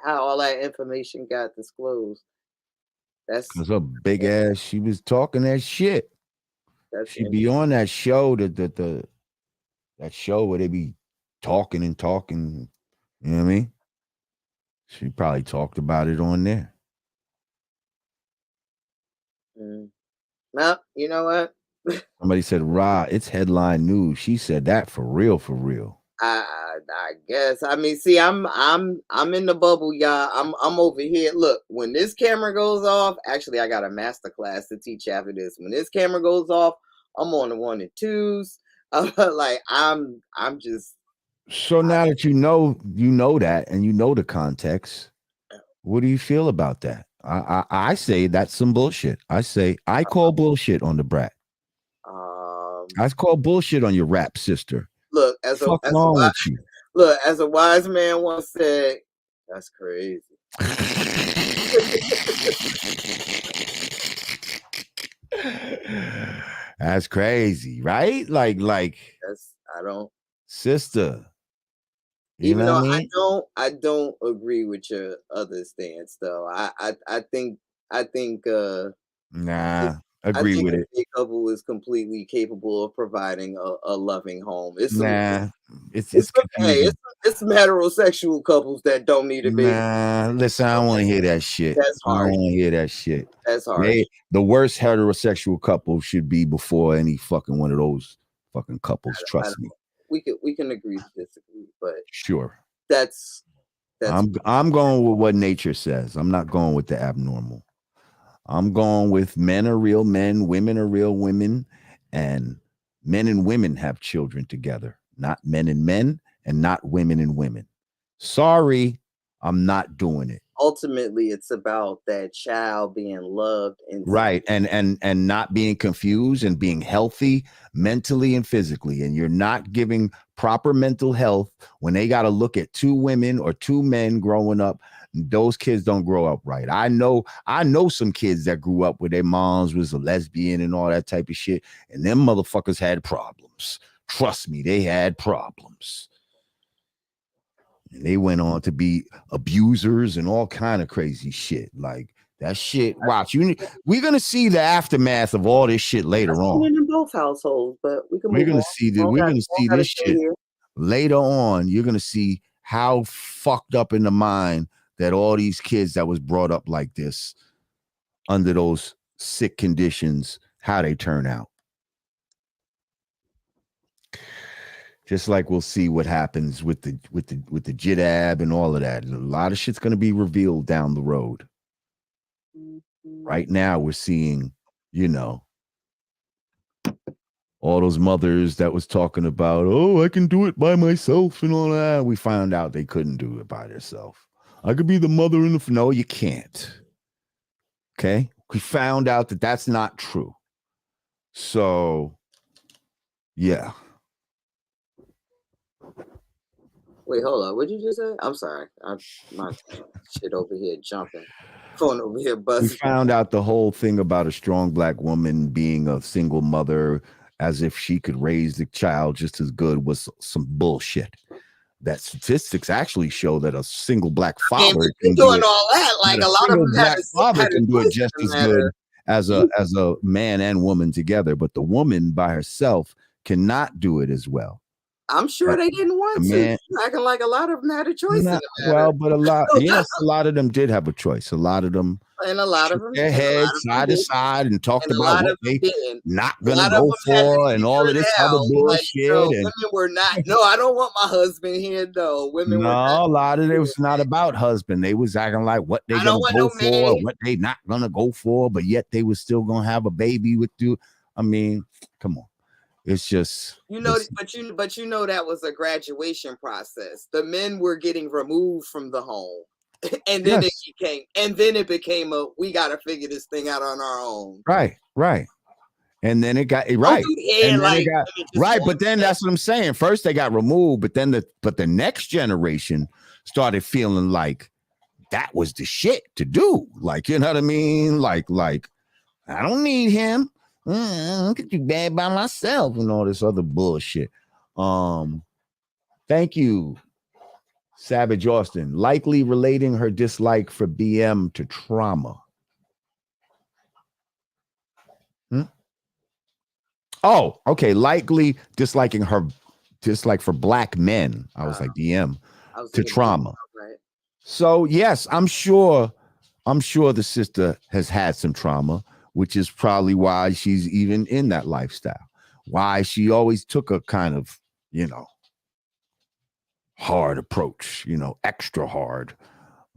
S2: how all that information got disclosed.
S1: Because her big ass, she was talking that shit.
S2: That's
S1: She be on that show, that show where they be talking and talking. You know what I mean? She probably talked about it on there.
S2: Well, you know what?
S1: Somebody said, "Rah, it's headline news." She said that for real, for real.
S2: I guess. I mean, see, I'm in the bubble, y'all. I'm over here. Look, when this camera goes off, actually, I got a master class to teach after this. When this camera goes off, I'm on the 1 and 2s. Like I'm just.
S1: So now that you know that, and you know the context, what do you feel about that? I say that's some bullshit. I call bullshit on the brat. I call bullshit on your rap sister.
S2: Look, as a wise man once said, that's crazy.
S1: That's crazy, right? Like
S2: I don't,
S1: sister. You
S2: even
S1: know
S2: though
S1: what I mean?
S2: I don't agree with your other stance though. I think
S1: Nah,
S2: I
S1: agree
S2: think
S1: with
S2: a
S1: it.
S2: gay couple is completely capable of providing a loving home. It's some
S1: Nah, it's
S2: hey,
S1: confusing.
S2: it's some heterosexual couples that don't need a baby.
S1: Nah, listen, I don't want to hear that shit.
S2: That's
S1: I don't
S2: harsh.
S1: want to hear that shit.
S2: That's harsh.
S1: The worst heterosexual couple should be before any fucking one of those fucking couples. Trust me.
S2: We can agree to disagree, but
S1: Sure.
S2: that's
S1: I'm going with what nature says. I'm not going with the abnormal. I'm going with men are real men, women are real women, and men and women have children together, not men and men, and not women and women. Sorry, I'm not doing it.
S2: ultimately it's about that child being loved and
S1: Right. And not being confused and being healthy mentally and physically. And you're not giving proper mental health when they got to look at two women or two men growing up. Those kids don't grow up right. I know some kids that grew up where their moms was a lesbian and all that type of shit. And them motherfuckers had problems. Trust me, they had problems. And they went on to be abusers and all kind of crazy shit. Like that shit. Watch, we're gonna see the aftermath of all this shit later on.
S2: in both households, but we can
S1: We're
S2: move
S1: gonna
S2: on.
S1: see this shit later on. You're gonna see how fucked up in the mind that all these kids that was brought up like this under those sick conditions, how they turn out. Just like we'll see what happens with the jidab and all of that. A lot of shit's gonna be revealed down the road. Right now, we're seeing, all those mothers that was talking about, oh, I can do it by myself and all that. We found out they couldn't do it by themselves. I could be the mother in the. No, you can't. Okay, we found out that that's not true. So, yeah.
S2: Wait, hold on. What'd you just say? I'm sorry. My shit over here jumping. Phone over here buzzing.
S1: We found out the whole thing about a strong black woman being a single mother as if she could raise the child just as good was some bullshit. that statistics actually show that a single black
S2: And
S1: father
S2: with
S1: can
S2: you
S1: do
S2: doing
S1: it.
S2: all that, like
S1: That
S2: a
S1: a
S2: lot of
S1: single
S2: them
S1: black father
S2: had a
S1: can do it
S2: choice
S1: just
S2: in
S1: as
S2: the
S1: good
S2: matter.
S1: as a man and woman together, but the woman by herself cannot do it as well.
S2: I'm sure they didn't want to.
S1: Man,
S2: You're acting like a lot of them had a choice in the matter.
S1: well, but a lot of them did have a choice. A lot of them
S2: And a lot of
S1: shook
S2: them,
S1: their
S2: and a lot
S1: heads
S2: of them
S1: side to
S2: didn't.
S1: side and talked
S2: And a
S1: about
S2: lot
S1: what
S2: of them
S1: they
S2: didn't.
S1: not
S2: A
S1: gonna
S2: lot of
S1: go
S2: them had to
S1: for and all of
S2: figure
S1: this
S2: it
S1: other
S2: out.
S1: bullshit.
S2: Like,
S1: And
S2: women were not. No, I don't want my husband here. No, women were not.
S1: no, a lot of it was not about husband. They was acting like what they
S2: I
S1: gonna
S2: don't want
S1: go
S2: no
S1: for,
S2: man.
S1: what they not gonna go for, but yet they was still gonna have a baby with you. I mean, come on. It's just listen.
S2: But you know that was a graduation process. The men were getting removed from the home. And then
S1: Yes.
S2: it became a we gotta figure this thing out on our own.
S1: Right. And then it got
S2: Don't
S1: right.
S2: do the hair
S1: And then
S2: like
S1: it got
S2: women just
S1: right.
S2: want
S1: But then
S2: sex.
S1: that's what I'm saying. First they got removed, but then the next generation started feeling like that was the shit to do. Like, you know what I mean? Like I don't need him. I could do bad by myself and all this other bullshit. Thank you, Savage Austin. Likely relating her dislike for BM to trauma. Oh, okay. Likely disliking her dislike for black men. I was like DM to trauma.
S2: Right.
S1: So yes, I'm sure the sister has had some trauma, which is probably why she's even in that lifestyle. Why she always took a kind of, hard approach, extra hard.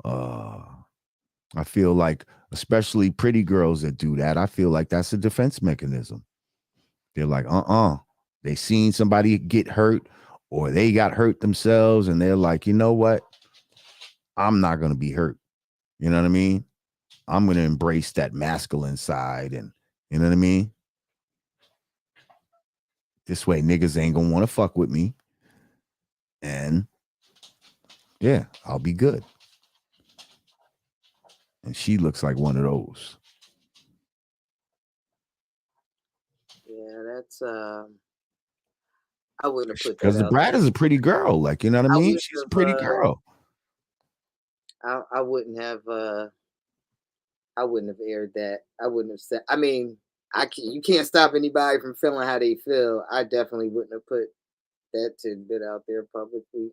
S1: I feel like, especially pretty girls that do that, I feel like that's a defense mechanism. They're like, they seen somebody get hurt or they got hurt themselves. And they're like, you know what? I'm not going to be hurt. You know what I mean? I'm going to embrace that masculine side. And you know what I mean? This way niggas ain't going to want to fuck with me. And yeah, I'll be good. And she looks like one of those.
S2: Yeah, that's I wouldn't have put that
S1: because the Brad is a pretty girl. Like, you know what I mean? She's a pretty girl.
S2: I wouldn't have aired that. I wouldn't have said. I mean, you can't stop anybody from feeling how they feel. I definitely wouldn't have put that tidbit out there publicly.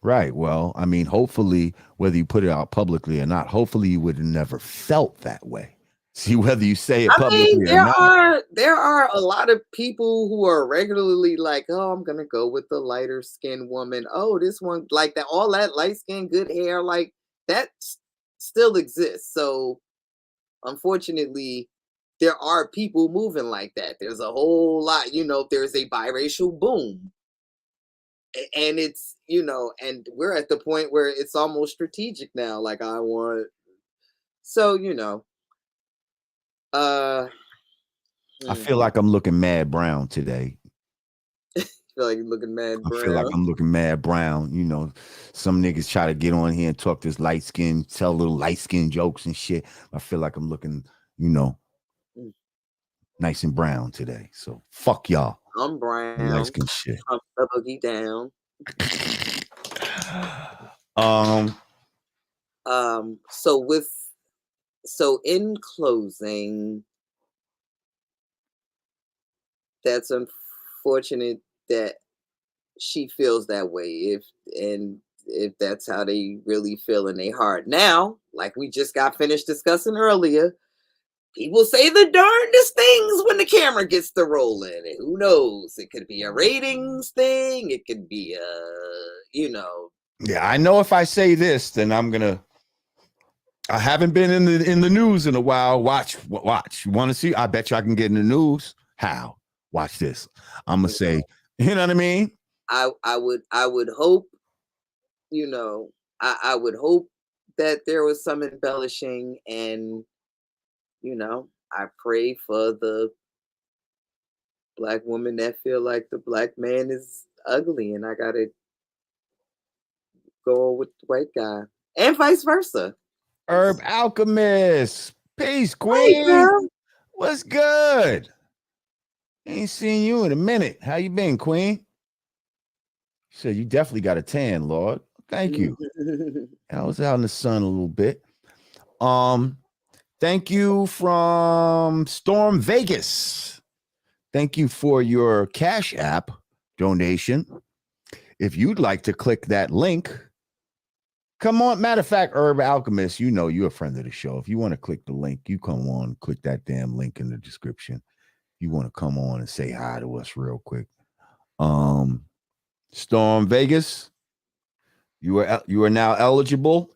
S1: Right. Well, I mean, hopefully, whether you put it out publicly or not, hopefully you would have never felt that way. See, whether you say it publicly or not.
S2: There are a lot of people who are regularly like, oh, I'm gonna go with the lighter skinned woman. Oh, this one, like that, all that light skin, good hair, like that still exists. So unfortunately, there are people moving like that. There's a whole lot, there's a biracial boom. And it's, and we're at the point where it's almost strategic now. Like
S1: I feel like I'm looking mad brown today.
S2: Feel like you're looking mad brown.
S1: I feel like I'm looking mad brown. Some niggas try to get on here and talk this light skin, tell little light skin jokes and shit. I feel like I'm looking, nice and brown today. So fuck y'all.
S2: I'm brown.
S1: Light skin shit.
S2: I'm the boogie down. So in closing, that's unfortunate that she feels that way. If that's how they really feel in their heart. Now, like we just got finished discussing earlier, people say the darndest things when the camera gets to rolling. And who knows? It could be a ratings thing. It could be
S1: Yeah, I know if I say this, then I haven't been in the news in a while. Watch. You want to see? I bet you I can get in the news. How? Watch this. I'm gonna say, you know what I mean?
S2: I would hope, I would hope that there was some embellishing, and I pray for the black woman that feel like the black man is ugly and I gotta go with the white guy, and vice versa.
S1: Herb Alchemist, peace, Queen. Hey, what's good? Ain't seen you in a minute. How you been, Queen? She said, you definitely got a tan, Lord. Thank you. I was out in the sun a little bit. Thank you from Storm Vegas. Thank you for your Cash App donation. If you'd like to click that link, come on. Matter of fact, Herb Alchemist, you know you're a friend of the show. If you want to click the link, you come on, click that damn link in the description. You want to come on and say hi to us real quick. Storm Vegas, you are now eligible.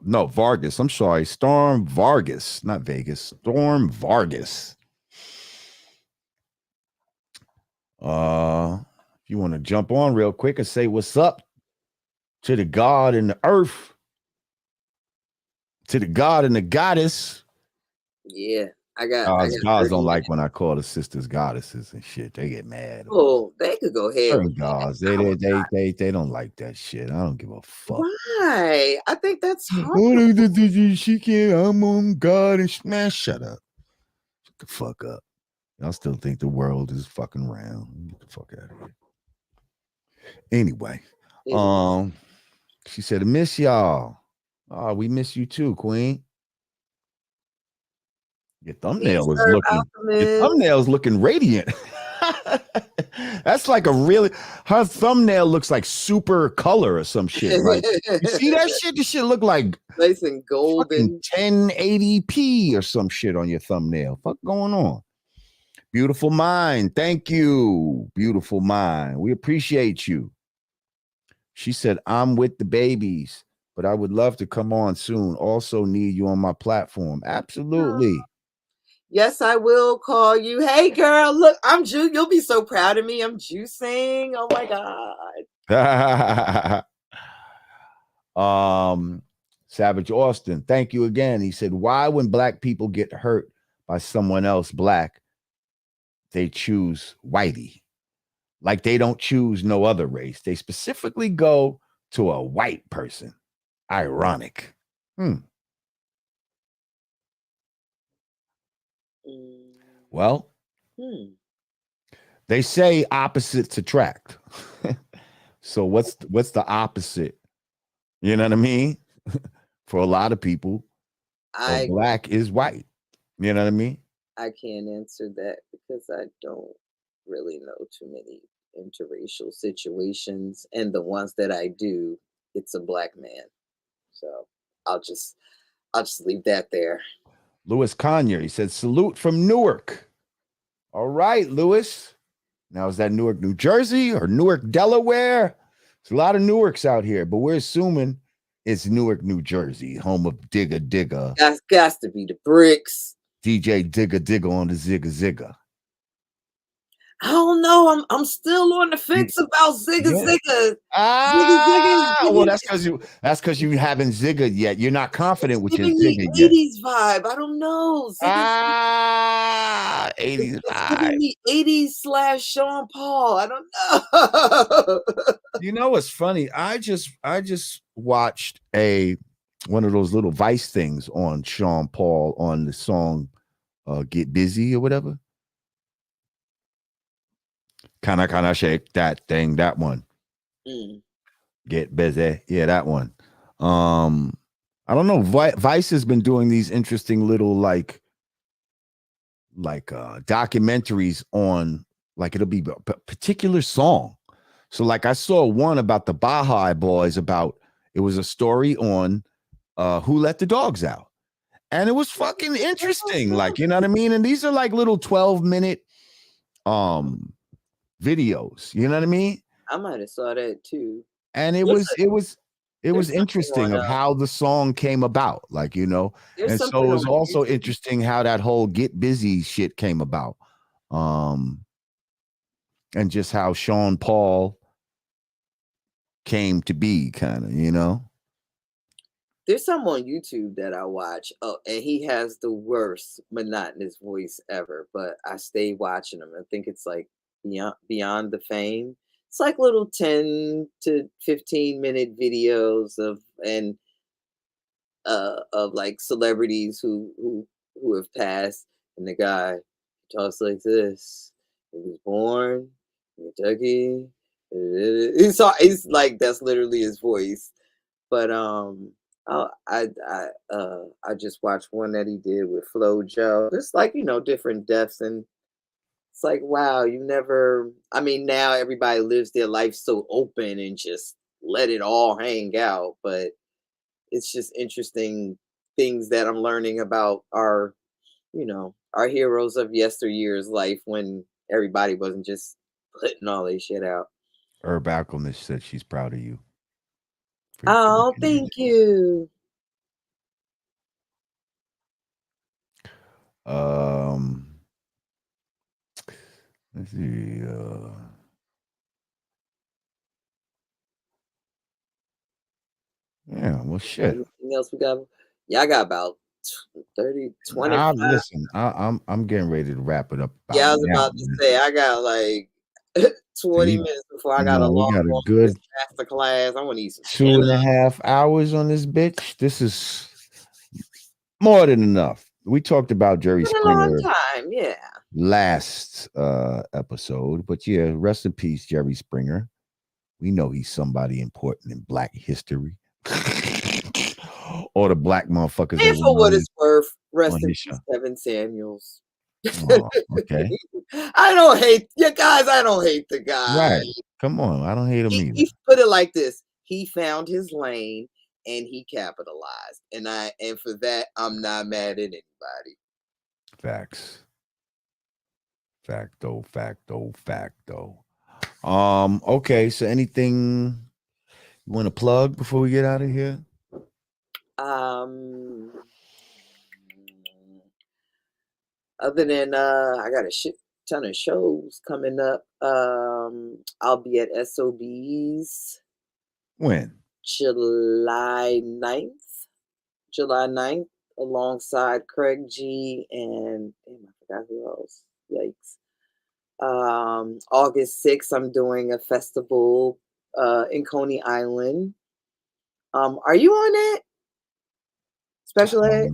S1: No, Vargas. I'm sorry. Storm Vargas, not Vegas. Storm Vargas. If you want to jump on real quick and say what's up to the God and the earth, to the God and the goddess.
S2: Yeah, I got
S1: Gods don't like when I call the sisters goddesses and shit. They get mad.
S2: Oh, they could go ahead
S1: Certain
S2: with
S1: gods,
S2: that.
S1: they don't like that shit. I don't give a fuck.
S2: Why? I think that's hard.
S1: She can't. I'm on God and man, shut up. Shut the fuck up. Y'all still think the world is fucking round. Get the fuck out of here. Anyway, she said, I miss y'all. Oh, we miss you too, Queen. Your thumbnail is looking. Your thumbnail's looking radiant. That's like a really. Her thumbnail looks like super color or some shit. Like you see that shit. This shit look like
S2: nice and golden
S1: 1080p or some shit on your thumbnail. Fuck going on? Beautiful mind. Thank you, beautiful mind. We appreciate you. She said, I'm with the babies, but I would love to come on soon. Also need you on my platform. Absolutely.
S2: Yes, I will call you. Hey, girl, look, I'm you'll be so proud of me. I'm juicing. Oh my
S1: God. Savage Austin, thank you again. He said, why when black people get hurt by someone else black, they choose whitey? Like they don't choose no other race. They specifically go to a white person. Ironic. Well, they say opposites attract. So what's the opposite? You know what I mean? For a lot of people, black is white. You know what I mean?
S2: I can't answer that because I don't really know too many interracial situations, and the ones that I do, it's a black man. So I'll just leave that there.
S1: Louis Conyer, he said, salute from Newark. All right, Louis. Now, is that Newark, New Jersey or Newark, Delaware? There's a lot of Newarks out here, but we're assuming it's Newark, New Jersey, home of Digga.
S2: That's got to be the bricks.
S1: DJ Digga on the Zigga.
S2: I don't know. I'm still on the fence about Zigga.
S1: Well, that's because you haven't ziggered yet. You're not confident with your zigga
S2: yet. 80s vibe. I don't know.
S1: 80s vibe.
S2: 80s / Sean Paul. I don't know.
S1: You know what's funny? I just watched one of those little Vice things on Sean Paul on the song Get Busy or whatever. Kinda shake that thing, that one. Get busy. Yeah, that one. I don't know. Vice has been doing these interesting little like documentaries on like it'll be a particular song. So like I saw one about the Baha'i Boys it was a story on Who Let the Dogs Out. And it was fucking interesting. Like, you know what I mean? And these are like little 12-minute videos. You know what I mean?
S2: I might have saw that too.
S1: And it was interesting of how the song came about, like, you know. And so it was also interesting how that whole Get Busy shit came about. And just how Sean Paul came to be, kind of, you know.
S2: There's some on YouTube that I watch. Oh, and he has the worst monotonous voice ever, but I stay watching him. I think it's like Beyond the Fame. It's like little 10 to 15-minute videos of like celebrities who have passed. And the guy talks like this. He was born in Kentucky, It's like that's literally his voice. But I just watched one that he did with Flo Joe. It's like, different deaths, and it's like, wow, you never. I mean, now everybody lives their life so open and just let it all hang out. But it's just interesting things that I'm learning about our heroes of yesteryear's life when everybody wasn't just putting all their shit out.
S1: Herb Alchemist said she's proud of you.
S2: Oh, thank you.
S1: Let's see. Yeah, well, shit.
S2: Anything else we got? Yeah, I got about 30, 25.
S1: Listen, I'm getting ready to wrap it up.
S2: Yeah, I was
S1: now,
S2: about to
S1: man.
S2: say I got like 20 minutes before I got a long
S1: we got a
S2: walk
S1: good
S2: master class. I want to eat some
S1: 2.5 hours on this bitch. This is more than enough. We talked about Jerry
S2: It's been a long
S1: Springer
S2: time, yeah.
S1: last episode, but yeah, rest in peace, Jerry Springer. We know he's somebody important in Black history. Or the black motherfuckers.
S2: And for what it's worth, rest in peace, Kevin Samuels.
S1: Oh, okay.
S2: I don't hate you guys. I don't hate the guy.
S1: Right. Come on. I don't hate him either.
S2: He put it like this. He found his lane and he capitalized. And for that, I'm not mad at anybody.
S1: Facts. Facto. Okay, so anything you want to plug before we get out of here?
S2: Other than I got a shit ton of shows coming up. I'll be at SOB's.
S1: When?
S2: July 9th, alongside Craig G and I forgot who else. Yikes. August 6th, I'm doing a festival in Coney Island. Are you on that? Special ed?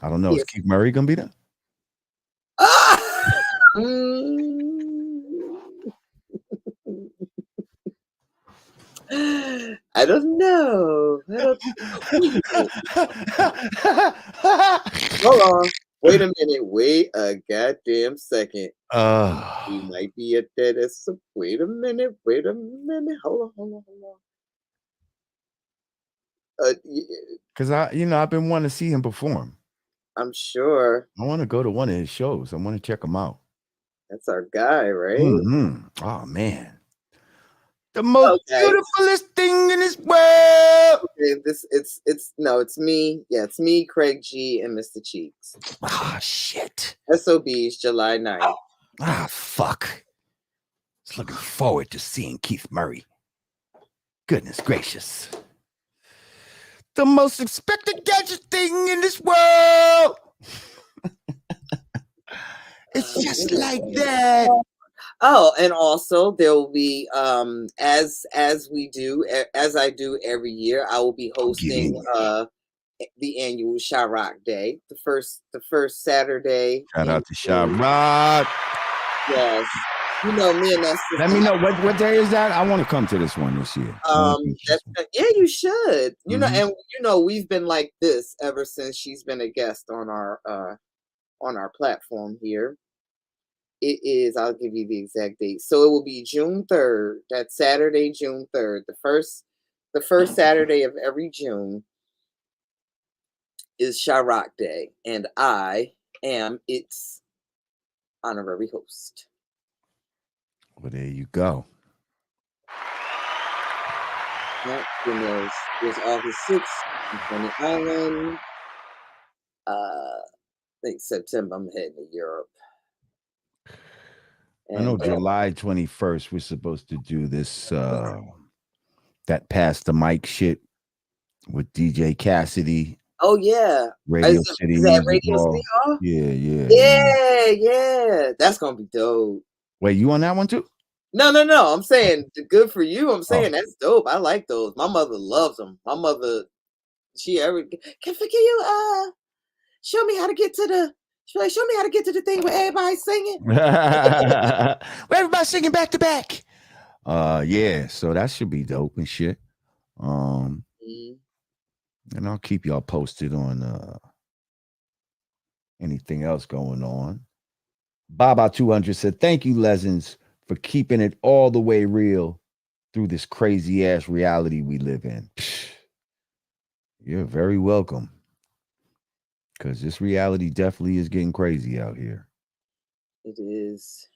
S1: I don't know. Yes. Is Keith Murray gonna be there?
S2: I don't know. Hold on. Wait a minute. Wait a goddamn second. He might be at that. Wait a minute. Hold on.
S1: Because I've been wanting to see him perform.
S2: I'm sure.
S1: I want to go to one of his shows. I want to check him out.
S2: That's our guy, right?
S1: Mm-hmm. Oh man. The most beautifulest thing in this world.
S2: Okay, it's me. Yeah, it's me, Craig G, and Mr. Cheeks.
S1: Ah, shit.
S2: SOB's July 9th.
S1: Ah, fuck. Just looking forward to seeing Keith Murray. Goodness gracious. The most expected gadget thing in this world. It's just like that.
S2: Oh, and also there will be as I do every year, I will be hosting the annual Chirac Day, the first Saturday.
S1: Shout out to Chirac.
S2: Yes. Me and that.
S1: Let me know what day is that? I want to come to this one this year.
S2: Yeah, you should. And we've been like this ever since she's been a guest on our platform here. It is, I'll give you the exact date. So it will be June 3rd. That's Saturday, June 3rd. The first Saturday of every June is Chirac Day, and I am its honorary host.
S1: Well, there you go.
S2: There's August 6th in Coney Island. I think September I'm heading to Europe.
S1: And, I know July 21st we're supposed to do this that Pass the Mic shit with DJ Cassidy.
S2: Oh yeah,
S1: Radio City.
S2: Is that Radio City? Oh?
S1: Yeah.
S2: That's gonna be dope.
S1: Wait, you on that one too?
S2: No. I'm saying good for you. I'm saying that's dope. I like those. My mother loves them. My mother, can you show me how to get to the. Show me how to get to the thing where everybody's singing.
S1: Where everybody's singing back to back. Yeah, so that should be dope and shit. Um,
S2: Mm.
S1: and I'll keep y'all posted on anything else going on. Baba 200 said, "Thank you, Legends, for keeping it all the way real through this crazy ass reality we live in." You're very welcome. Because this reality definitely is getting crazy out here.
S2: It is.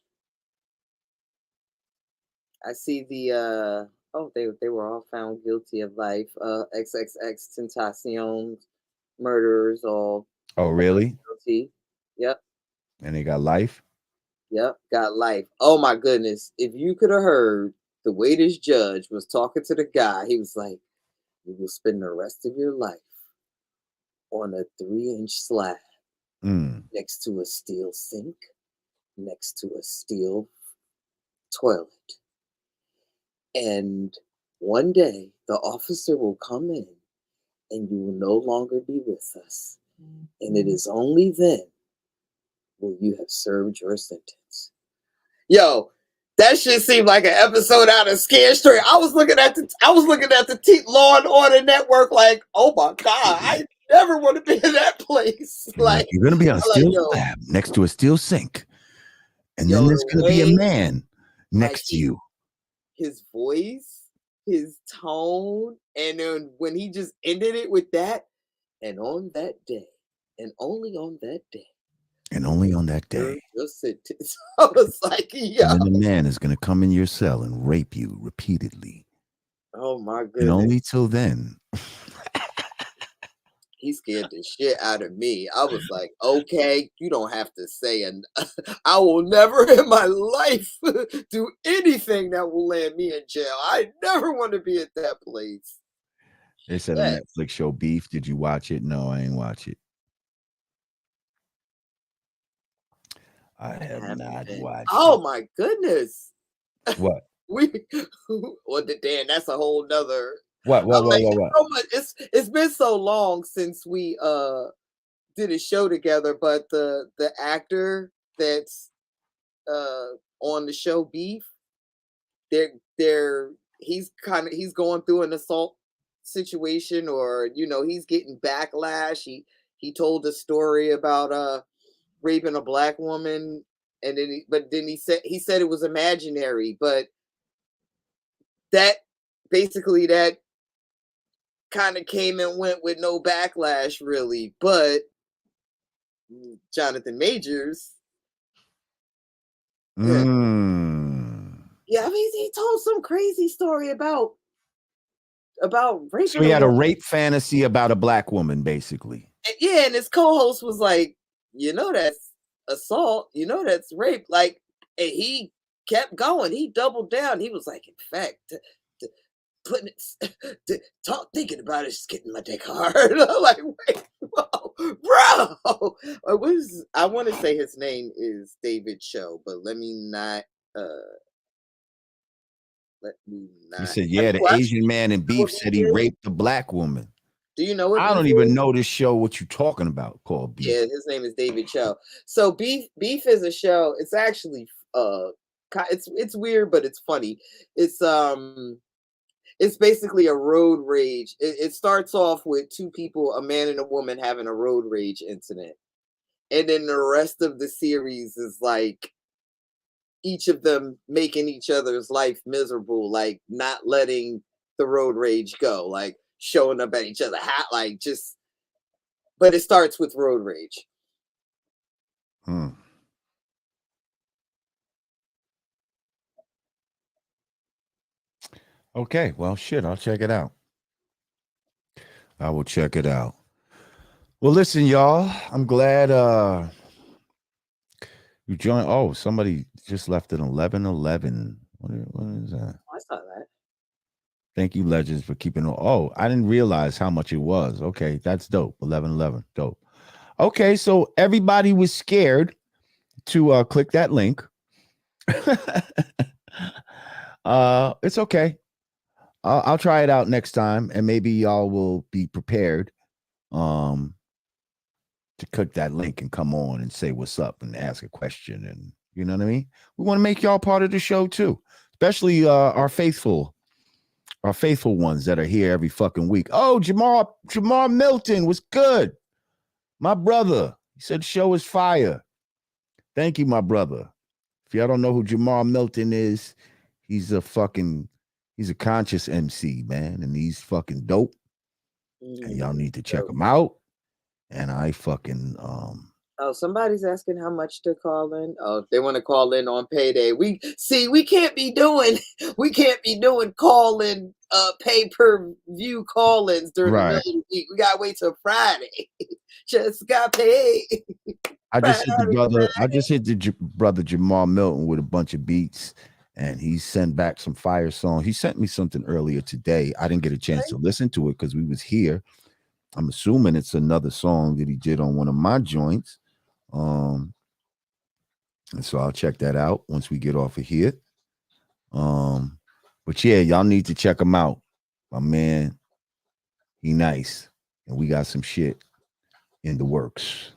S2: I see the they were all found guilty of life. XXX Tentacion murderers all
S1: Oh, really?
S2: guilty. Yep.
S1: And they got life?
S2: Yep, got life. Oh my goodness. If you could have heard the way this judge was talking to the guy, he was like, "You will spend the rest of your life on a 3-inch slab
S1: Mm.
S2: next to a steel sink, next to a steel toilet. And one day the officer will come in and you will no longer be with us. And it is only then will you have served your sentence." Yo, that shit seemed like an episode out of Scare Story. I was looking at the Law and Order Network like, oh my god, I never want to be in that place. Like,
S1: you're gonna be on a
S2: like,
S1: steel slab next to a steel sink, and
S2: yo,
S1: then there's
S2: the
S1: gonna be a
S2: way,
S1: man
S2: like,
S1: next to you.
S2: his voice, his tone, and then when he just ended it with that, and on that day, and only on that day,
S1: And only on that day.
S2: your sentence. I was like, yo,
S1: And then the man is gonna come in your cell and rape you repeatedly.
S2: oh my
S1: And
S2: goodness.
S1: only till then.
S2: He scared the shit out of me. I was like, okay, you don't have to say, and I will never in my life do anything that will land me in jail. I never want to be at that place.
S1: They said a Netflix show, Beef. Did you watch it? No, I ain't watch it. I have not watched
S2: Oh
S1: it.
S2: my goodness.
S1: What?
S2: Dan, that's a whole nother.
S1: What?
S2: So much, it's been so long since we did a show together, but the actor that's on the show Beef, he's going through an assault situation, or he's getting backlash. He told a story about raping a black woman, and then he said it was imaginary, but that basically that kind of came and went with no backlash really. But Jonathan Majors,
S1: Mm.
S2: yeah, I mean, he told some crazy story about raping.
S1: So he had a rape fantasy about a black woman, basically.
S2: Yeah, and his co-host was like, that's assault, that's rape. Like, and he kept going. He doubled down. He was like, in fact, putting it, thinking about it is getting my dick hard. I'm like, wait, whoa, bro. I want to say his name is David Cho, but let me not.
S1: He said, yeah, the Asian man in Beef said he raped a black woman.
S2: Do you know what?
S1: I don't even know this show. What you talking about? Called Beef.
S2: Yeah, his name is David Cho. So Beef is a show. It's actually it's weird, but it's funny. It's basically a road rage. It starts off with two people, a man and a woman, having a road rage incident, and then the rest of the series is like each of them making each other's life miserable, like not letting the road rage go, like showing up at each other, like just. But it starts with road rage.
S1: Okay, well, shit, I'll check it out. I will check it out. Well, listen, y'all, I'm glad you joined. Oh, somebody just left at 11:11. What is that?
S2: I saw that.
S1: Thank you, Legends, for keeping. Oh, I didn't realize how much it was. Okay, that's dope. 11:11, dope. Okay, so everybody was scared to click that link. It's okay. I'll try it out next time, and maybe y'all will be prepared to click that link and come on and say what's up and ask a question, and you know what I mean. We want to make y'all part of the show too, especially our faithful ones that are here every fucking week. Oh, Jamar Milton was good. My brother. He said the show is fire. Thank you, my brother. If y'all don't know who Jamar Milton is, he's a conscious MC, man, and he's fucking dope. And y'all need to check him out. And I fucking
S2: Oh, somebody's asking how much to call in. Oh, they want to call in on payday. We can't be doing call-in pay-per-view call-ins during the middle of the week. We gotta wait till Friday. Just got paid.
S1: I just hit the brother Jamar Milton with a bunch of beats, and he sent back some fire songs. He sent me something earlier today. I didn't get a chance to listen to it because we was here. I'm assuming it's another song that he did on one of my joints. And so I'll check that out once we get off of here. But yeah, y'all need to check him out. My man, he nice. And we got some shit in the works.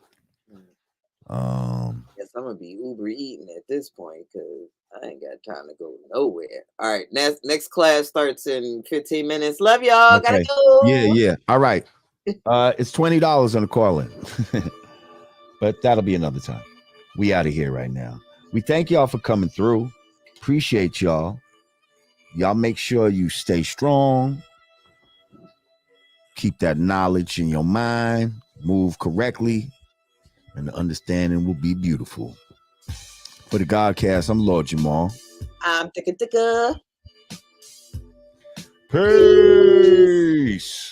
S2: Guess I'm gonna be Uber eating at this point because I ain't got time to go nowhere. All right, next class starts in 15 minutes. Love y'all.
S1: Okay.
S2: Gotta go.
S1: Yeah. All right. It's $20 on the call-in. But that'll be another time. We out of here right now. We thank y'all for coming through. Appreciate y'all. Y'all make sure you stay strong. Keep that knowledge in your mind. Move correctly. And the understanding will be beautiful. For the Godcast, I'm Lord Jamar.
S2: I'm Digga.
S1: Peace.